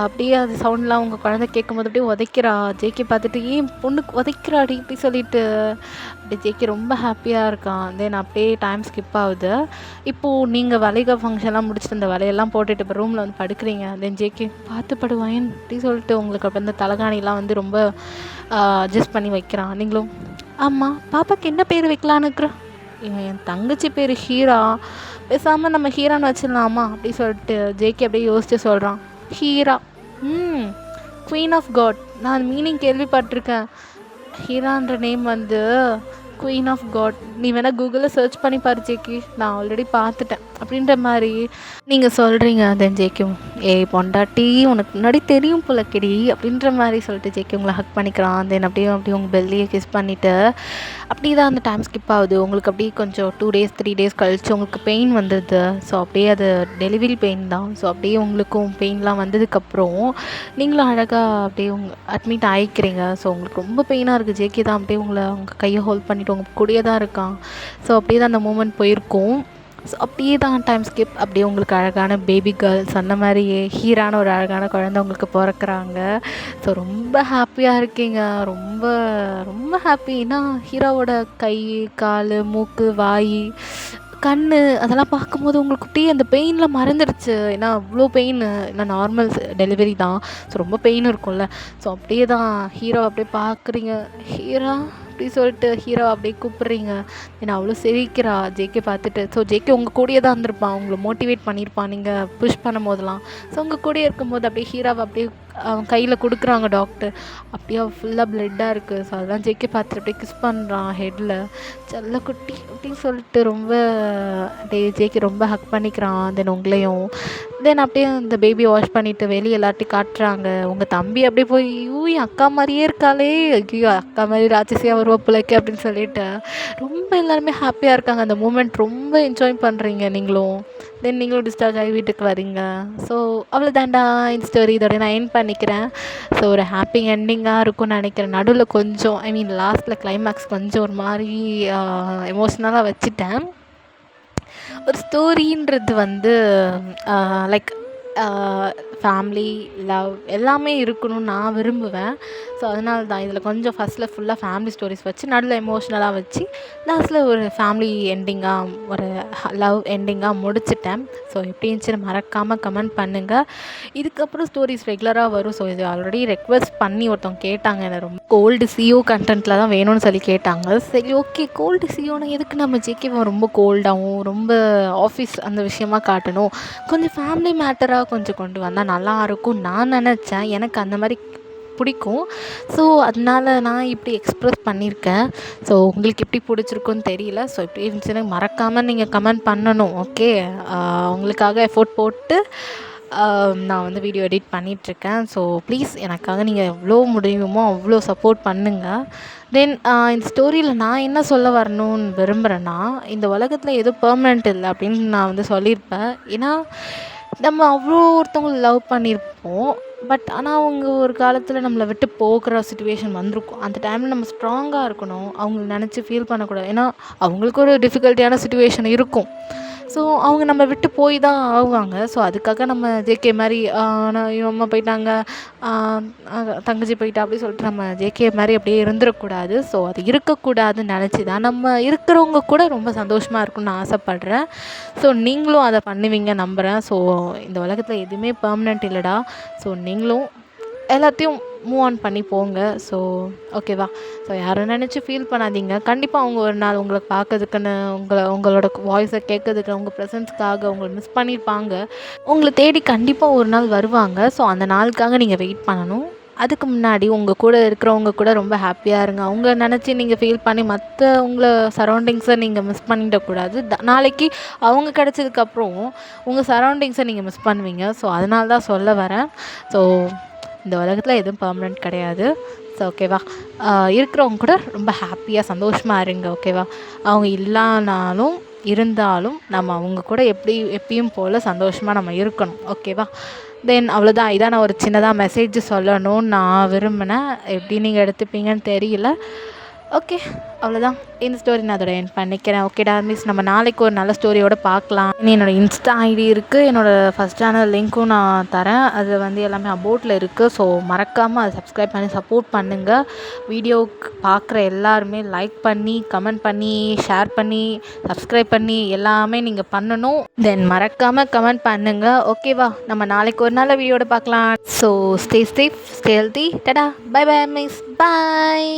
அப்படியே அது சவுண்ட்லாம் உங்கள் குழந்தை கேட்கும்போது அப்படியே உதைக்கிறா. ஜேகே பார்த்துட்டு ஏன் பொண்ணுக்கு உதைக்கிறாடி இப்படி சொல்லிட்டு அப்படியே ஜேகே ரொம்ப ஹாப்பியாக இருக்கான். தென் அப்படியே டைம் ஸ்கிப் ஆகுது. இப்போது நீங்கள் வளைக ஃபங்க்ஷன்லாம் முடிச்சுட்டு இந்த வலையெல்லாம் போட்டுட்டு இப்போ ரூமில் வந்து படுக்கிறீங்க. தென் ஜேகே பார்த்து படுவாயன் அப்படி சொல்லிட்டு உங்களுக்கு அப்போ இந்த தலகாணிலாம் வந்து ரொம்ப அட்ஜஸ்ட் பண்ணி வைக்கிறான். நீங்களும் ஆமாம் பாப்பாவுக்கு என்ன பேர் வைக்கலான்னு இருக்கிற? என் தங்கச்சி பேர் ஹீரா, பேசாமல் நம்ம ஹீரான்னு வச்சிடலாமா அப்படி சொல்லிட்டு ஜேகே அப்படியே யோசிச்சு சொல்கிறான். Heera, queen of God. நான் மீனிங் கேள்விப்பட்டிருக்கேன். ஹீரான்ற நேம் வந்து குவீன் ஆஃப் காட். நீ வேணால் கூகுளில் சர்ச் பண்ணி பாரு ஜேகே, நான் ஆல்ரெடி பார்த்துட்டேன் அப்படின்ற மாதிரி நீங்கள் சொல்கிறீங்க. தென் ஜேகே ஏய் பொண்டாட்டி உனக்கு முன்னாடி தெரியும் போல கிடி அப்படின்ற மாதிரி சொல்லிட்டு ஜேகே உங்களை ஹக் பண்ணிக்கிறான். தென் அப்படியே உங்கள் பெல்லியை கிஸ் பண்ணிவிட்டு அப்படி தான் அந்த டைம் ஸ்கிப் ஆகுது. உங்களுக்கு அப்படியே கொஞ்சம் 2 days 3 days கழிச்சு உங்களுக்கு பெயின் வந்துடுது. ஸோ அப்படியே அது டெலிவரி பெயின் தான். ஸோ அப்படியே உங்களுக்கும் பெயின்லாம் வந்ததுக்கப்புறம் நீங்களும் அழகாக அப்படியே அட்மிட் ஆகிக்கிறீங்க. ஸோ உங்களுக்கு ரொம்ப பெயினாக இருக்குது. ஜேகே தான் அப்படியே உங்கள் கையை ஹோல்ட் பண்ணிவிட்டு உங்கள் கூடயே தான் இருக்கான். ஸோ அப்படியே தான் அந்த மூமெண்ட் போயிருக்கும். ஸோ அப்படியே தான் டைம் ஸ்கிப். அப்படியே உங்களுக்கு அழகான பேபி கேர்ள் சொன்ன மாதிரியே ஹீரான ஒரு அழகான குழந்தை உங்களுக்கு பிறக்கிறாங்க. ஸோ ரொம்ப ஹாப்பியாக இருக்கீங்க. ரொம்ப ரொம்ப ஹாப்பின்னா ஹீராவோட கை, கால், மூக்கு, வாய், கண் அதெல்லாம் பார்க்கும்போது உங்களுக்கு அப்படியே அந்த பெயினில் மறந்துடுச்சு. ஏன்னா அவ்வளோ பெயின். ஏன்னா நார்மல் டெலிவரி தான். ஸோ ரொம்ப பெயின் இருக்கும்ல. ஸோ அப்படியே தான் ஹீரோ அப்படியே பார்க்குறீங்க. ஹீரா அப்படி சொல்லிட்டு ஹீரோ அப்படியே கூப்பிட்றீங்க. ஏன்னா அவ்வளோ சிரிக்கிறா ஜேகே பார்த்துட்டு. ஸோ ஜேகே உங்கள் கூடயே தான் இருந்திருப்பான், உங்களை மோட்டிவேட் பண்ணியிருப்பான் நீங்கள் புஷ் பண்ணும் போதெல்லாம். ஸோ உங்கள் கூடயே இருக்கும்போது அப்படியே ஹீராவை அப்படியே அவன் கையில் கொடுக்குறாங்க டாக்டர். அப்படியே ஃபுல்லாக ப்ளட்டாக இருக்குது. ஸோ அதெல்லாம் ஜேகே பார்த்துட்டு அப்படியே கிஸ் பண்ணுறான் ஹெட்டில். செல்லக்குட்டி அப்படின்னு சொல்லிட்டு ரொம்ப அப்படியே ஜேகே ரொம்ப ஹக் பண்ணிக்கிறான். தென் உங்களையும் தென் அப்படியே அந்த பேபி வாஷ் பண்ணிவிட்டு வெளியே எல்லாத்தையும் காட்டுறாங்க. உங்கள் தம்பி அப்படியே போய் என் அக்கா மாதிரியே இருக்காளே, ஐயோ அக்கா மாதிரி ராட்சசியாக வருவா பிள்ளைக்கு அப்படின்னு சொல்லிட்டு ரொம்ப எல்லாருமே ஹாப்பியாக இருக்காங்க. அந்த மூமெண்ட் ரொம்ப என்ஜாய் பண்ணுறீங்க நீங்களும். தென் நீங்களும் டிஸ்சார்ஜ் ஆகி வீட்டுக்கு வரீங்க. ஸோ அவ்வளோதாண்டா இந்த ஸ்டோரி. இதோட நான் எண்ட் பண்ணிக்கிறேன். ஸோ ஒரு ஹாப்பி எண்டிங்காக இருக்கும்னு நினைக்கிறேன். நடுவில் கொஞ்சம் லாஸ்ட்டில் கிளைமேக்ஸ் கொஞ்சம் ஒரு மாதிரி எமோஷ்னலாக வச்சுட்டேன். ஒரு ஸ்டோரின்றது வந்து லைக் ஃபேமிலி, லவ் எல்லாமே இருக்கணும்னு நான் விரும்புவேன். ஸோ அதனால தான் இதில் கொஞ்சம் ஃபஸ்ட்டில் ஃபுல்லாக ஃபேமிலி ஸ்டோரிஸ் வச்சு, நடுவில் எமோஷ்னலாக வச்சு, லாஸ்ட்டில் ஒரு ஃபேமிலி எண்டிங்காக, ஒரு லவ் எண்டிங்காக முடிச்சிட்டேன். ஸோ எப்படி இருந்துச்சுன்னு மறக்காமல் கமெண்ட் பண்ணுங்கள். இதுக்கப்புறம் ஸ்டோரிஸ் ரெகுலராக வரும். ஸோ இது ஆல்ரெடி ரெக்வெஸ்ட் பண்ணி ஒருத்தவங்க கேட்டாங்க, எனக்கு ரொம்ப கோல்டு சிஓ கண்டென்ட்டில் தான் வேணும்னு சொல்லி கேட்டாங்க. சரி ஓகே, கோல்டு சிஓனா எதுக்கு நம்ம ஜேகேவை ரொம்ப கோல்டாகவும் ரொம்ப ஆஃபீஸ் அந்த விஷயமாக காட்டணும், கொஞ்சம் ஃபேமிலி மேட்டராக கொஞ்சம் கொண்டு வந்தால் நல்லாயிருக்கும் நான் நினச்சேன். எனக்கு அந்த மாதிரி பிடிக்கும். ஸோ அதனால நான் இப்படி எக்ஸ்ப்ரெஸ் பண்ணியிருக்கேன். ஸோ உங்களுக்கு எப்படி பிடிச்சிருக்குன்னு தெரியல. ஸோ இப்படி இருந்துச்சுன்னா மறக்காமல் நீங்கள் கமெண்ட் பண்ணணும். ஓகே, உங்களுக்காக எஃபோர்ட் போட்டு நான் வந்து வீடியோ எடிட் பண்ணிகிட்ருக்கேன். ஸோ ப்ளீஸ் எனக்காக நீங்கள் எவ்வளோ முடியுமோ அவ்வளோ சப்போர்ட் பண்ணுங்கள். தென் இந்த ஸ்டோரியில் நான் என்ன சொல்ல வரணும்னு விரும்புகிறேன்னா, இந்த உலகத்தில் எதுவும் பெர்மனெண்ட் இல்லை அப்படின்னு நான் வந்து சொல்லியிருப்பேன். ஏன்னா நம்ம அவ்வளோ ஒருத்தவங்களை லவ் பண்ணியிருப்போம். பட் ஆனால் அவங்க ஒரு காலத்தில் நம்மளை விட்டு போகிற சுச்சுவேஷன் வந்திருக்கும். அந்த டைமில் நம்ம ஸ்ட்ராங்காக இருக்கணும். அவங்கள நினச்சி ஃபீல் பண்ணக்கூடாது. ஏன்னா அவங்களுக்கு ஒரு டிஃபிகல்ட்டியான சுச்சுவேஷன் இருக்கும். ஸோ அவங்க நம்ம விட்டு போய் தான் ஆகுவாங்க. ஸோ அதுக்காக நம்ம ஜேகே மாதிரி நான் இவன் அம்மா போயிட்டாங்க, தங்கச்சி போயிட்டா அப்படி சொல்லிட்டு நம்ம ஜேகே மாதிரி அப்படியே இருந்துடக்கூடாது. ஸோ அது இருக்கக்கூடாதுன்னு நினச்சி தான் நம்ம இருக்கிறவங்க கூட ரொம்ப சந்தோஷமாக இருக்கும்னு நான் ஆசைப்பட்றேன். ஸோ நீங்களும் அதை பண்ணுவீங்க நம்புகிறேன். ஸோ இந்த உலகத்தில் எதுவுமே பெர்மனெண்ட் இல்லைடா. ஸோ நீங்களும் எல்லாத்தையும் மூவ் ஆன் பண்ணி போங்க. ஸோ ஓகேவா? ஸோ யாரும் நினச்சி ஃபீல் பண்ணாதீங்க. கண்டிப்பாக அவங்க ஒரு நாள் உங்களை பார்க்கறதுக்குன்னு, உங்களோட வாய்ஸை கேட்கறதுக்கு, உங்கள் ப்ரெசன்ஸ்க்காக உங்களை மிஸ் பண்ணியிருப்பாங்க. உங்களை தேடி கண்டிப்பாக ஒரு நாள் வருவாங்க. ஸோ அந்த நாளுக்காக நீங்கள் வெயிட் பண்ணணும். அதுக்கு முன்னாடி உங்கள் கூட இருக்கிறவங்க கூட ரொம்ப ஹாப்பியாக இருங்க. அவங்க நினச்சி நீங்கள் ஃபீல் பண்ணி மற்ற உங்களை சரௌண்டிங்ஸை நீங்கள் மிஸ் பண்ணிடக்கூடாது. நாளைக்கு அவங்க கிடச்சதுக்கப்புறம் உங்கள் சரௌண்டிங்ஸை நீங்கள் மிஸ் பண்ணுவீங்க. ஸோ அதனால தான் சொல்ல வரேன். ஸோ இந்த உலகத்தில் எதுவும் பெர்மனெண்ட் கிடையாது. ஸோ ஓகேவா? இருக்கிறவங்க கூட ரொம்ப ஹாப்பியாக சந்தோஷமாக இருங்க. ஓகேவா? அவங்க இல்லைனாலும் இருந்தாலும் நம்ம அவங்க கூட எப்பயும் போல் சந்தோஷமாக நம்ம இருக்கணும். ஓகேவா? தென் அவ்வளோதான். இதான் நான் ஒரு சின்னதாக மெசேஜ் சொல்லணும்னு நான் விரும்பினேன். எப்படி நீங்கள் எடுத்துப்பீங்கன்னு தெரியல. ஓகே, அவ்வளோதான். இந்த ஸ்டோரி நான் அதோட எண்ட் பண்ணிக்கிறேன். ஓகேடா மிஸ், நம்ம நாளைக்கு ஒரு நல்ல ஸ்டோரியோட பார்க்கலாம். இனி என்னோடய இன்ஸ்டா ஐடி இருக்குது, என்னோடய ஃபஸ்ட் சேனல் லிங்க்கும் நான் தரேன். அது வந்து எல்லாமே அபோட்டில் இருக்குது. ஸோ மறக்காமல் அதை சப்ஸ்கிரைப் பண்ணி சப்போர்ட் பண்ணுங்கள். வீடியோவுக்கு பார்க்குற எல்லாருமே லைக் பண்ணி, கமெண்ட் பண்ணி, ஷேர் பண்ணி, சப்ஸ்கிரைப் பண்ணி எல்லாமே நீங்கள் பண்ணணும். தென் மறக்காமல் கமெண்ட் பண்ணுங்கள். ஓகேவா, நம்ம நாளைக்கு ஒரு நல்ல வீடியோட பார்க்கலாம். So stay safe, stay healthy. டடா, பை பை மிஸ், பாய்.